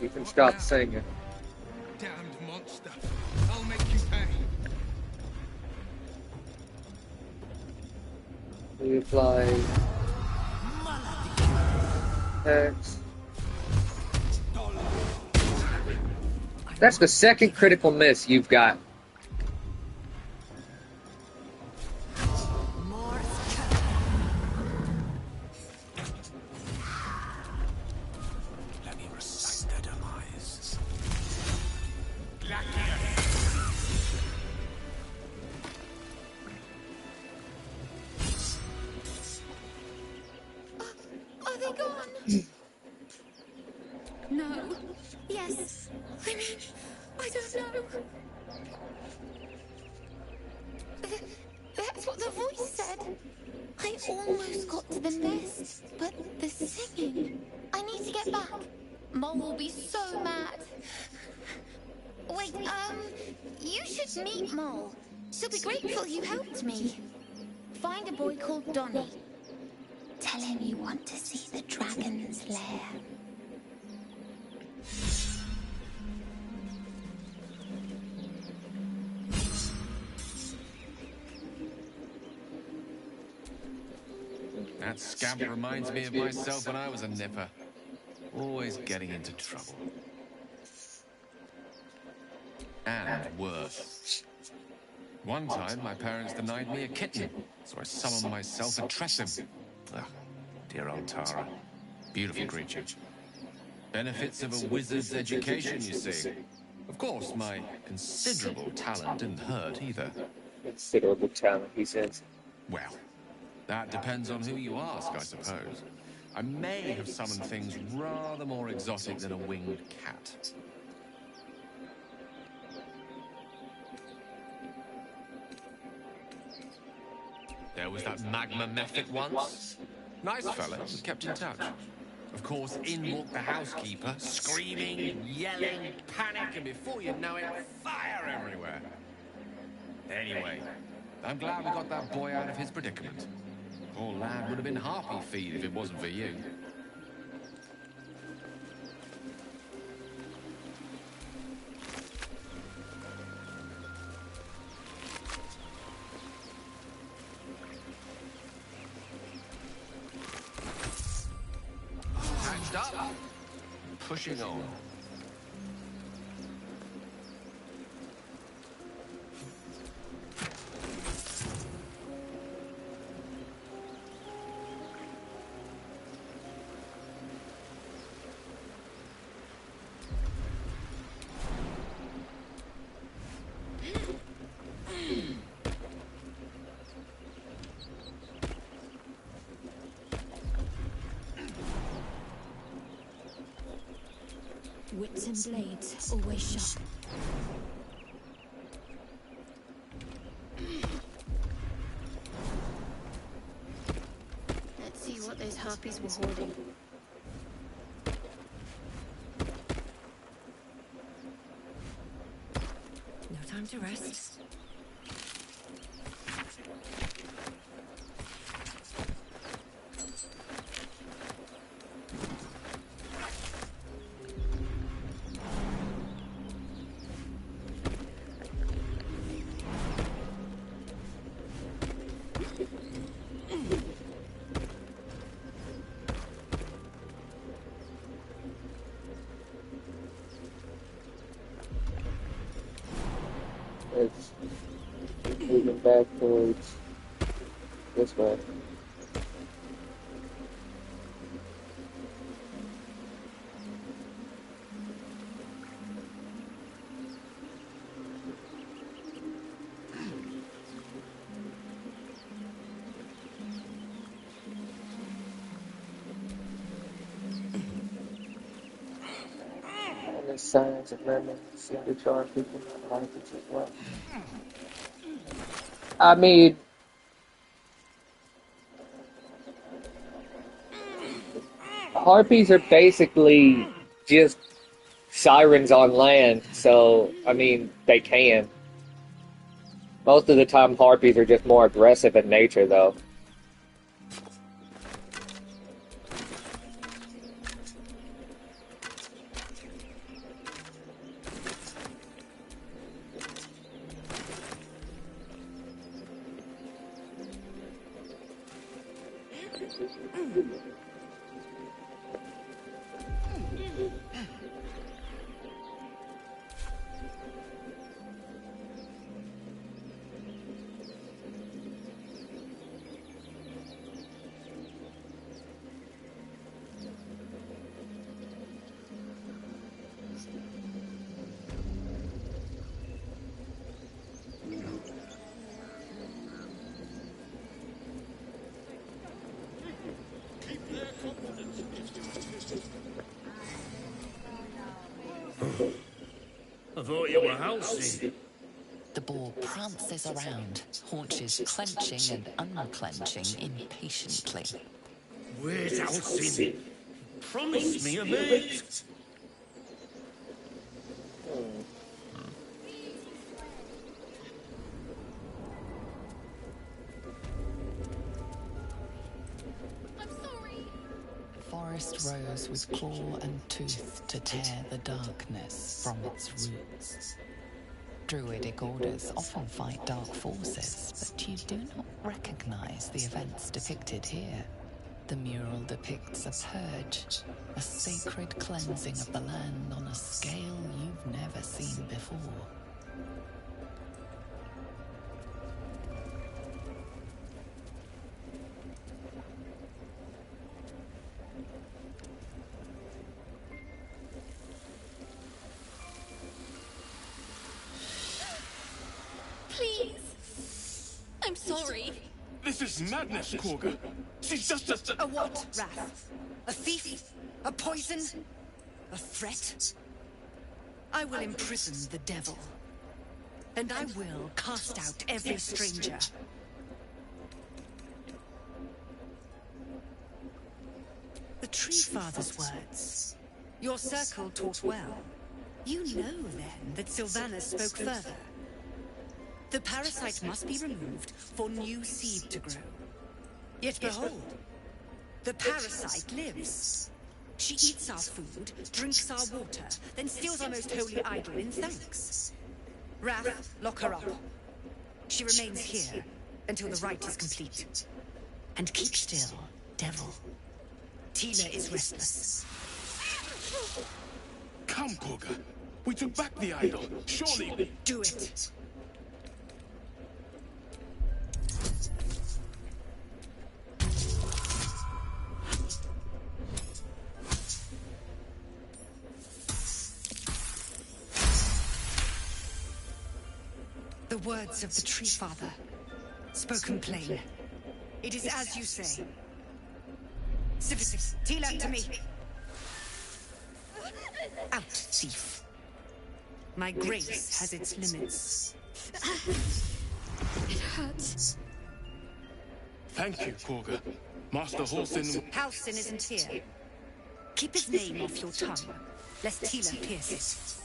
You can stop singing. Damned monster. I'll make you pay. We apply X. That's the second critical miss you've got. Let me recite their demise. Are they gone? No. Yes. I mean, I don't know. That's what the voice said. I almost got to the nest, but the singing. I need to get back. Mole will be so mad. Wait, you should meet Mole. She'll be grateful you helped me. Find a boy called Donny. Tell him you want to see the dragon's lair. That scamp reminds me of myself when I was a nipper. Always getting into trouble. And worse. One time, my parents denied me a kitten, so I summoned myself a Tressym. Ugh, dear old Tara. Beautiful creature. Benefits of a wizard's education, you see. Of course, my considerable talent didn't hurt either. Considerable talent, he says. Well, that depends on who you ask, I suppose. I may have summoned things rather more exotic than a winged cat. There was that magma method once. Nice fella, we kept in touch. Of course, in walked the housekeeper, screaming, yelling, panic, and before you know it, fire everywhere. Anyway, I'm glad we got that boy out of his predicament. Poor lad would have been harpy feed if it wasn't for you. Patched up, pushing on. Wits and blades, always sharp. Let's see what those harpies were hoarding. No time to rest. It's moving back towards this way. And the signs of lemons seem to charm people not like it as well. I mean, harpies are basically just sirens on land, so, I mean, they can. Most of the time, harpies are just more aggressive in nature, though. Keep their confidence if you insist. I thought you were Halsey. The boar prances around, haunches clenching and unclenching impatiently. Where's Halsey? Promise me a mate. Forest rose with claw and tooth to tear the darkness from its roots. Druidic orders often fight dark forces, but you do not recognize the events depicted here. The mural depicts a purge, a sacred cleansing of the land on a scale you've never seen before. Please! I'm sorry. This is madness, Korga. She's just A what, Wrath? A thief? A poison? A threat? I will imprison the devil. And I will cast out every stranger. The Tree Father's words. Your circle taught well. You know, then, that Sylvanas spoke further. The parasite must be removed for new seed to grow. Yet behold, the parasite lives. She eats our food, drinks our water, then steals our most holy idol in thanks. Wrath, lock her up. She remains here until the rite is complete. And keep still, devil. Tila is restless. Come, Korga. We took back the idol. Surely. Do it. The words of the Tree Father, spoken plain. It is as you say. Civics, Tila to me. Out, thief. My grace has its limits. It hurts. Thank you, Korga. Master Halsin... Halsin isn't here. Keep his name off your tongue, lest Tila pierce it.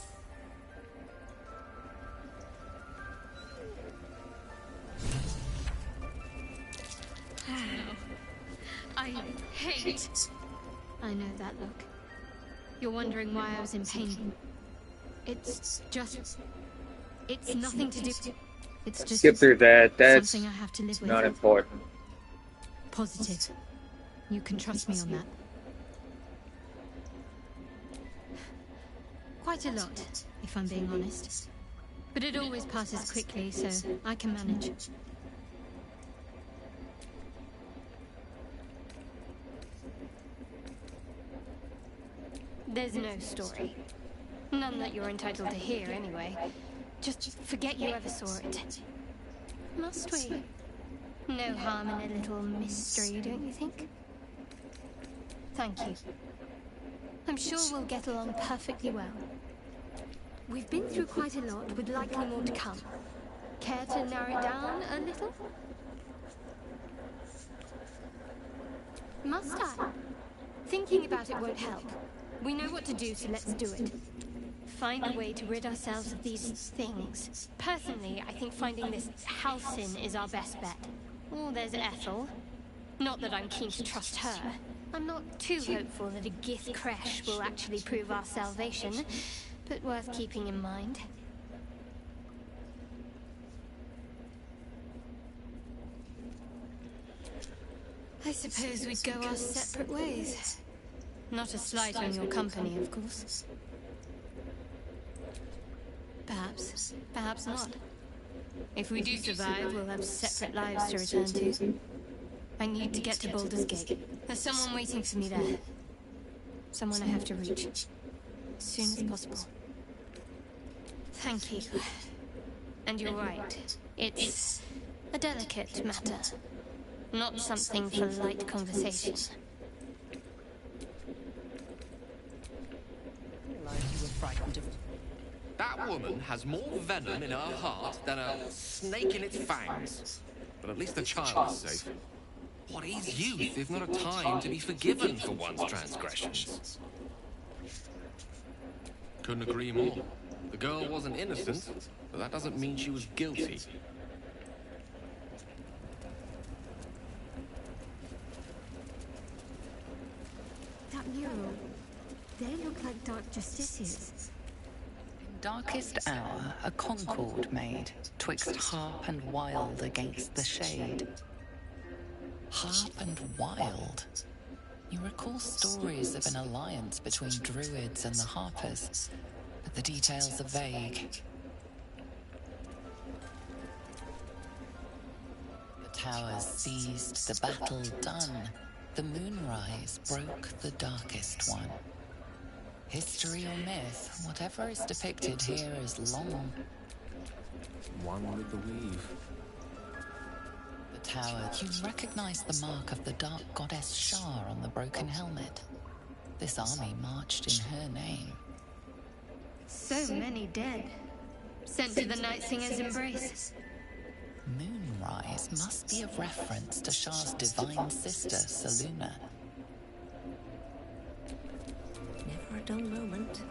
I hate. I know that look. You're wondering why I was in pain. It's just... It's nothing to do... It's just... Skip through that. That's something I have to live with. not important. Positive. You can trust me on that. Quite a lot, if I'm being honest. But it always passes quickly, so I can manage. There's no story. None that you're entitled to hear, anyway. Just forget you ever saw it. Must we? No harm in a little mystery, don't you think? Thank you. I'm sure we'll get along perfectly well. We've been through quite a lot, with likely more to come. Care to narrow it down a little? Must I? Thinking about it won't help. We know what to do, so let's do it. Find a way to rid ourselves of these things. Personally, I think finding this Halsin is our best bet. Oh, there's Ethel. Not that I'm keen to trust her. I'm not too hopeful that a Gith Kresh will actually prove our salvation, but worth keeping in mind. I suppose we'd go our separate ways. Not a slight on your company, of course. Perhaps. Perhaps not. If we do survive, we'll have separate lives to return to. I need to get to Baldur's Gate. There's someone waiting for me there. Someone I have to reach. As soon as possible. Thank you. And you're right. It's a delicate matter. Not something for light conversation. You were frightened of... That woman has more venom in her heart than a snake in its fangs. But at least the child is safe. What is youth if not a time to be forgiven for one's transgressions? Couldn't agree more. The girl wasn't innocent, but that doesn't mean she was guilty. That mural, they look like dark justiciars. In darkest hour, a concord made, twixt harp and wild against the shade. Harp and wild? You recall stories of an alliance between druids and the harpers, but the details are vague. The towers seized, the battle done. The moonrise broke the darkest one. History or myth, whatever is depicted here is long. One with the weave. The tower, you recognize the mark of the dark goddess Shar on the broken helmet. This army marched in her name. So many dead. Sent to the Night Singer's embrace. Moonrise must be a reference to Shar's divine sister, Selûne. Never a dull moment.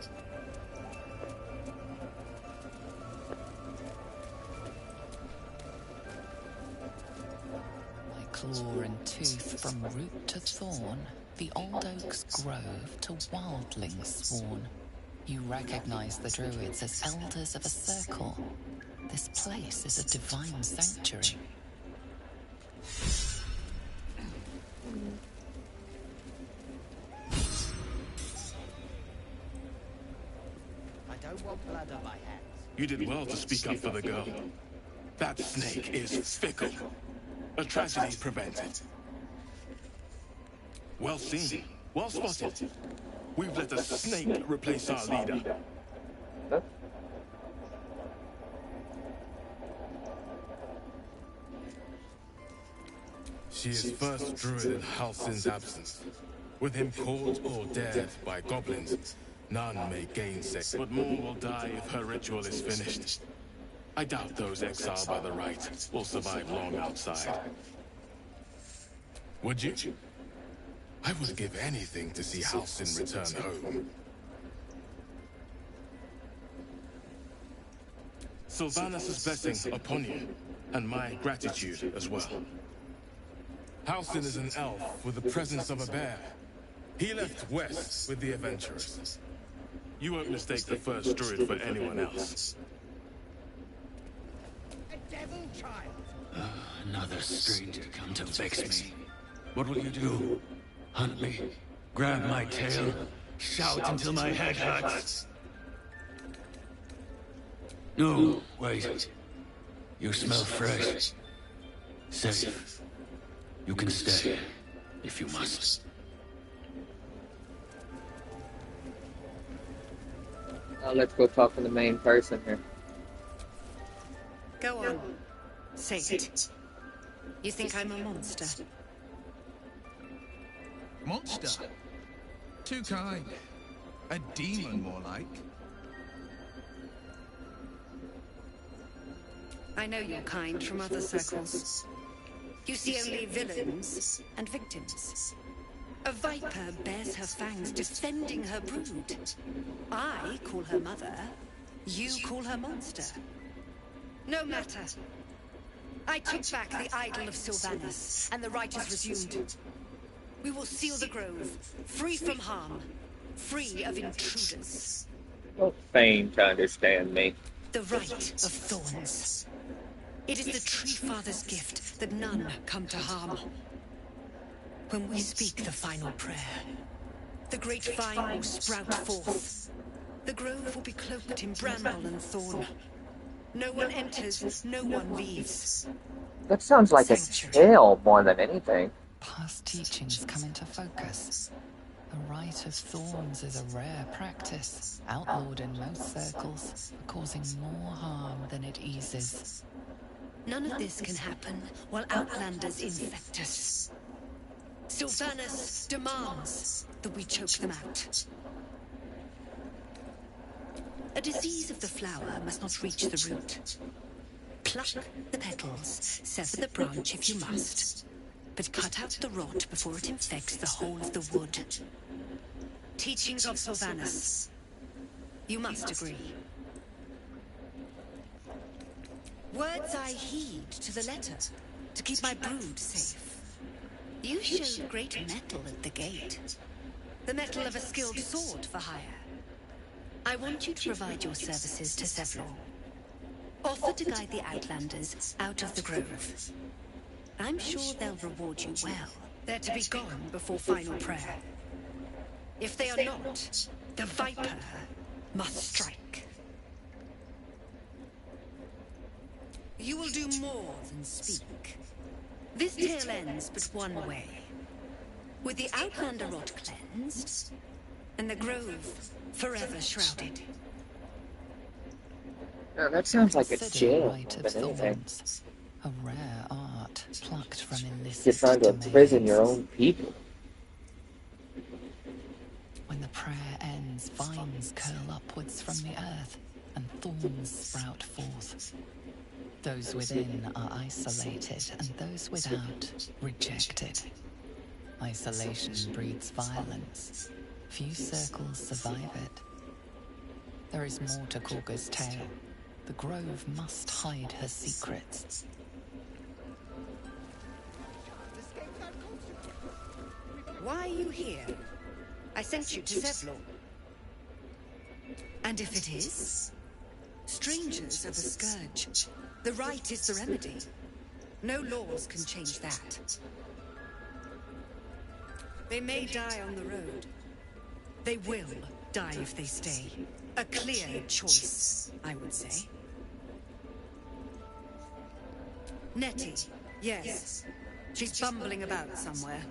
By claw and tooth, from root to thorn, the old oak's grove to wildlings sworn. You recognize the druids as elders of a circle. This place is a divine sanctuary. I don't want blood on my hands. You did well to speak up for the girl. That snake is fickle. A tragedy prevented. Well seen. Well spotted. We've let a snake replace our leader. Huh? She is first druid in Halsin's absence. With him caught or dead by goblins, none may gainsay. But more will die if her ritual is finished. I doubt those exiled by the right will survive long outside. Would you? I would give anything to see Halsin return home. Sylvanus' blessing upon you, and my gratitude as well. Halsin is an elf with the presence of a bear. He left west with the adventurers. You won't mistake the first druid for anyone else. A devil child! Another stranger come to vex me. What will you do? Hunt me? Grab my tail? Shout until my head hurts? No, wait. You smell fresh. Safe. You can stay, if you must. Now let's go talk to the main person here. Go on. Say it. You think I'm a monster? Monster? Too kind. A demon, more like. I know your kind from other circles. You see only villains and victims. A viper bears her fangs defending her brood. I call her mother. You call her monster. No matter. I took back the idol of Sylvanus, and the rite is resumed. We will seal the grove, free from harm, free of intruders. Don't feign to understand me. The rite of thorns. It is the Tree Father's gift that none come to harm. When we speak the final prayer, the great vine will sprout forth. The grove will be cloaked in bramble and thorn. No one enters, no one leaves. That sounds like a tale more than anything. Past teachings come into focus. The rite of thorns is a rare practice, outlawed in most circles, for causing more harm than it eases. None of this can happen while Outlanders infect us. Sylvanus demands that we choke them out. A disease of the flower must not reach the root. Pluck the petals, sever the branch if you must, but cut out the rot before it infects the whole of the wood. Teachings of Sylvanus. You must agree. Words I heed to the letter, to keep my brood safe. You showed great mettle at the gate. The mettle of a skilled sword for hire. I want you to provide your services to Sevlor. Offer to guide the Outlanders out of the grove. I'm sure they'll reward you well. They're to be gone before final prayer. If they are not, the Viper must strike. You will do more than speak. This tale ends but one way. With the Outlander rot cleansed, and the grove forever shrouded. Yeah, that sounds like a jail Rite more of than anything. thorns, a rare art plucked from illicit You're trying to imprison your domains. own people. When the prayer ends, vines curl upwards from the earth, and thorns sprout forth. Those within are isolated, and those without rejected. Isolation breeds violence. Few circles survive it. There is more to Korga's tale. The grove must hide her secrets. Why are you here? I sent you to Sevlor. And if it is? Strangers are the scourge. The rite is the remedy. No laws can change that. They may die on the road. They will die if they stay. A clear choice, I would say. Nettie, yes. She's bumbling about somewhere.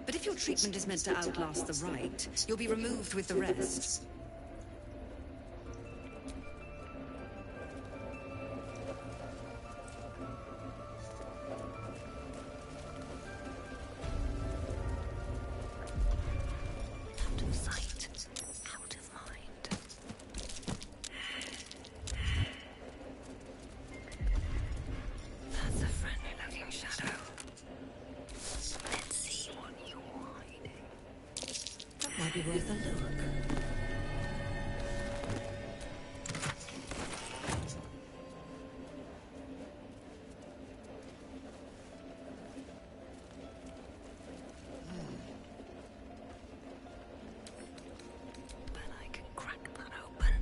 But if your treatment is meant to outlast the rite, you'll be removed with the rest. Out of sight, out of mind. That's a friendly-looking shadow. Let's see what you're hiding. That might be worth a look. Bet I can crack that open.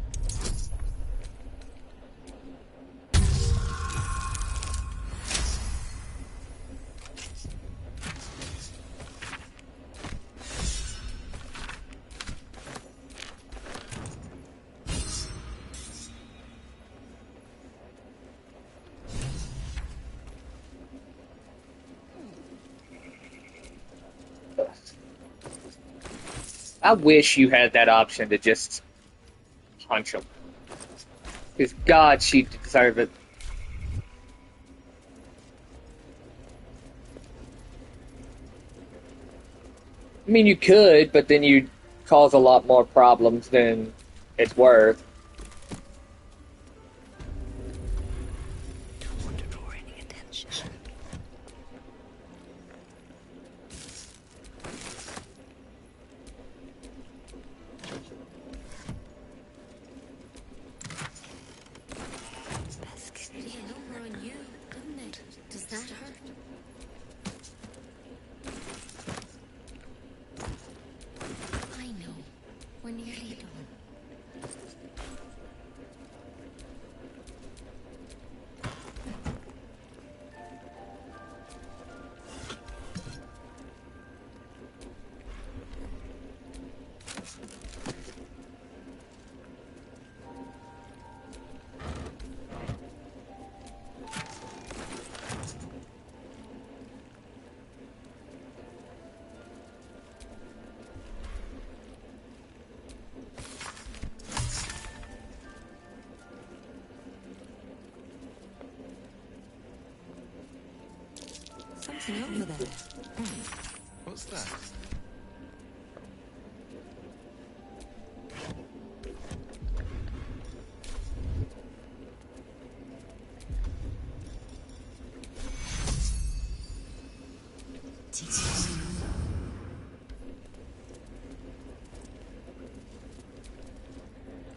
I wish you had that option to just punch him. Because God, she'd deserve it. I mean, you could, but then you'd cause a lot more problems than it's worth. Don't want to draw any attention. Best get Yeah, over on you, doesn't it? Does that hurt? I know. We're nearly done. something over there. What's that?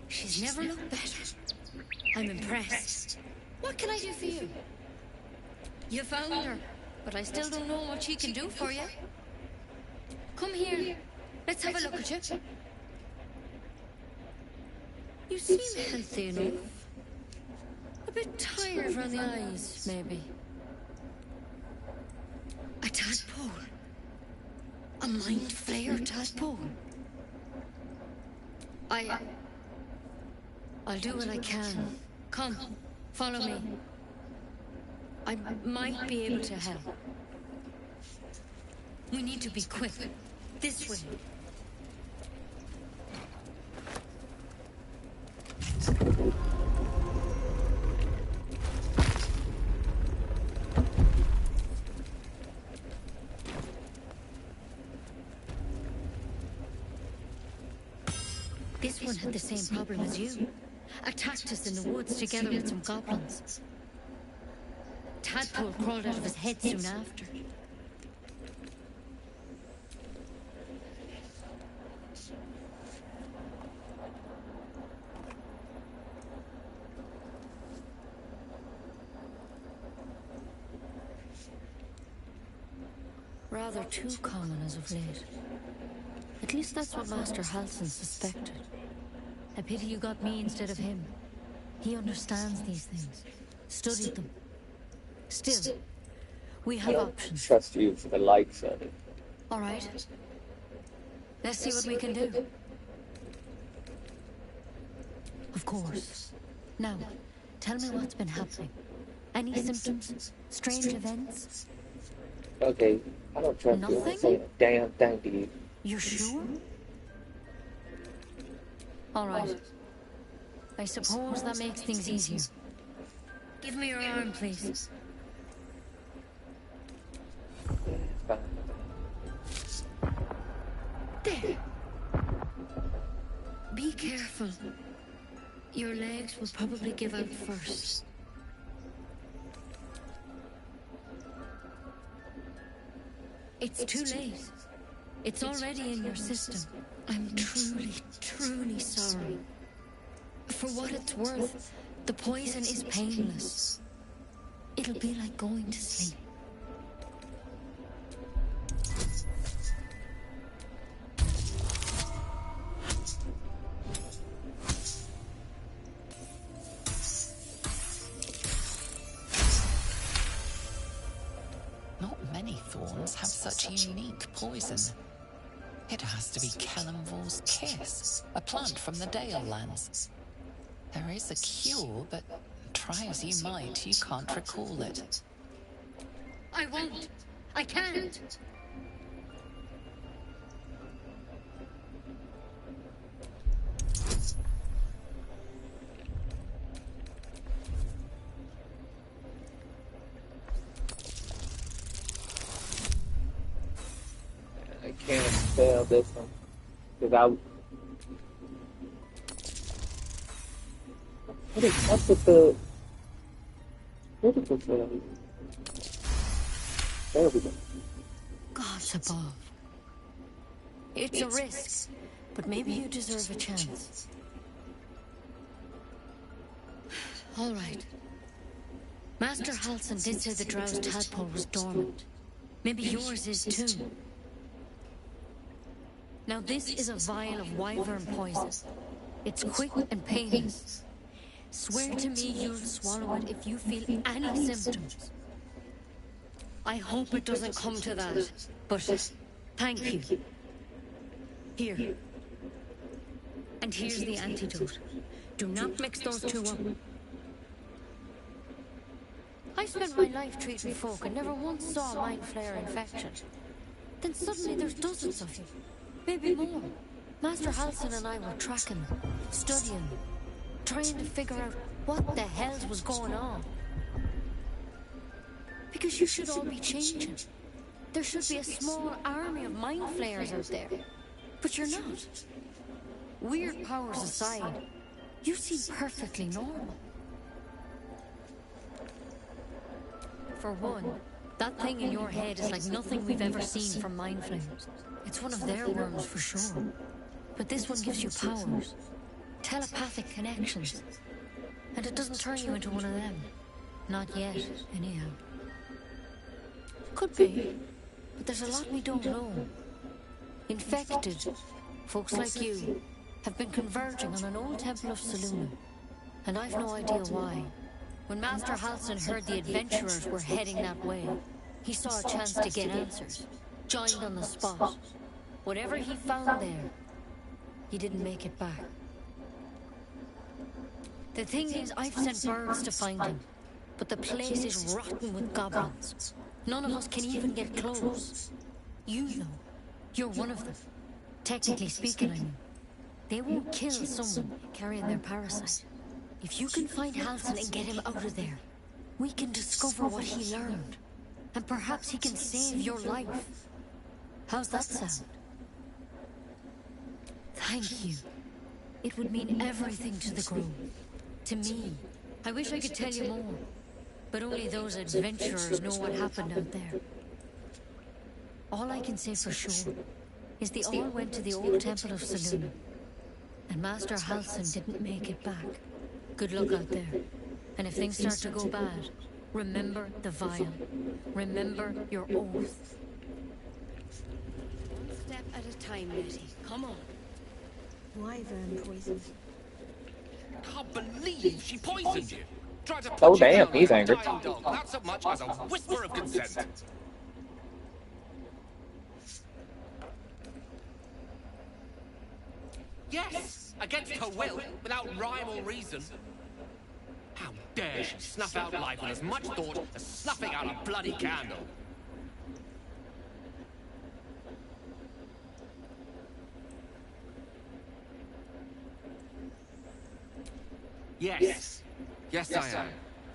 She's never looked better. I'm impressed. What can I do for you? You found her, but I still don't know what she can do for you. Come here. Let's have a look at you. You seem healthy enough. A bit tired around the eyes, maybe. A tadpole. A mind flayer tadpole. I'll do what I can. Come, follow me. I might be able to help. We need to be quick. This way. This one had the same problem as you. Attacked us in the woods together with some goblins. Tadpole crawled out of his head soon after. Rather too common as of late. At least that's what Master Halsin suspected. A pity you got me instead of him. He understands these things. Studied them. Still, we have options. Trust you for the likes of it. All right. Let's see what we can do. Of course. Now, tell me what's been happening. Any symptoms? Strange events? Okay, I don't trust you. I'm saying a damn thing to you. You're sure? All right. I suppose that makes things easier. Give me your arm, please. There. Be careful. Your legs will probably give out first. It's too late. It's already in your system. I'm truly, truly sorry. For what it's worth, the poison is painless. It'll be like going to sleep. Not many thorns have such unique poison. It has to be Kellenvor's kiss, a plant from the Dale lands. There is a cure, but try as you might, you can't recall it. I won't. I can't. I can't fail this one. Without... What's with the... critical failure? There we go. Gods above. It's a risk, but maybe you deserve a chance. All right. Master Halsin did say the drow's tadpole was dormant. Maybe yours is too. Now this is a vial of wyvern poison. It's quick and painless. Swear to me you'll swallow it if you feel any symptoms. I hope it doesn't come to that, but thank you. Here. And here's the antidote. Do not mix those two up. I spent my life treating folk and never once saw a mind flare infection. Then suddenly there's dozens of you. Maybe more. Master Halsin and I were tracking them, studying them, trying to figure out what the hell was going on. Because you should all be changing, There should be a small army of mind flayers out there. But you're not. Weird powers aside, you seem perfectly normal. For one, that thing in your head is like nothing we've ever seen from mind flayers. It's one of their worms for sure. But this one gives you powers. Telepathic connections. And it doesn't turn you into one of them. Not yet, anyhow. Could be. But there's a lot we don't know. Infected, folks like you, have been converging on an old temple of Selûne. And I've no idea why. When Master Halsin heard the adventurers were heading that way, he saw a chance to get answers. Joined on the spot. Whatever he found there, he didn't make it back. The thing is, I've sent birds to find him. But the place is rotten with goblins. None of us can even get close. You, though, you're one of them. Technically speaking, I mean. They won't kill someone carrying their parasite. If you can find Halsin and get him out of there, we can discover what he learned. And perhaps he can save your life. How's that sound? Thank you. It would mean everything to the Grove. To me. I wish I could tell you more. But only those adventurers know what happened out there. All I can say for sure is they all went to the old temple of Selûne. And Master Halsin didn't make it back. Good luck out there. And if things start to go bad, remember the vial. Remember your oath. One step at a time, Nettie. Come on. Wyvern poison. Can't believe she poisoned you. Tried to Oh put you damn, down he's like a angry. dying dog without so much as a whisper of consent. Yes, against her will, without rhyme or reason. How dare she snuff out life with as much thought as snuffing out a bloody candle? Yes. Yes, I am.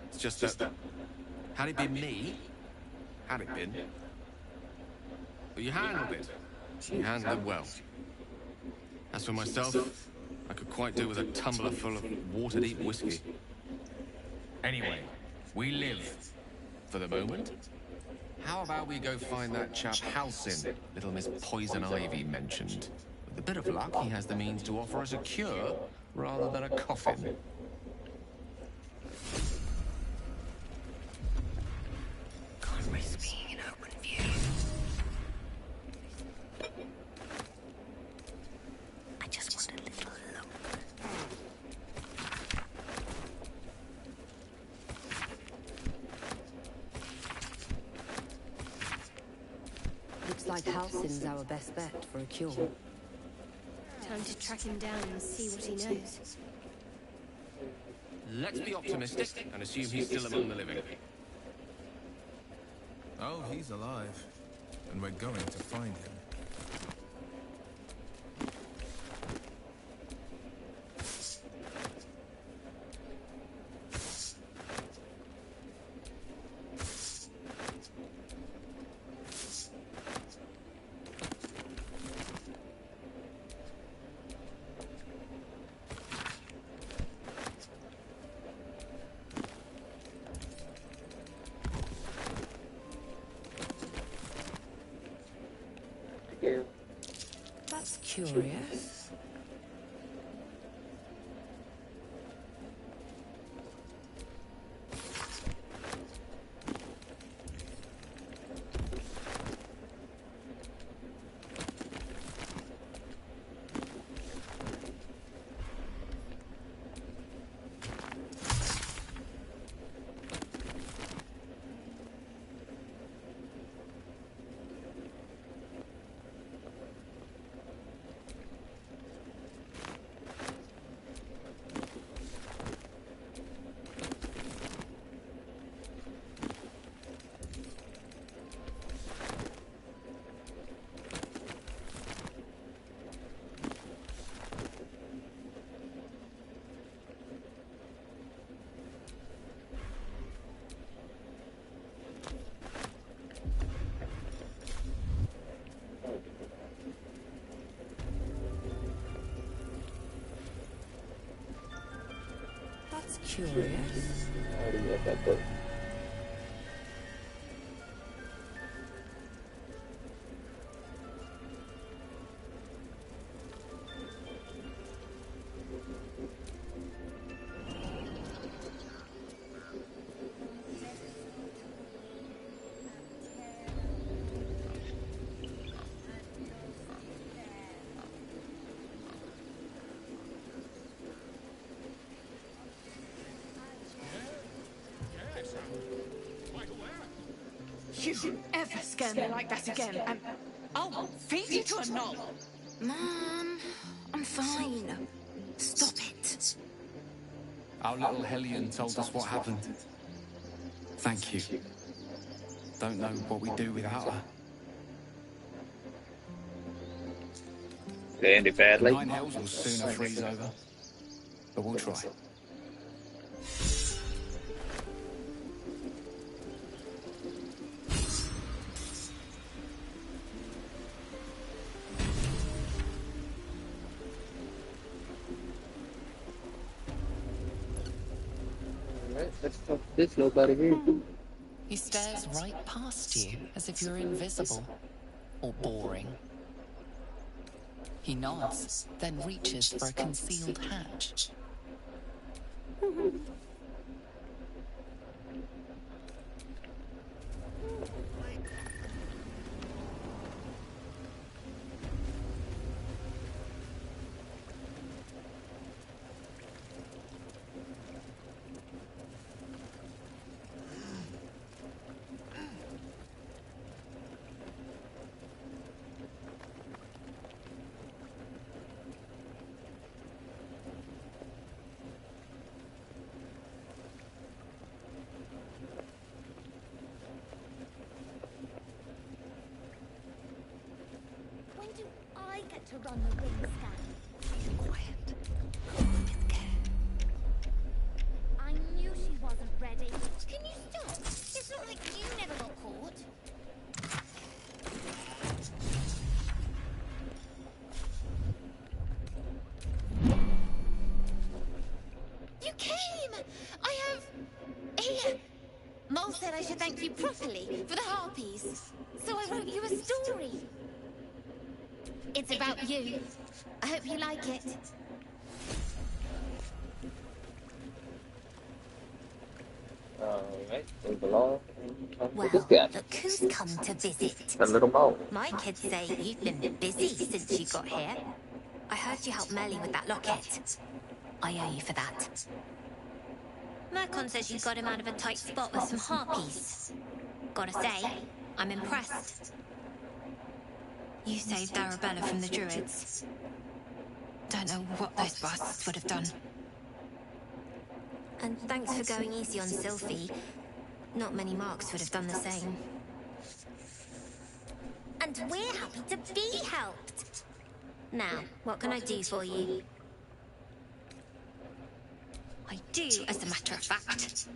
It's just that, had it been me, had it been, but you handled it. You handled it well. As for myself, I could quite do with a tumbler full of water-deep whiskey. Anyway, we live. For the moment. How about we go find that chap Halsin, little Miss Poison Ivy mentioned. With a bit of luck, he has the means to offer us a cure rather than a coffin. Can't risk being in open view. I just want a little look. Looks like Halsin's our best bet for a cure. Time to track him down and see what he knows. Let's be optimistic and assume he's still among the living. Oh, he's alive. And we're going to find him. That's curious. Curious. I already read that book. Yes, I'm quite aware. You ever scare me like that again, and I'll feed you to a knob. Mom, I'm fine. Stop it. Our little Hellion told us what happened. Thank you. Don't know what we'd do without her. They ended The badly. Nine Hells will sooner freeze over, but we'll try. Alright, let's talk to this nobody here. He stares right past you as if you're invisible or boring. He nods, then reaches for a concealed hatch. When do I get to run the ring scan? Quiet. I knew she wasn't ready. Can you stop? It's not like you never got caught. You came! I have... Here! Mole said I should thank you properly for the harpies. So I wrote you a story. It's about you. I hope you like it. Alright, move along. Talk Well, to this guy. look who's come to visit. A little mole. My kids say you've been busy since you got here. I heard you helped Melly with that locket. I owe you for that. Mercon says you got him out of a tight spot with some harpies. Gotta say, I'm impressed. You saved Arabella from the Druids. Don't know what those bastards would have done. And thanks for going easy on Sylphie. Not many marks would have done the same. And we're happy to be helped. Now, what can I do for you? I do, as a matter of fact.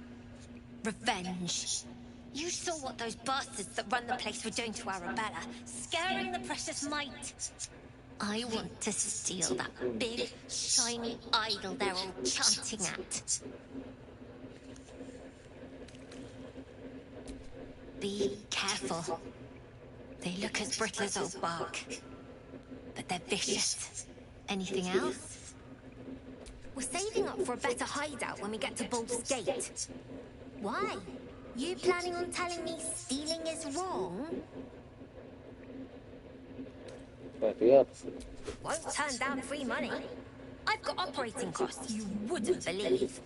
Revenge. You saw what those bastards that run the place were doing to Arabella, scaring the precious mite. I want to steal that big, shiny idol they're all chanting at. Be careful. They look as brittle as old bark, but they're vicious. Anything else? We're saving up for a better hideout when we get to Baldur's Gate. Why? You planning on telling me stealing is wrong? But the opposite. Won't turn down free money. I've got operating costs you wouldn't believe.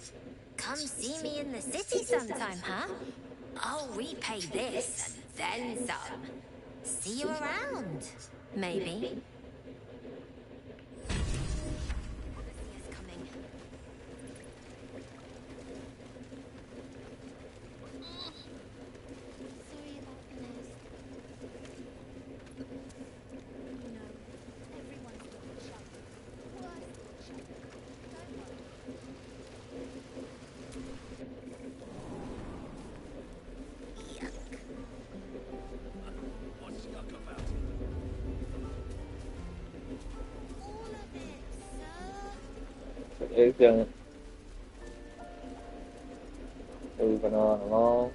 Come see me in the city sometime, huh? I'll repay this and then some. See you around, maybe. There's moving on along.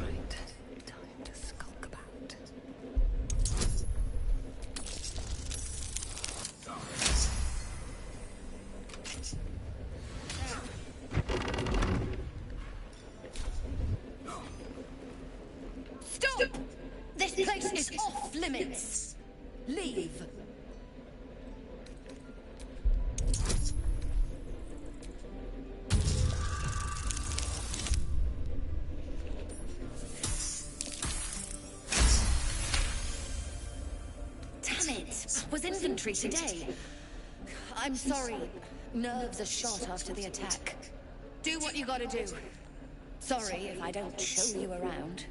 Right, time to skulk about. Stop! This place is off limits. Leave. Damn it! Was inventory today. I'm sorry. Nerves are shot after the attack. Do what you gotta do. Sorry if I don't show you around.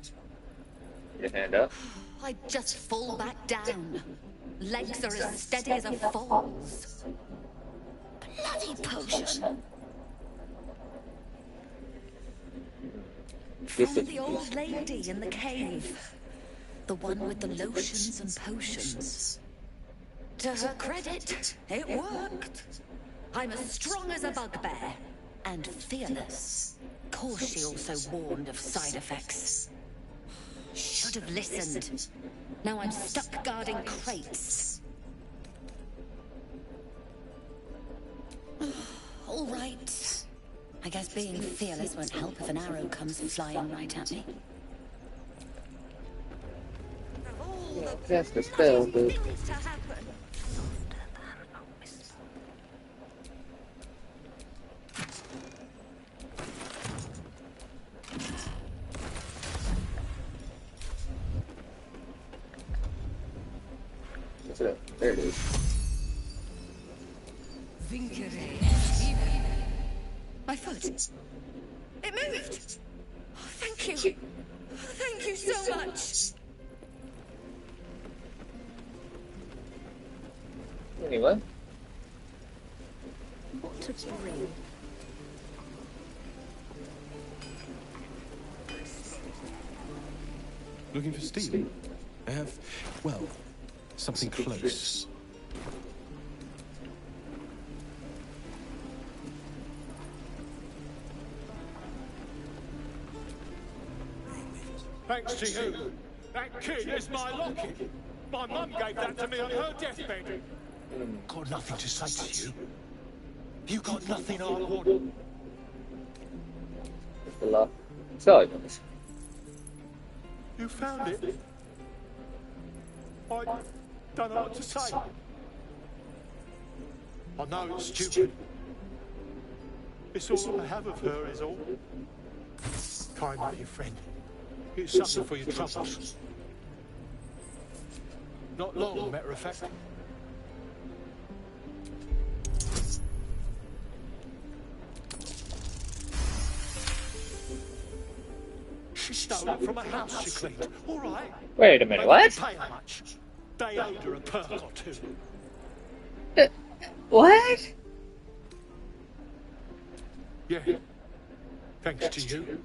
Your hand up. I just fall back down. Legs are as steady as a fall's. Bloody potion. From the old lady in the cave. The one with the lotions and potions. To her credit, it worked. I'm as strong as a bugbear. And fearless. Course she also warned of side effects. Should have listened. Now I'm stuck guarding crates. All right. I guess being fearless won't help if an arrow comes flying right at me. Cast a spell, but there it is. My foot. It moved. Oh, thank you. Thank you so much. Anyway. What to bring? Looking for steel? I have, well, something close. Thanks to you. That key is my locket. My mum gave that to me on her deathbed. Got nothing to say to you. You got nothing I want. The lock. So it was. You found it. I don't know what to say. I know it's stupid. It's all I have of her is all. Kind of you, friend. It's something for your troubles. Not long, matter of fact. She stole it from a house she cleaned. All right. Wait a minute, what? They didn't pay her much. They owed her a perk or two. What? Yeah. Thanks to you.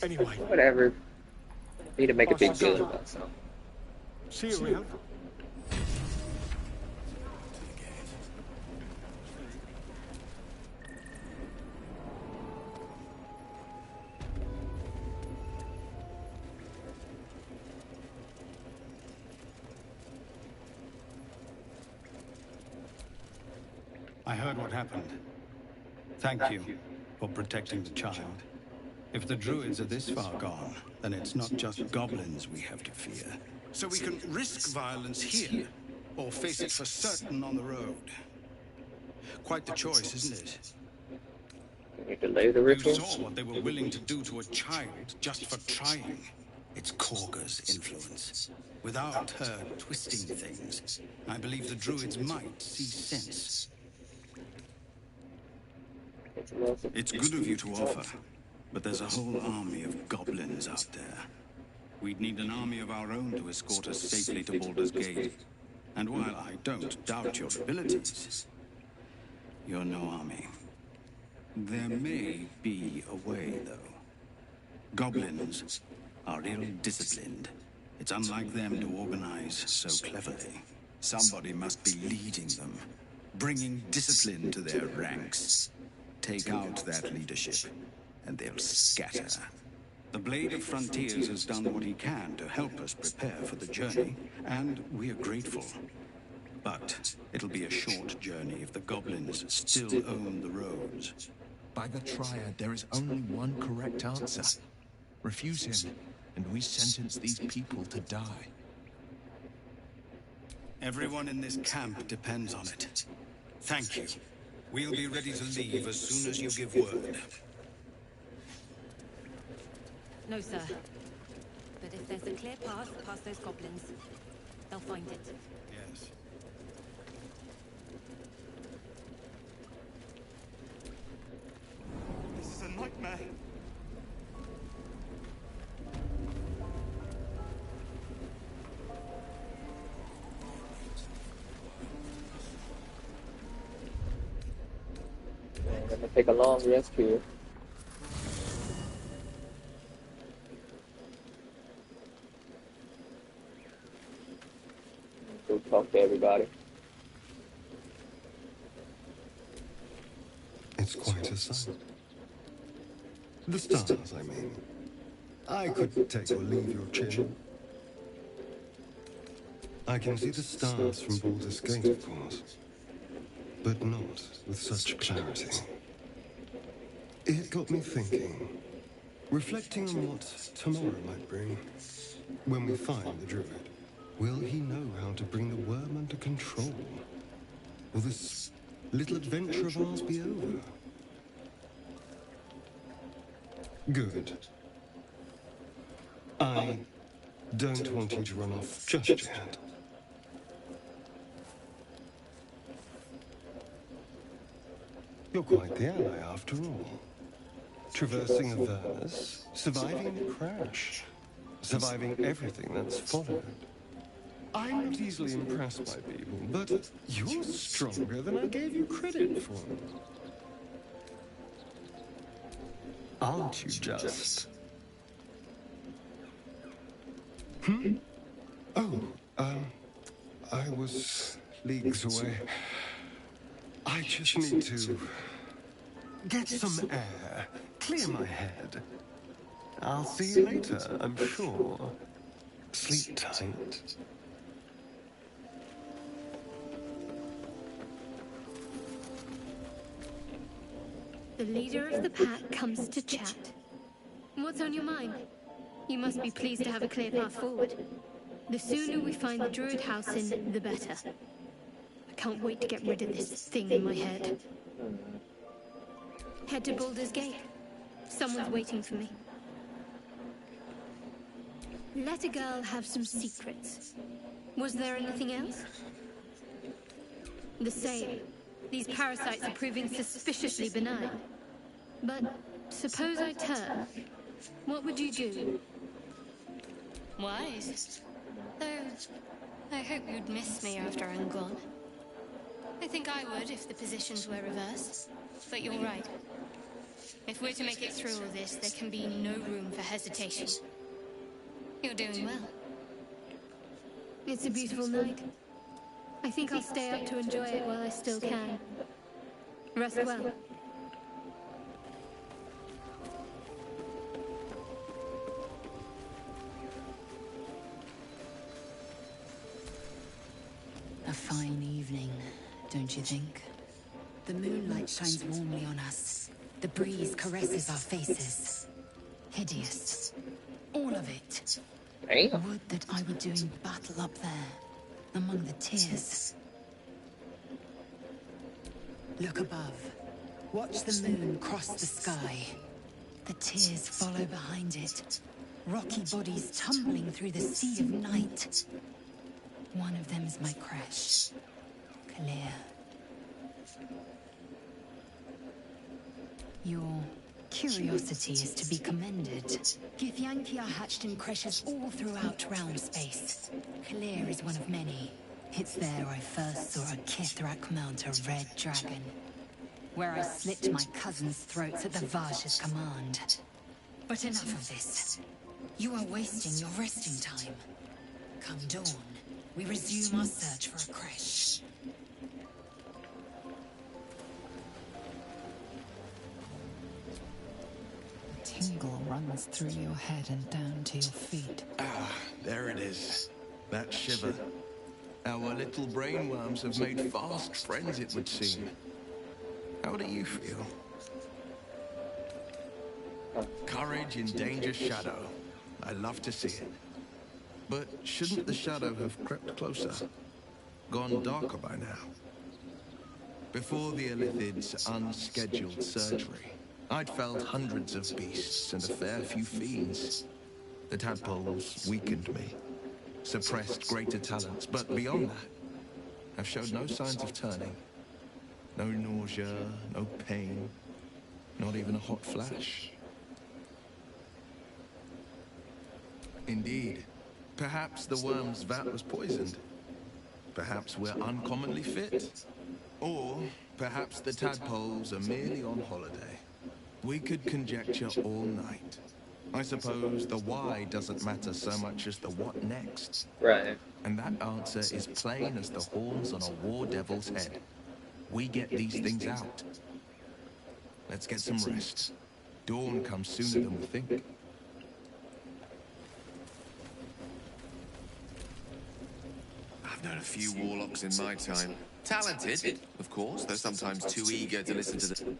Anyway. Whatever. Need to make a big deal about something. See you around. I heard what happened. Thank you for protecting the child. If the druids are this far gone, then it's not just goblins we have to fear. So we can risk violence here, or face it for certain on the road. Quite the choice, isn't it? Can you delay the ritual? You saw what they were willing to do to a child just for trying. It's Korga's influence. Without her twisting things, I believe the druids might see sense. It's good of you to offer, but there's a whole army of goblins out there. We'd need an army of our own to escort us safely to Baldur's Gate. And while I don't doubt your abilities, you're no army. There may be a way, though. Goblins are ill-disciplined. It's unlike them to organize so cleverly. Somebody must be leading them. bringing discipline to their ranks. Take out that leadership, and they'll scatter. The Blade of Frontiers has done what he can to help us prepare for the journey, and we are grateful. But it'll be a short journey if the goblins still own the roads. By the Triad, there is only one correct answer. Refuse him, and we sentence these people to die. Everyone in this camp depends on it. Thank you. We'll be ready to leave as soon as you give word. No, sir. But if there's a clear path past those goblins, they'll find it. Yes. This is a nightmare. I'm gonna take a long rest here. Go talk to everybody. It's quite a sight. The stars, I mean. I could take or leave your chin. I can see the stars from Baldur's Gate, of course, but not with such clarity. It got me thinking, reflecting on what tomorrow might bring. When we find the druid, will he know how to bring the worm under control? Will this little adventure of ours be over? Good. I don't want you to run off just yet. You're quite the ally, after all. Traversing Avernus, surviving the crash, surviving everything that's followed. I'm not easily impressed by people, but you're stronger than I gave you credit for. Aren't you just? Oh, I was leagues away. I just need to get some air, clear my head. I'll see you later, I'm sure. Sleep tight. The leader of the pack comes to chat. What's on your mind? You must be pleased to have a clear path forward. The sooner we find the druid house in, the better. I can't wait to get rid of this thing in my head. Head to Baldur's Gate. Someone's waiting for me. Let a girl have some secrets. Was there anything else? The same. These parasites are proving suspiciously benign. But suppose I turn. What would you do? Wise. Though, I hope you'd miss me after I'm gone. I think I would if the positions were reversed. But you're right. If we're to make it through all this, there can be no room for hesitation. You're doing well. It's a beautiful night. I think I'll stay up to enjoy it while I still can. Rest well. A fine evening, don't you think? The moonlight shines warmly on us. The breeze caresses our faces. Hideous. All of it. Damn. Would that I were doing battle up there, among the tears. Look above. Watch the moon cross the sky. The tears follow behind it. Rocky bodies tumbling through the sea of night. One of them's my crash. Clear. Your curiosity is to be commended. Githyanki are hatched in creches all throughout realm space. Clear is one of many. It's there I first saw a Kithrak mount a red dragon. Where I slit my cousin's throats at the Vaj's command. But enough of this. You are wasting your resting time. Come dawn, we resume our search for a creche. tingle runs through your head and down to your feet. Ah, there it is. That shiver. Our little brainworms have made fast friends, it would seem. How do you feel? Courage in danger's shadow. I love to see it. But shouldn't the shadow have crept closer? Gone darker by now? Before the Illithid's unscheduled surgery, I'd felled hundreds of beasts and a fair few fiends. The tadpoles weakened me, suppressed greater talents, but beyond that, I've showed no signs of turning. No nausea, no pain, not even a hot flash. Indeed, perhaps the worm's vat was poisoned. Perhaps we're uncommonly fit. Or perhaps the tadpoles are merely on holiday. We could conjecture all night. I suppose the why doesn't matter so much as the what next. Right. And that answer is plain as the horns on a war devil's head. We get these things out. Let's get some rest. Dawn comes sooner than we think. I've known a few warlocks in my time. Talented, of course, though sometimes too eager to listen to the...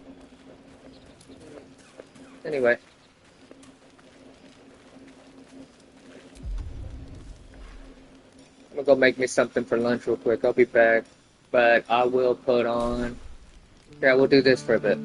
Anyway. I'm gonna go make me something for lunch real quick. I'll be back. But I will put on... Yeah, we'll do this for a bit.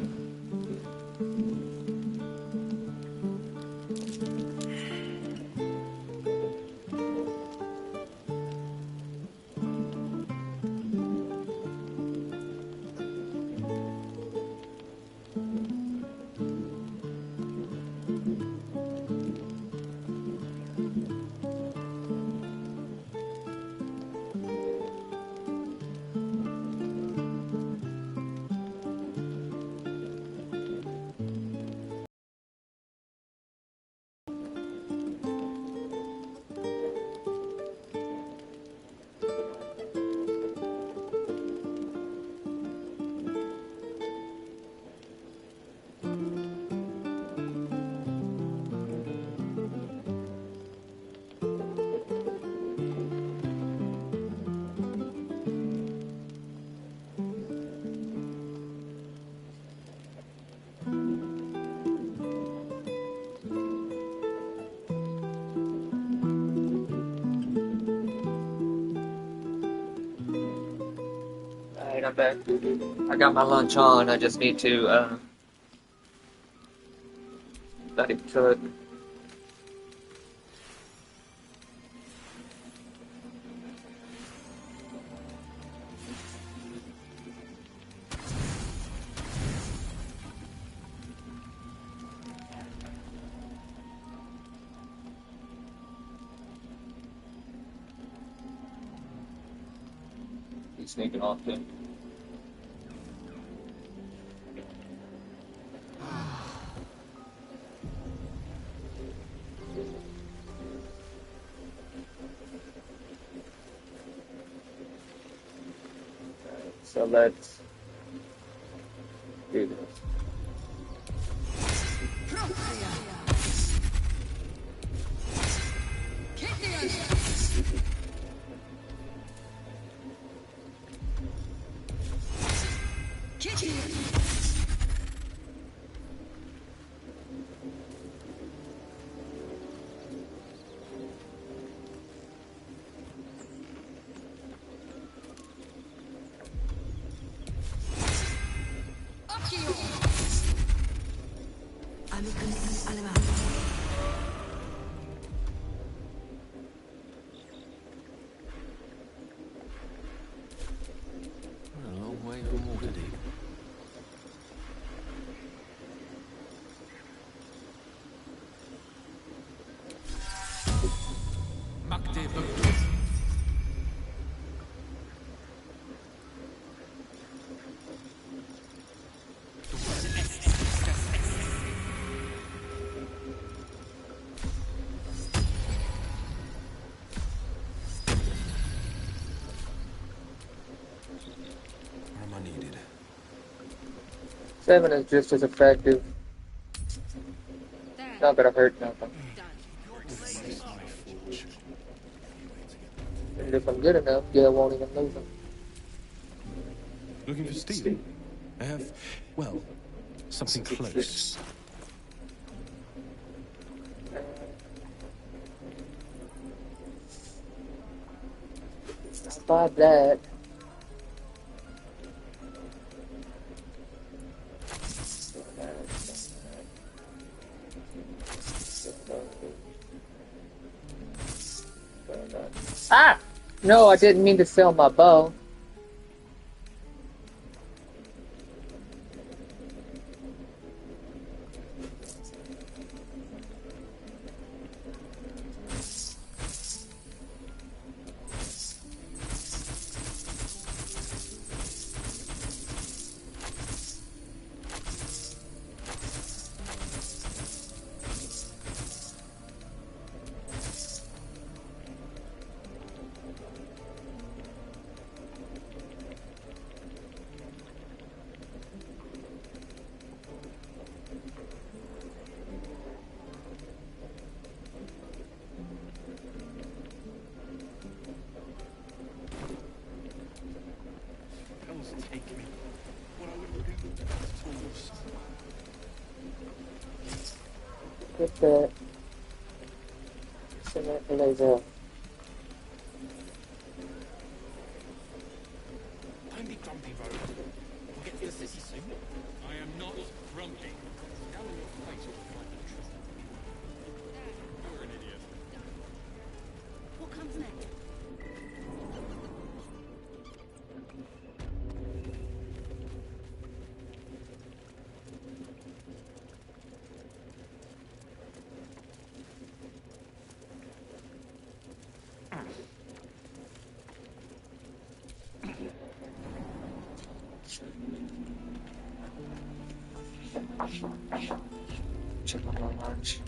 I'm back. I got my lunch on. I just need to let it cook. He's sneaking off too. So let's do this. A long way from Waterdeep. Makte Baldur. Where am I needed? 7 is just as effective. There. Not gonna hurt nothing. And if I'm good enough, Gil won't even lose them. Looking for steel? I have, well, something close. I'll buy that. Ah! No, I didn't mean to sell my bow. Take me. What I wouldn't do with tools. Get that. Send that to laser. Don't be grumpy, Rogue. We'll get to the city soon. I am not grumpy. How on your face will find the truth? You're an idiot. What comes next? Check on my lunch.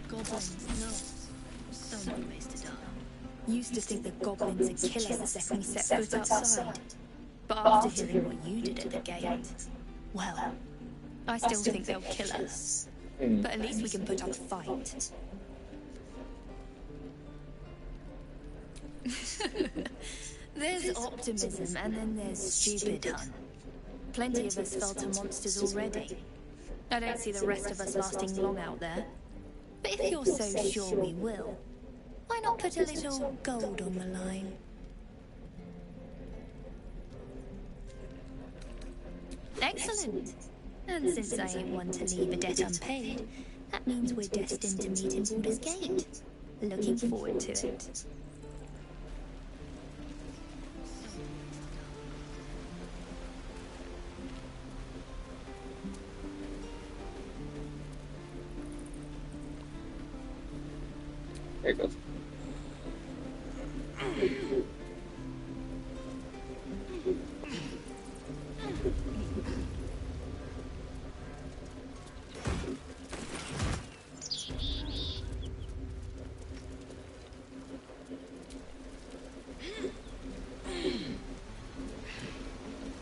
Goblins, no. So many ways to die. Used to think the goblins would kill us the second we set foot outside. But after hearing what you did at the gate, well, I still think they'll kill us. But at least we can put up a fight. There's optimism and then there's stupid, hun. Plenty of us fell to monsters already. I don't see the rest of us lasting long out there. But if you're so sure we will, why not put a little gold on the line? Excellent. And since I ain't one to leave a debt unpaid, that means we're destined to meet in Baldur's Gate. Looking forward to it. There it goes.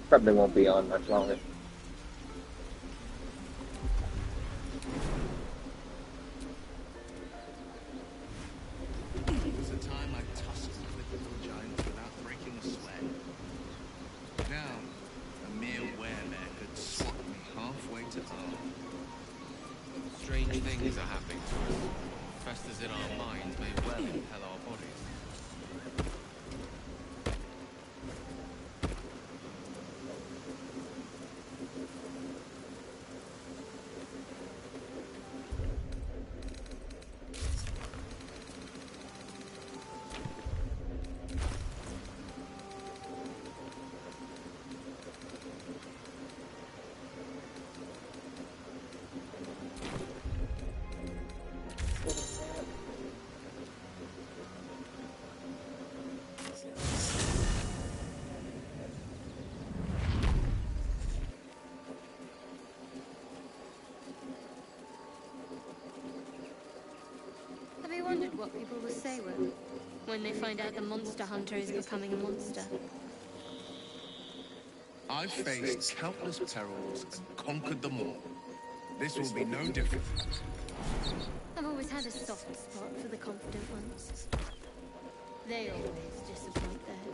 Probably won't be on much longer. There was a time I tussled with little giants without breaking a sweat. Now, a mere werebear could swat me halfway to Arm. Strange things are happening to us. Festers in our minds may well impel our bodies. Have you wondered what people will say when they find out the monster hunter is becoming a monster? I've faced countless perils and conquered them all. This will be no different. I've always had a soft spot for the confident ones. They always disappoint though.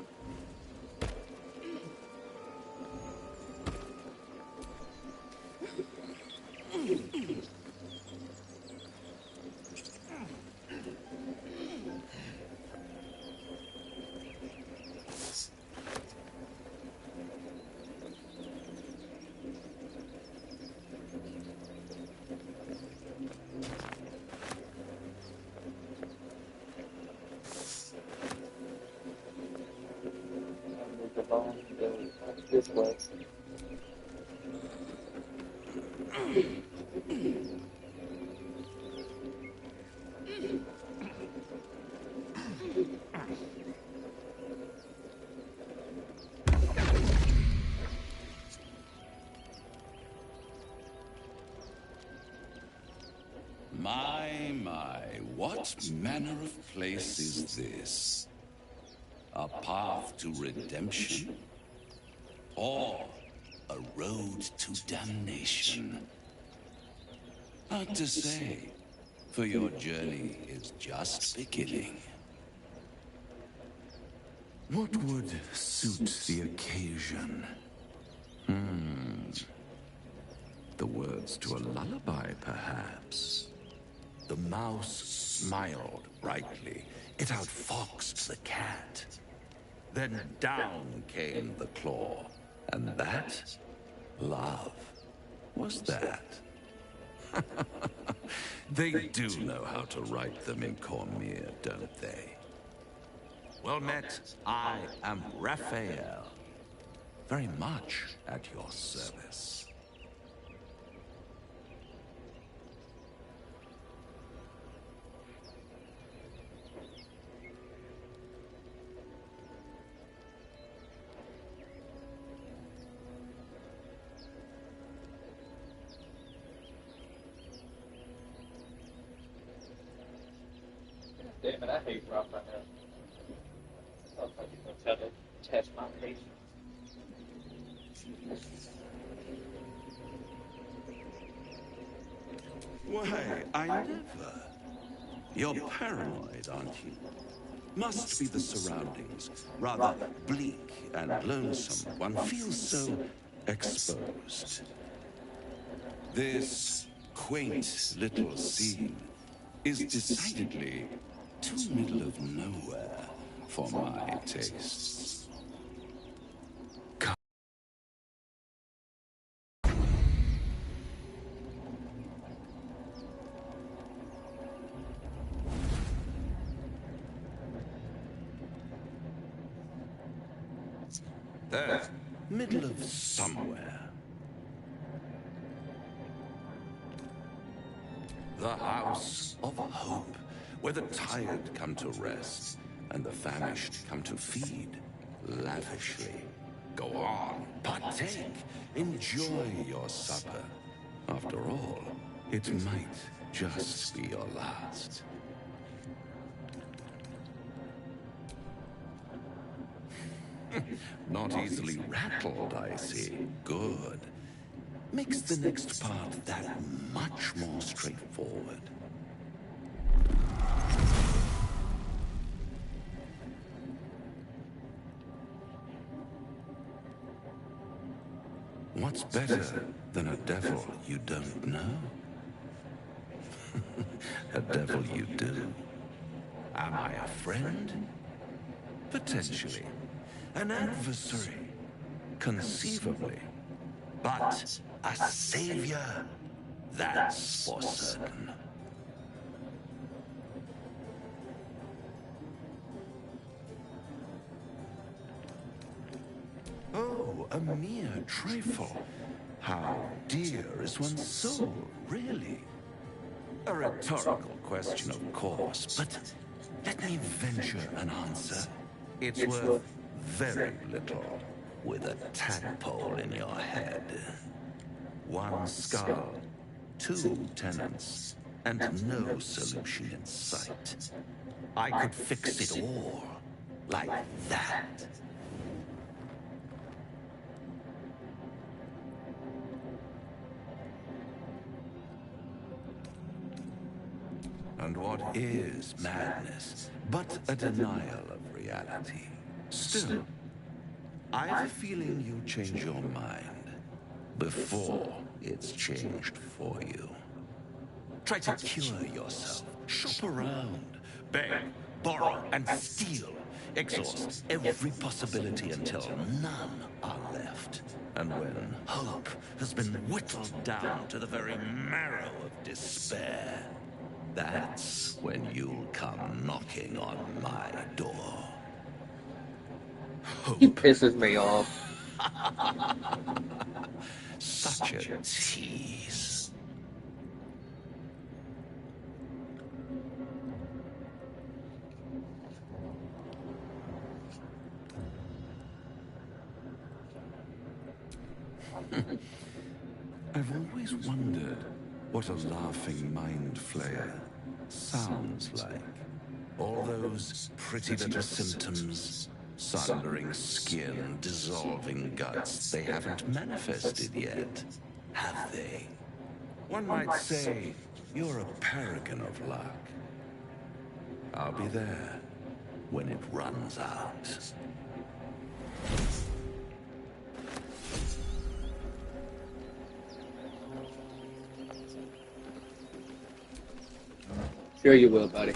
This way. My, what manner of place is this? A path to redemption? Or a road to damnation? Hard to say, for your journey is just beginning. What would suit the occasion? The words to a lullaby, perhaps. The mouse smiled brightly. It outfoxed the cat. Then down came the claw. And that? Love. Was that? They do know how to write them in Cormier, don't they? Well met, I am Raphael. Very much at your service. Damn it, I hate Ralph right now. I'm fucking gonna try to test my patience. Why, I never. You're paranoid, aren't you? Must be the surroundings. Rather bleak and lonesome. One feels so exposed. This quaint little scene is decidedly too middle of nowhere for my tastes. There, middle of somewhere. The House of Hope, where the tired come to rest and the famished come to feed lavishly. Go on, partake, enjoy your supper. After all, it might just be your last. Not easily rattled, I see. Good. Makes the next part that much more straightforward. What's better than a devil you don't know? A devil you do. Am I a friend? Potentially. An adversary? Conceivably. But a savior? That's for certain. Oh, a mere trifle. How dear is one's soul, really? A rhetorical question, of course, but let me venture an answer. It's worth very little with a tadpole in your head. One skull, two tenants, and no solution in sight. I could fix it all, like that. And what is madness but a denial of reality? Still, I have a feeling you'll change your mind before it's changed for you. Try to cure yourself, shop around, beg, borrow, and steal. Exhaust every possibility until none are left. And when hope has been whittled down to the very marrow of despair, that's when you'll come knocking on my door. He pisses me off. Such a tease. I've always wondered what a laughing mind flayer sounds like. All those pretty little symptoms, sundering skin, dissolving guts, they haven't manifested yet, have they? One might say you're a paragon of luck. I'll be there when it runs out. Sure you will, buddy.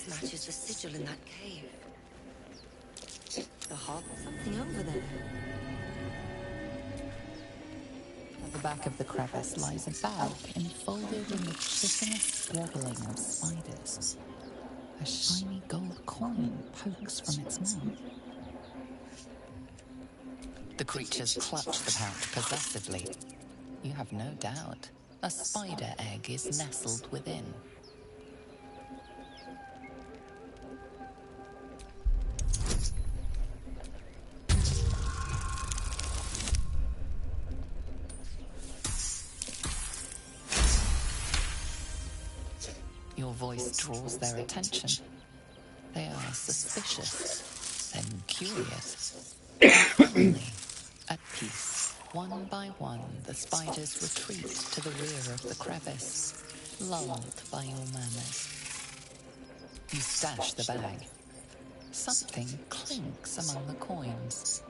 Matches the sigil in that cave. The heart, something over there. At the back of the crevice lies a bag enfolded in the chitinous squabbling of spiders. A shiny gold coin pokes from its mouth. The creatures clutch the pouch possessively. You have no doubt a spider egg is nestled within. Your voice draws their attention. They are suspicious, then curious, finally at peace. One by one, the spiders retreat to the rear of the crevice, lulled by your manners. You stash the bag. Something clinks among the coins.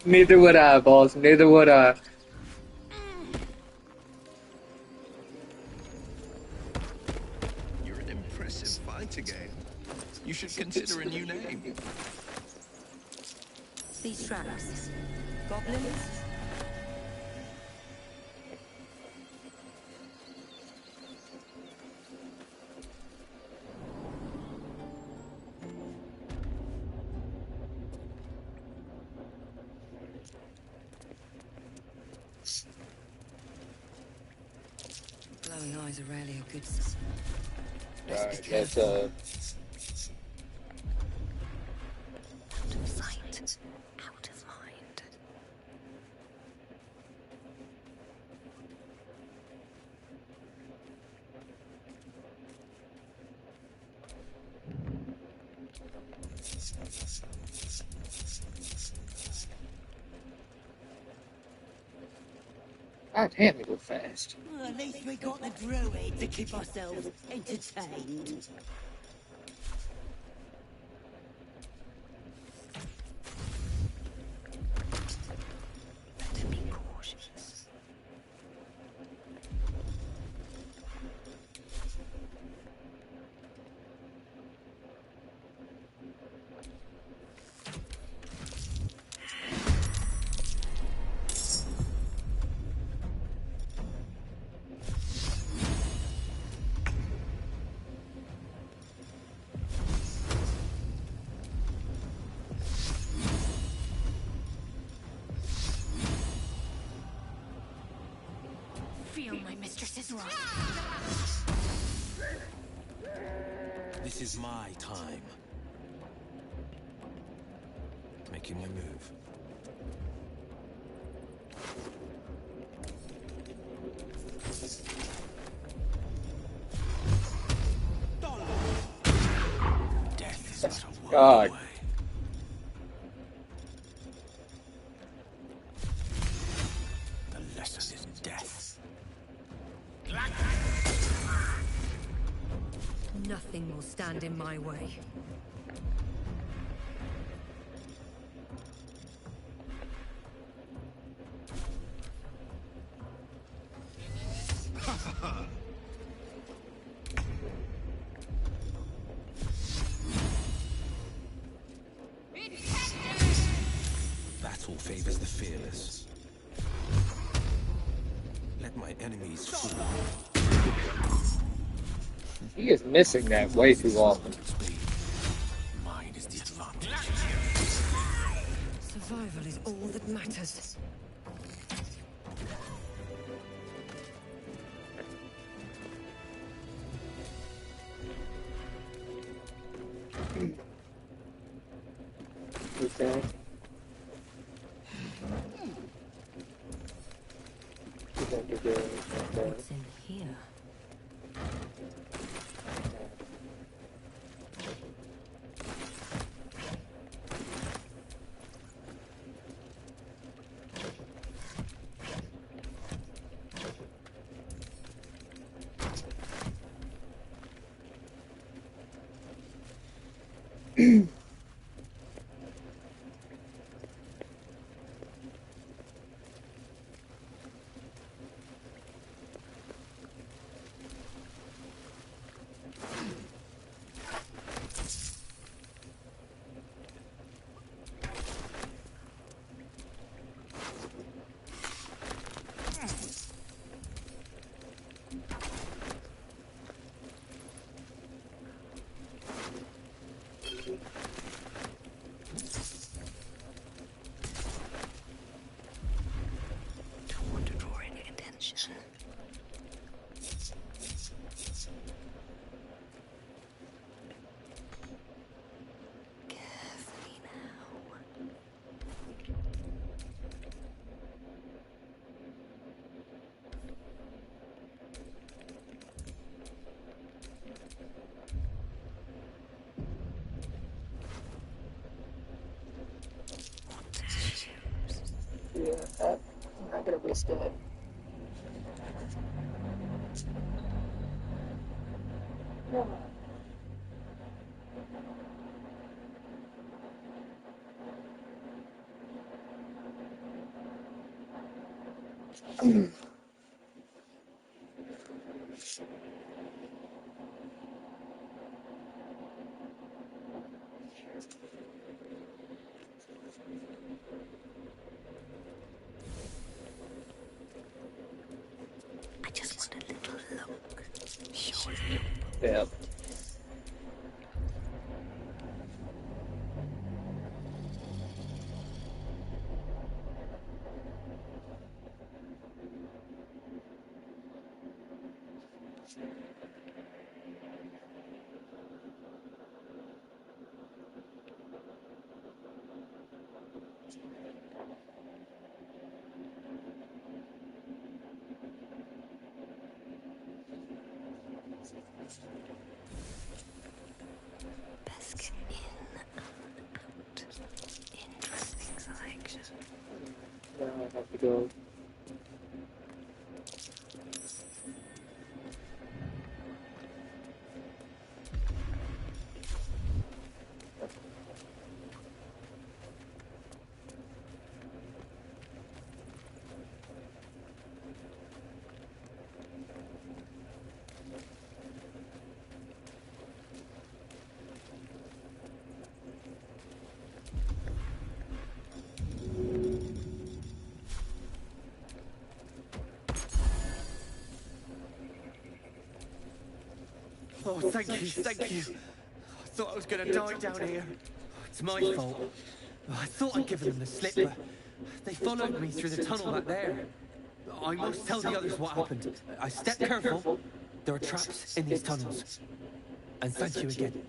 Neither would I, boss. Neither would I. You're an impressive fighter, Gale. You should consider a new name. These tracks. Goblins? Glowing eyes are rarely a good sign. Alright, let's Out of sight, out of mind. God damn, it go fast. Well, at least we got the druid to keep ourselves entertained. Better be cautious. Feel my mistress's wrath. This is my time. Making my move. Death is but a word God. away. The lesson is death. Nothing will stand in my way. Battle favors the fearless. Let my enemies fall. He is missing that way too often. Mine is the advantage. Survival is all that matters. Okay. What's in here? Don't want to draw any attention. Carefully now. What to choose? Yeah, I'm not gonna risk that. No. I just want a little look. Surely. Yeah. Biscuit in and out. Interesting selection. Now I have to go. Oh, thank you. I thought I was going to die down here. It's my fault. I thought I'd given them the slip, but they followed me through the tunnel back there. I must tell the others what happened. I stepped careful. There are traps in these tunnels. And thank you again.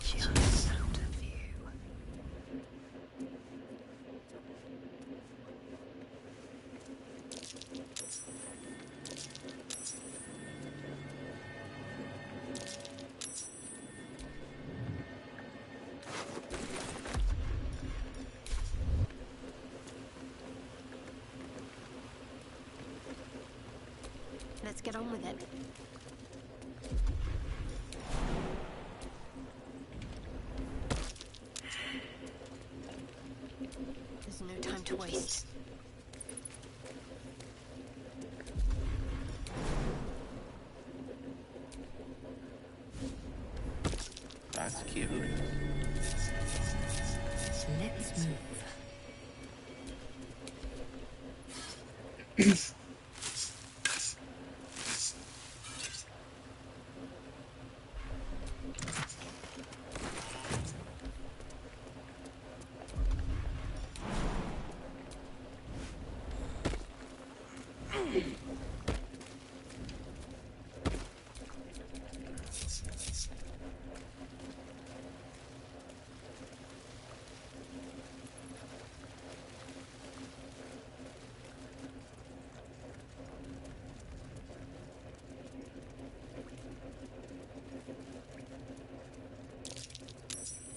Just out of view. Let's get on with it. There's no time to waste. That's curious. Let's move.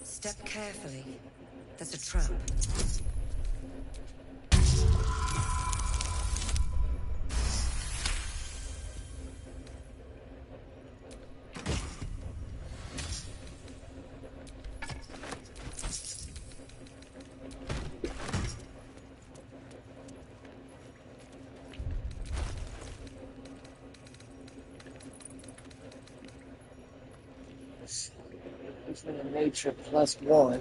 Step carefully. There's a trap. Using a nature +1.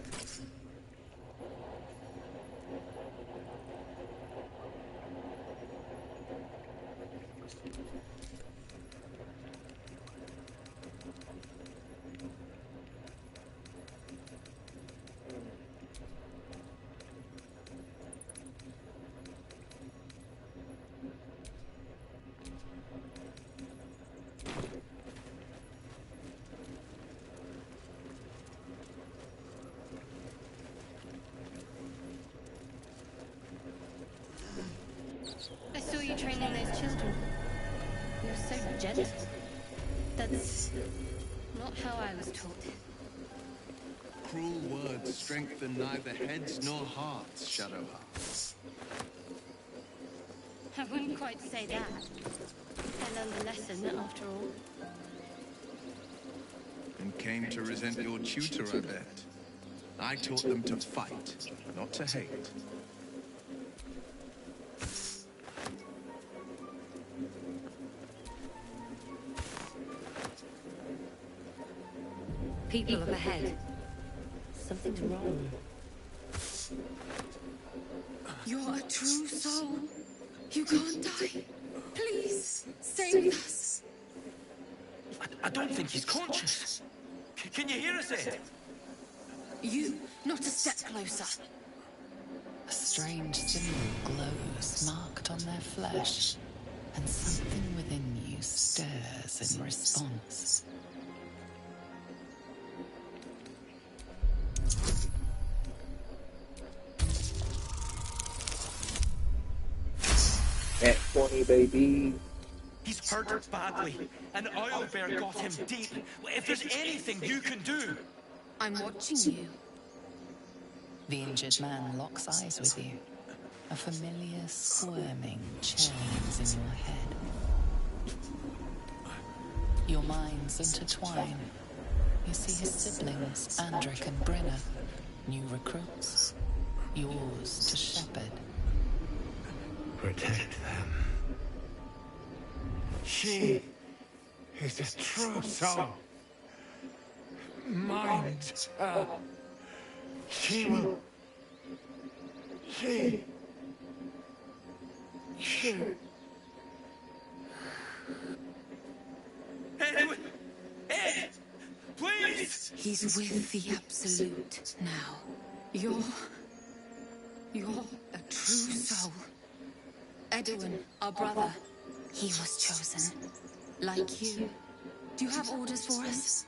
I saw you training those children. You're so gentle. That's not how I was taught. Cruel words strengthen neither heads nor hearts, Shadowheart. I wouldn't quite say that. I learned the lesson, after all. And came to resent your tutor, I bet. I taught them to fight, not to hate. People up ahead. Something's wrong. You're a true soul. You can't die. Please, stay with us. I don't think he's conscious. Can you hear us, Ed? You, not a step closer. A strange symbol glows, marked on their flesh, and something within you stirs in response. At 20, baby. He's hurt badly, and Owlbear got him deep. If there's anything you can do... I'm watching you. The injured man locks eyes with you. A familiar squirming churns in your head. Your minds intertwine. You see his siblings, Andric and Brenna, new recruits, yours to shepherd. Protect them. She is a true soul. Mind her. She will... She... Ed! Ed! Please! He's with the Absolute now. You're a true soul. Edwin, our brother, he was chosen. Like you. Do you have orders for us?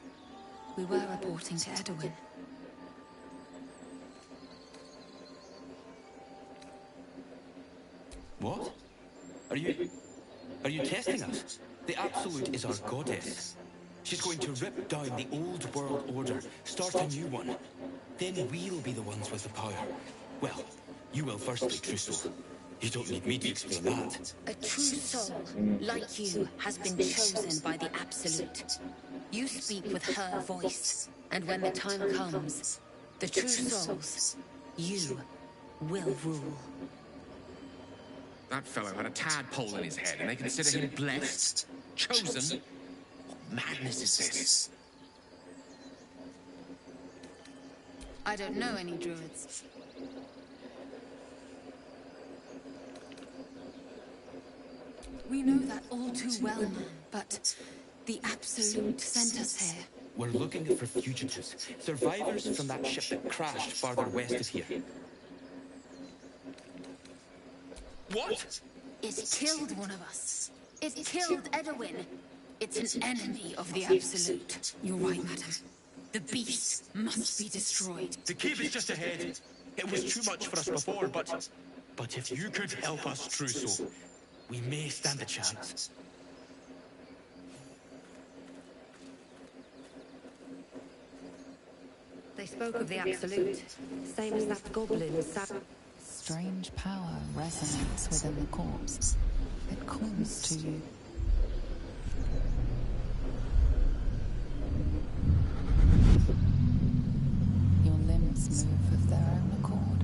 We were reporting to Edwin. What? Are you testing us? The Absolute is our goddess. She's going to rip down the old world order, start a new one. Then we'll be the ones with the power. Well, you will firstly, true soul. You don't need me to explain that. A true soul, like you, has been chosen by the Absolute. You speak with her voice, and when the time comes, the true souls, you, will rule. That fellow had a tadpole in his head, and they consider him blessed? Chosen? What madness is this? I don't know any druids. We know that all too well, man, but the Absolute sent us here. We're looking for fugitives, survivors from that ship that crashed farther west of here. What? It killed one of us. It killed Edwin. It's an enemy of the Absolute. You're right, madam. The beast must be destroyed. The cave is just ahead. It was too much for us before, but if you could help us, true soul, we may stand a chance. They spoke of the Absolute, same as that goblin. Strange power resonates within the corpse. It calls to you. Your limbs move of their own accord.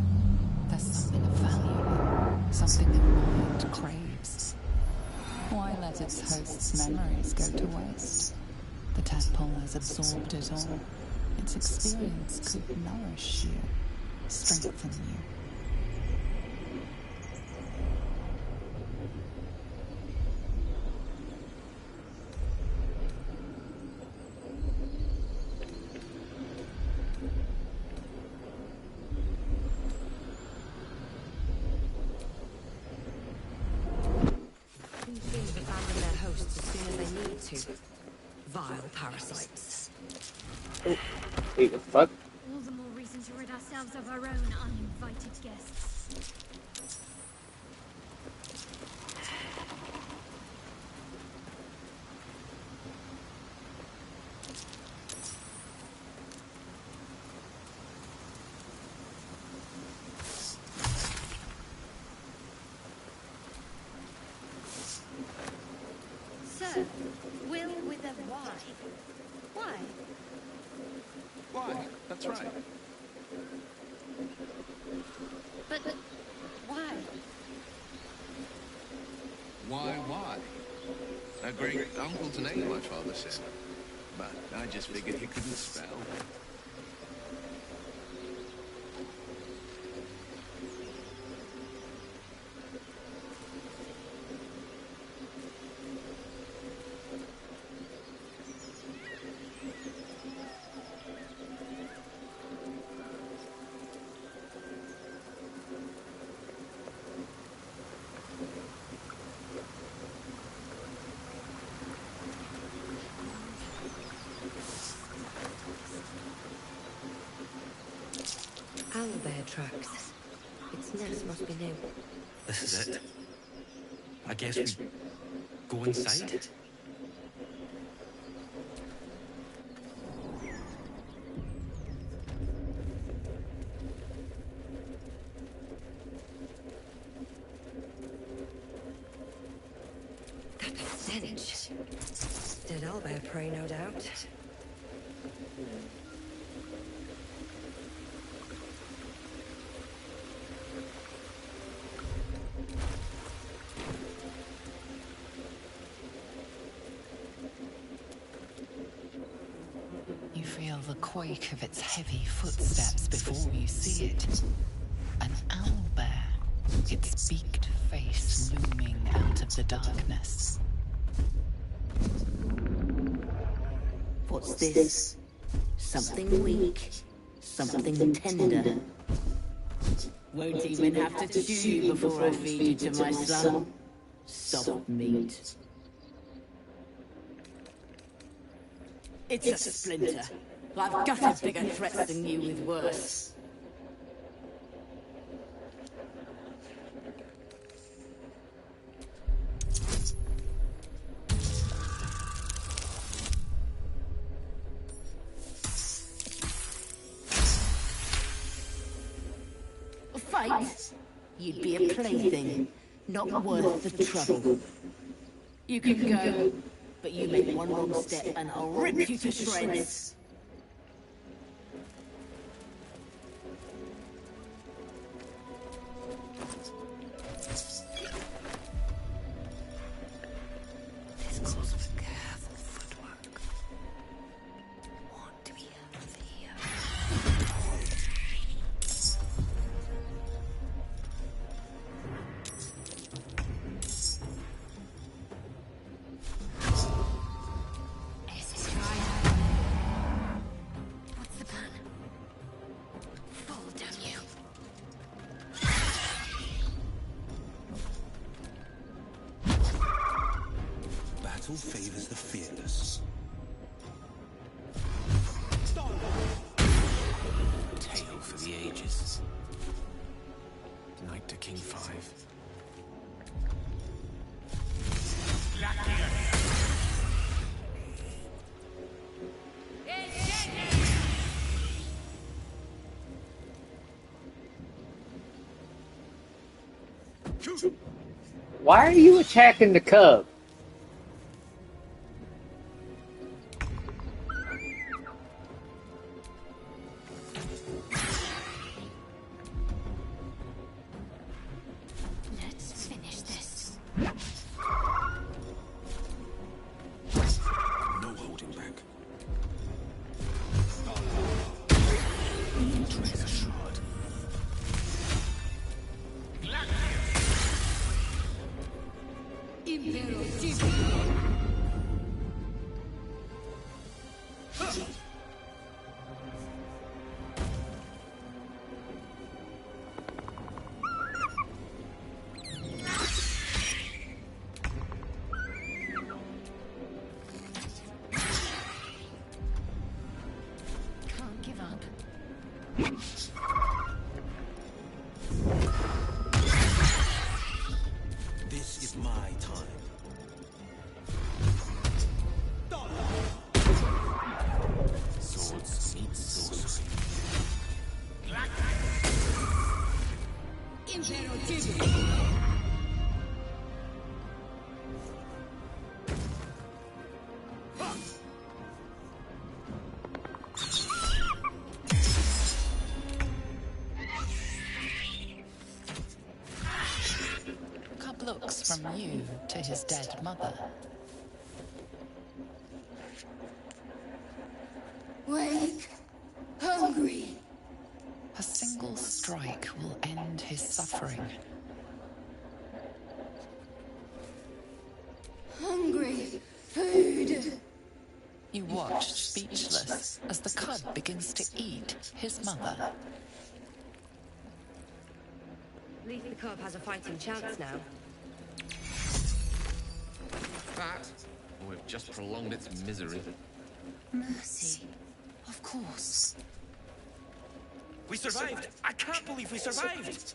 There's something of value, something the mind craves. Why let its host's memories go to waste? The tadpole has absorbed it all. Its experience could nourish you, strengthen you. Seems to abandon their hosts as soon as they need to. Vile parasites. Oh, wait, what the fuck? All the more reason to rid ourselves of our own uninvited guests. Why? That's right. But why? Why? A great uncle's name, my father said. But I just figured he couldn't spell. Owlbear tracks. Its nest must be new. This is it. I guess we go inside? That stench. Dead owlbear prey, no doubt. You feel the quake of its heavy footsteps before you see it. An owlbear, its beaked face looming out of the darkness. What's this? Something weak, something tender. Won't even have to chew before I feed you to my son. Soft meat. It's a splinter. I've gutted bigger threats than you with worse. Fight? You'd be a plaything, not worth the trouble. You can go, but you make one wrong step and I'll rip you to shreds. This calls for careful footwork. What do we have here? What's the plan? Fall, damn you. Battle favors the fearless. Tale for the ages. Knight to King 5. Why are you attacking the cub? Let's finish this. No holding back. Treasure shard. Can't give up. This is my time. Swords meet sorcery. from you to his dead mother. Wake. Hungry. A single strike will end his suffering. Hungry. Food. You watch speechless as the cub begins to eat his mother. At least the cub has a fighting chance now. That, or we've just prolonged its misery. Mercy. Of course. We survived! I can't believe we survived!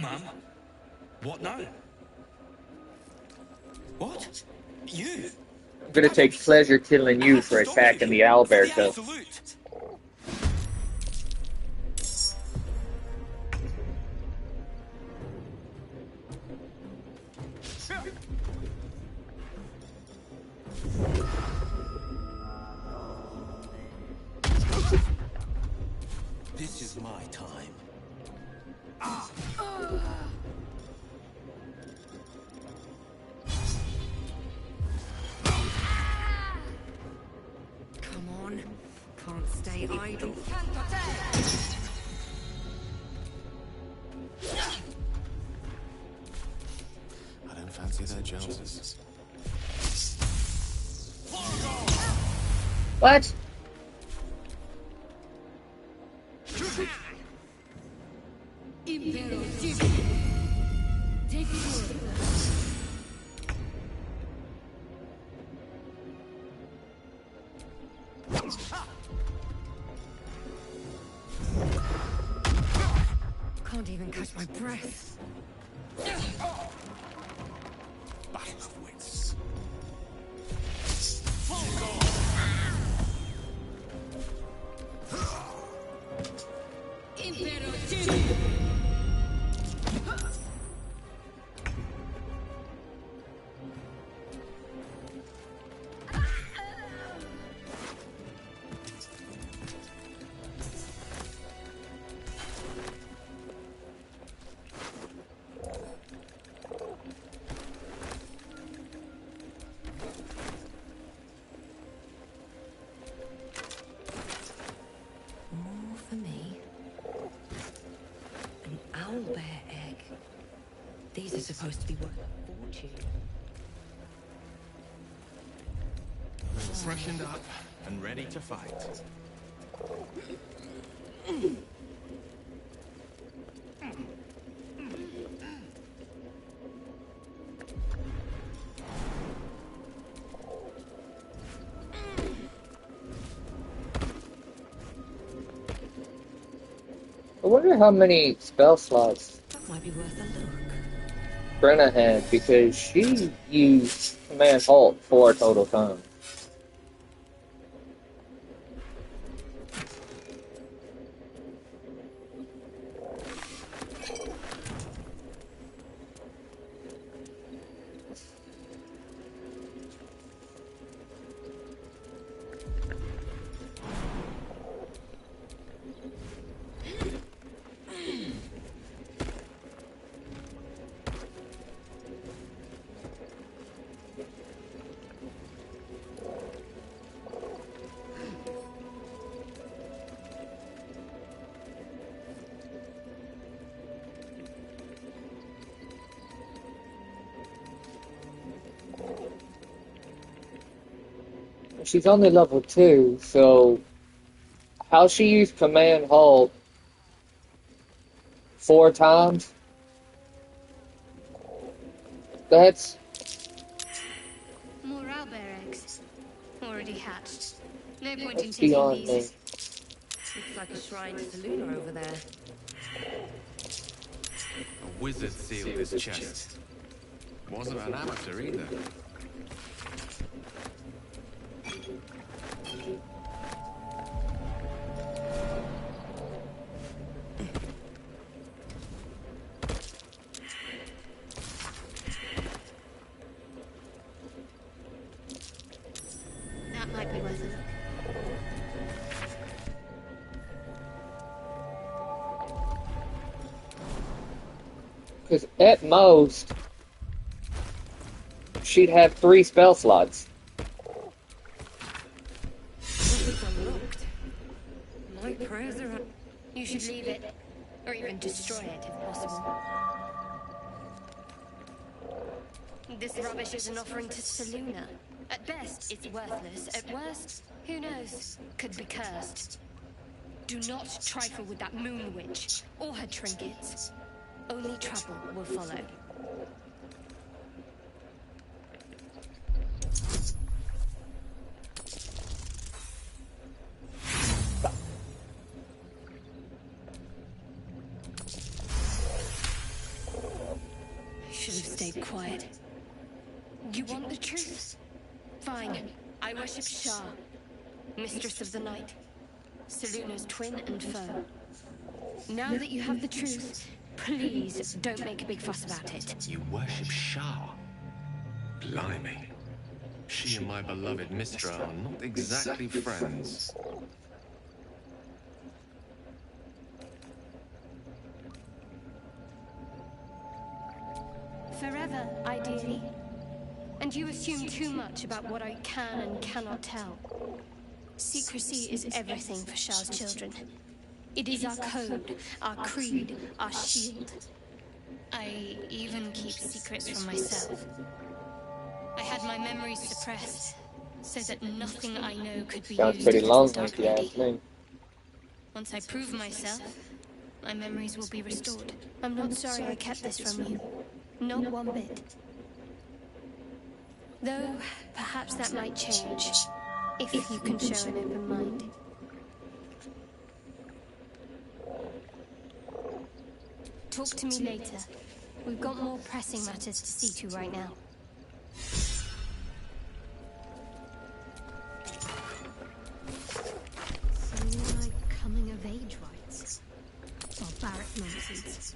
Mum? What now? What? You? I'm gonna take pleasure killing you for attacking the owlbear cub. Absolute! This is my time. Come on. Can't stay idle. I don't fancy their chances. What? Can't even catch my breath. Battle of wits. More for me. An owlbear egg. These are supposed to be worth a fortune. Freshened up and ready to fight. I wonder how many spell slots That might be worth a look. Brenna had, because she used Command Halt 4 total times. She's only level 2, so how she used Command Halt 4 times? That's More owlbear eggs. Already hatched. No point in That's taking beyond these. me. Looks like a shrine to Luna over there. A wizard sealed his chest. Wasn't an amateur either. That might be worth a look. because at most she'd have 3 spell slots. It's unlocked. My prayers are... You should leave it. Or even destroy it, if possible. This rubbish is an offering to Seluna. At best, it's worthless. At worst, who knows? Could be cursed. Do not trifle with that moon witch, or her trinkets. Only trouble will follow. I should have stayed quiet. You want the truth? Fine. I worship Shah, mistress of the night, Seluna's twin and foe. Now that you have the truth, please don't make a big fuss about it. You worship Shah? Blimey. She and my beloved Mistra are not exactly friends. Forever, ideally. And you assume too much about what I can and cannot tell. Secrecy is everything for Shah's children. It is our code, our creed, our shield. I even keep secrets from myself. I had my memories suppressed, so that nothing I know could be Sounds used pretty against long, the Dark if you ask Lady. me. Once I prove myself, my memories will be restored. I'm not sorry I kept this from you. Not one bit. Though, perhaps that might change, if you can show an open mind. Talk to me later. We've got more pressing matters to see to right now. Something like coming of age rites. Barbaric nonsense.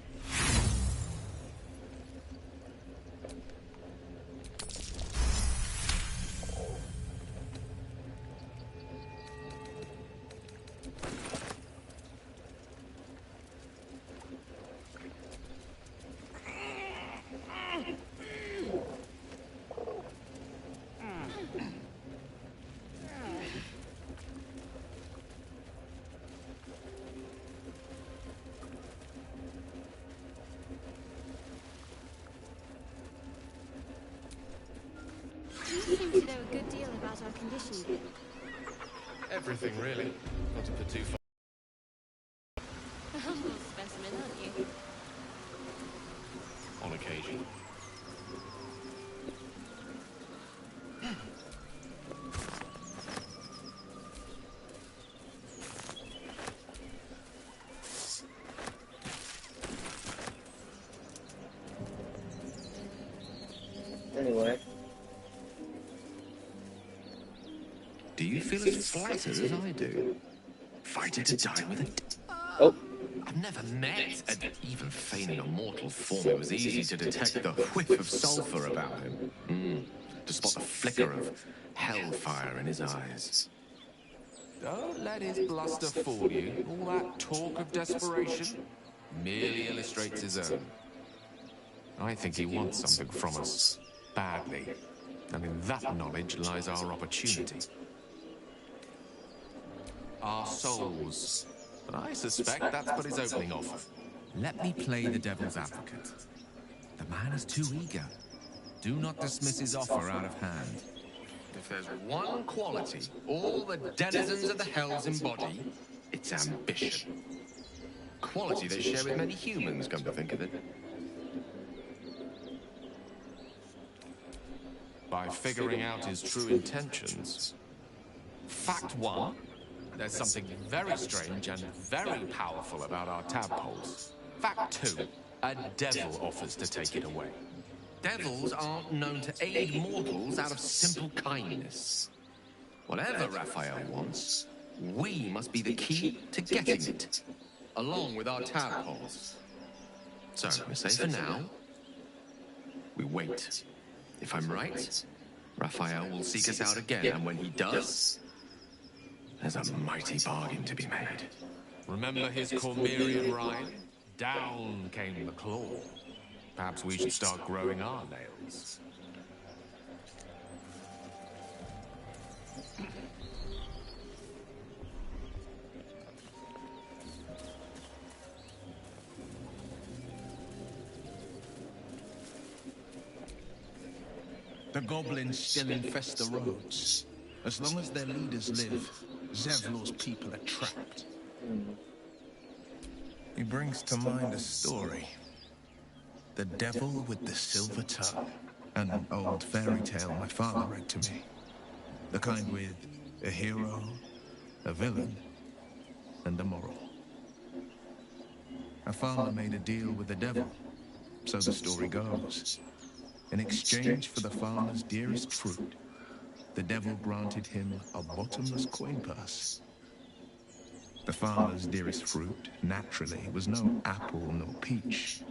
You seem to know a good deal about our condition here. Everything, really. Not to put too far. A humble specimen, aren't you? On occasion. Anyway. Do you feel as flattered as I do? Fighting to die with it? Oh. I've never met, and even feigning a mortal form, it was easy to detect the whiff of sulfur about him. To spot the flicker of hellfire in his eyes. Don't let his bluster fool you. All that talk of desperation merely illustrates his own. I think he wants something from us, badly. And in that knowledge lies our opportunity. Our souls. But I suspect that's but his opening offer. Let me play the devil's advocate. The man is too eager. Do not dismiss his offer out of hand. If there's one quality all the denizens of the hells embody, it's ambition. Quality they share with many humans, come to think of it. By figuring out his true intentions. Fact one, there's something very strange and very powerful about our tadpoles. Fact two, a devil offers to take it away. Devils aren't known to aid mortals out of simple kindness. Whatever Raphael wants, we must be the key to getting it, along with our tadpoles. So, we say for now, we wait. If I'm right, Raphael will seek us out again, and when he does, there's a mighty bargain to be made. Remember his Cormyrean rhyme? Down came the claw. Perhaps we should start growing our nails. The goblins still infest the roads. As long as their leaders live, Zevlor's people are trapped. He brings to mind a story. The Devil with the Silver Tongue. An old fairy tale my father read to me. The kind with a hero, a villain, and a moral. A farmer made a deal with the devil, so the story goes. In exchange for the farmer's dearest fruit, the devil granted him a bottomless coin purse. The farmer's dearest fruit, naturally, was no apple nor peach,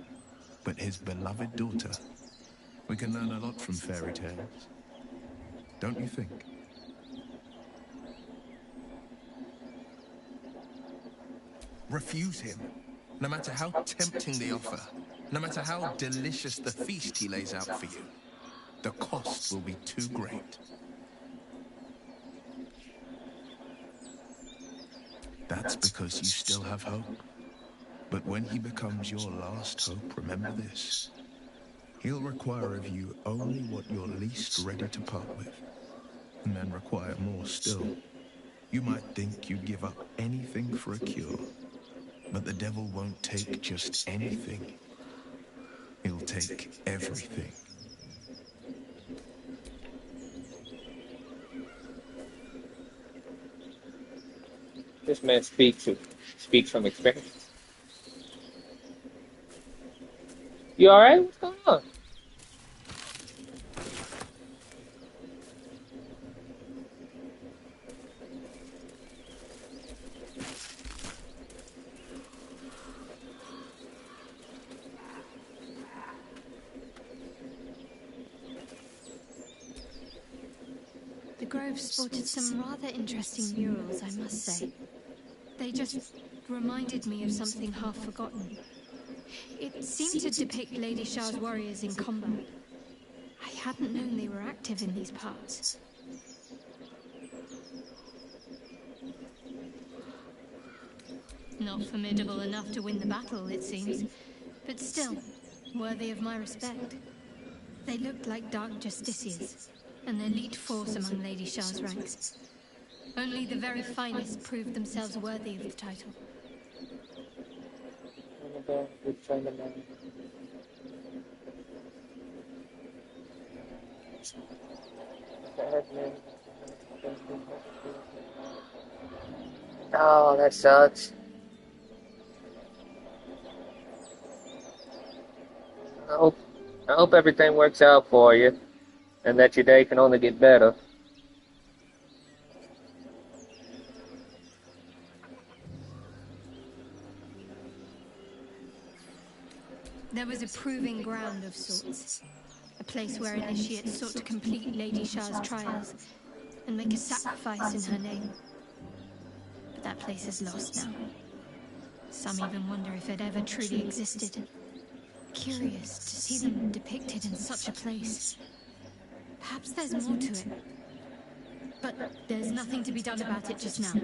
but his beloved daughter. We can learn a lot from fairy tales, don't you think? Refuse him, no matter how tempting the offer, no matter how delicious the feast he lays out for you. The cost will be too great. That's because you still have hope. But when he becomes your last hope, remember this. He'll require of you only what you're least ready to part with, and then require more still. You might think you'd give up anything for a cure, but the devil won't take just anything. He'll take everything. This man speaks from experience. You alright? What's going on? The grove sported some rather interesting murals, I must say. They just reminded me of something half forgotten. It seemed to depict Lady Shah's warriors in combat. I hadn't known they were active in these parts. Not formidable enough to win the battle, it seems, but still worthy of my respect. They looked like dark justiciars, an elite force among Lady Shah's ranks. Only the very finest proved themselves worthy of the title. Oh, that sucks. I hope everything works out for you, and that your day can only get better. There was a proving ground of sorts. A place where initiates sought to complete Lady Shah's trials and make a sacrifice in her name. But that place is lost now. Some even wonder if it ever truly existed. Curious to see them depicted in such a place. Perhaps there's more to it. But there's nothing to be done about it just now.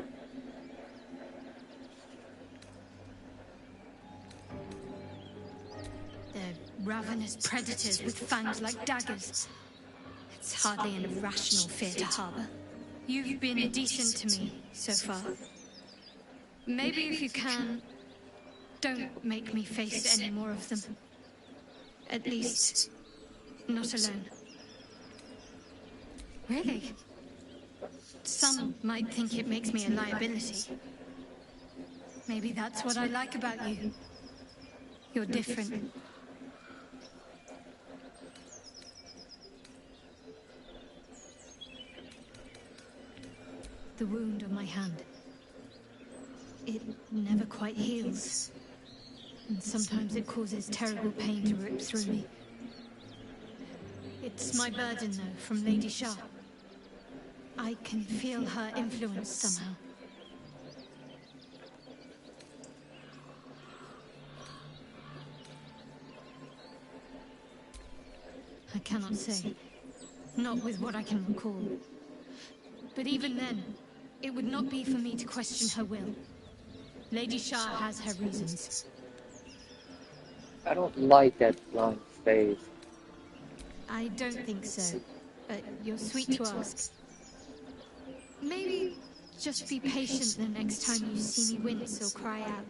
They're ravenous predators with fangs like daggers. It's hardly an irrational fear to harbor. You've been decent to me so far. Maybe if you can, don't make me face any more of them. At least, not alone. Really? Some might think it makes me a liability. Maybe that's what I like about you. You're different. The wound on my hand. It never quite heals. And sometimes it causes terrible pain to rip through me. It's my burden, though, from Lady Shah. I can feel her influence somehow. I cannot say. Not with what I can recall. But even then, it would not be for me to question her will. Lady Shah has her reasons. I don't like that blind face. I don't think so, but you're sweet to ask. Maybe just be patient the next time you see me wince or cry out.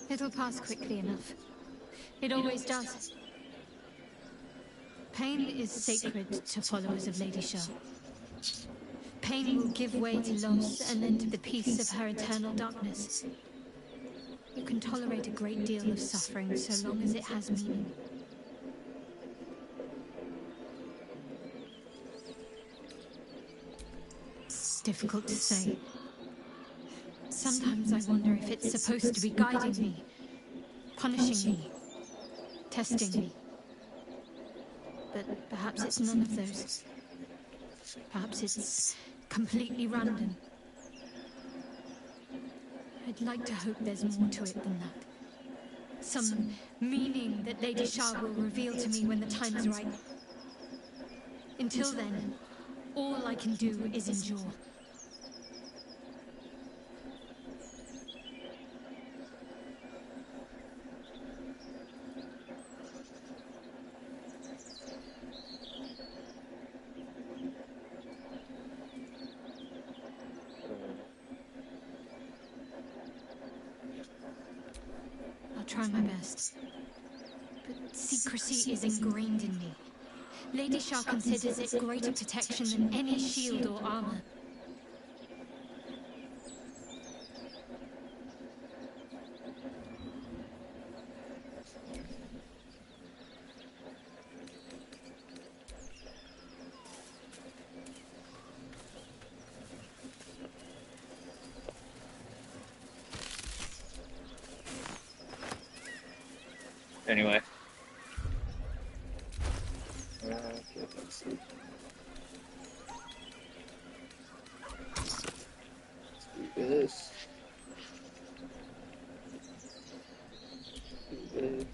It'll pass quickly enough. It always does. Pain is sacred to followers of Lady Shah. Pain will give way to loss and then to the peace of her eternal darkness. You can tolerate a great deal of suffering so long as it has meaning. It's difficult to say. Sometimes I wonder if it's supposed to be guiding me, punishing me, testing me. But perhaps it's none of those. Perhaps it's completely random. I'd like to hope there's more to it than that. Some meaning that Lady Shah will reveal to me when the time is right. Until then, all I can do is endure. I'll try my best. But secrecy is ingrained in me. Lady Shah considers it greater protection than any shield or armor. Anyway. Okay, let's see. Let's do this. Do this.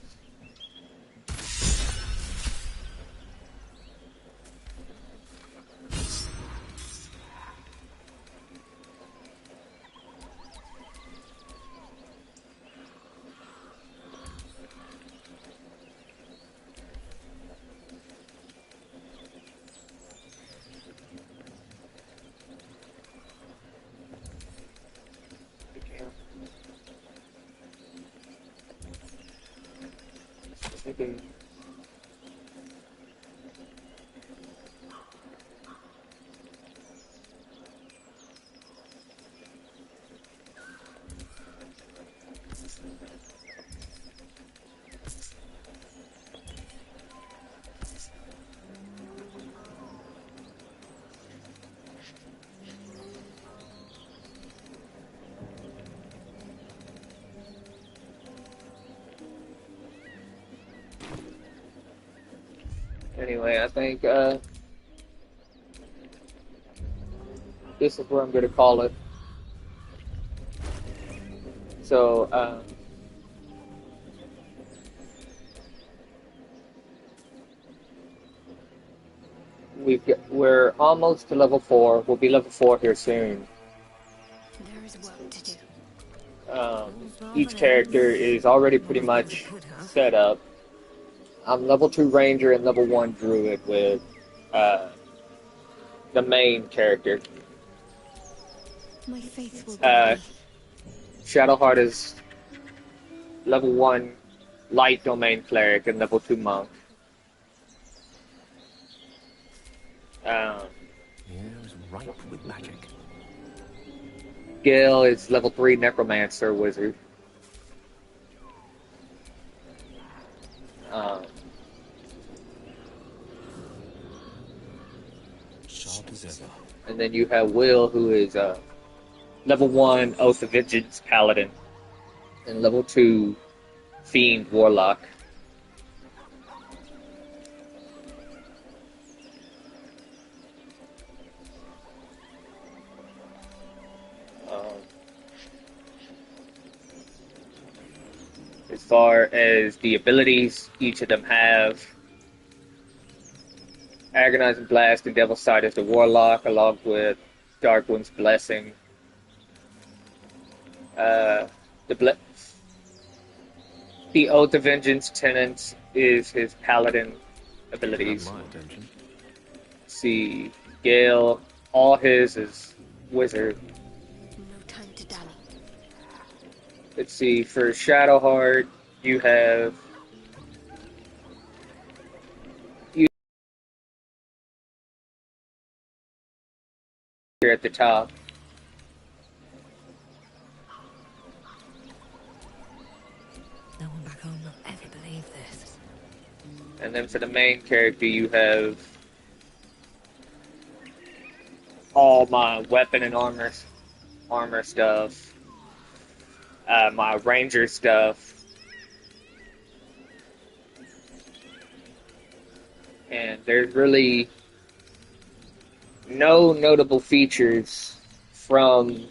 Okay. Anyway, I think this is where I'm going to call it. So, we're almost to level 4. We'll be level 4 here soon. There is work to do. Each character is already pretty much set up. I'm level 2 Ranger and level 1 Druid with the main character. My faith will guide me. Shadowheart is level 1 Light Domain Cleric and level 2 Monk. Yeah, it was ripe with magic. Gil is level 3 Necromancer Wizard. Sharp as ever. And then you have Will, who is level 1 Oath of Vengeance Paladin. And level 2 Fiend Warlock. As far as the abilities each of them have, Agonizing Blast and Devil's Sight is the Warlock, along with Dark One's Blessing. Uh, the Oath of Vengeance Tenant is his paladin abilities. Got my attention. See, Gale, all his is wizard. No time to dally. Let's see, for Shadowheart, you have here at the top. No one back home will ever believe this. And then for the main character, you have all my weapon and armor stuff, my ranger stuff, and there's really no notable features from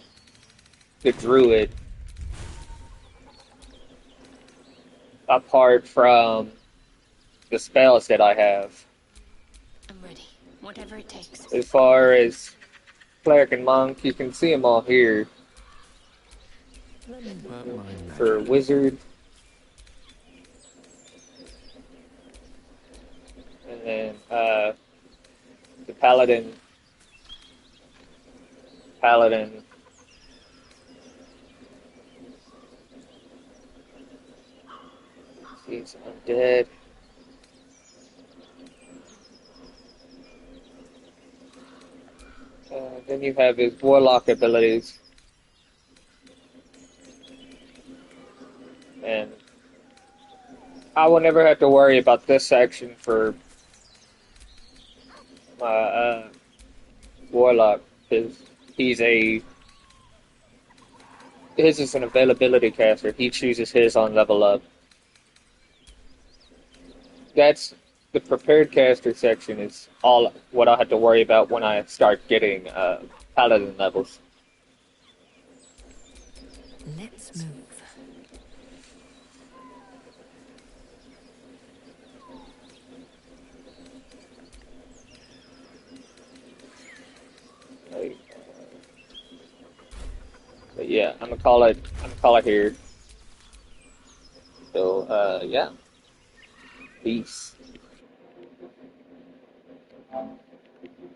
the druid apart from the spells that I have. I'm ready. Whatever it takes. As far as cleric and monk, you can see them all here. Let me work my magic. For wizard, and then the paladin, he's undead. Then you have his warlock abilities. And I will never have to worry about this section for my warlock, because his is an availability caster. He chooses his on level up. That's the prepared caster section is all what I have to worry about when I start getting paladin levels. Let's move. But yeah, I'm gonna call it here. So yeah. Peace.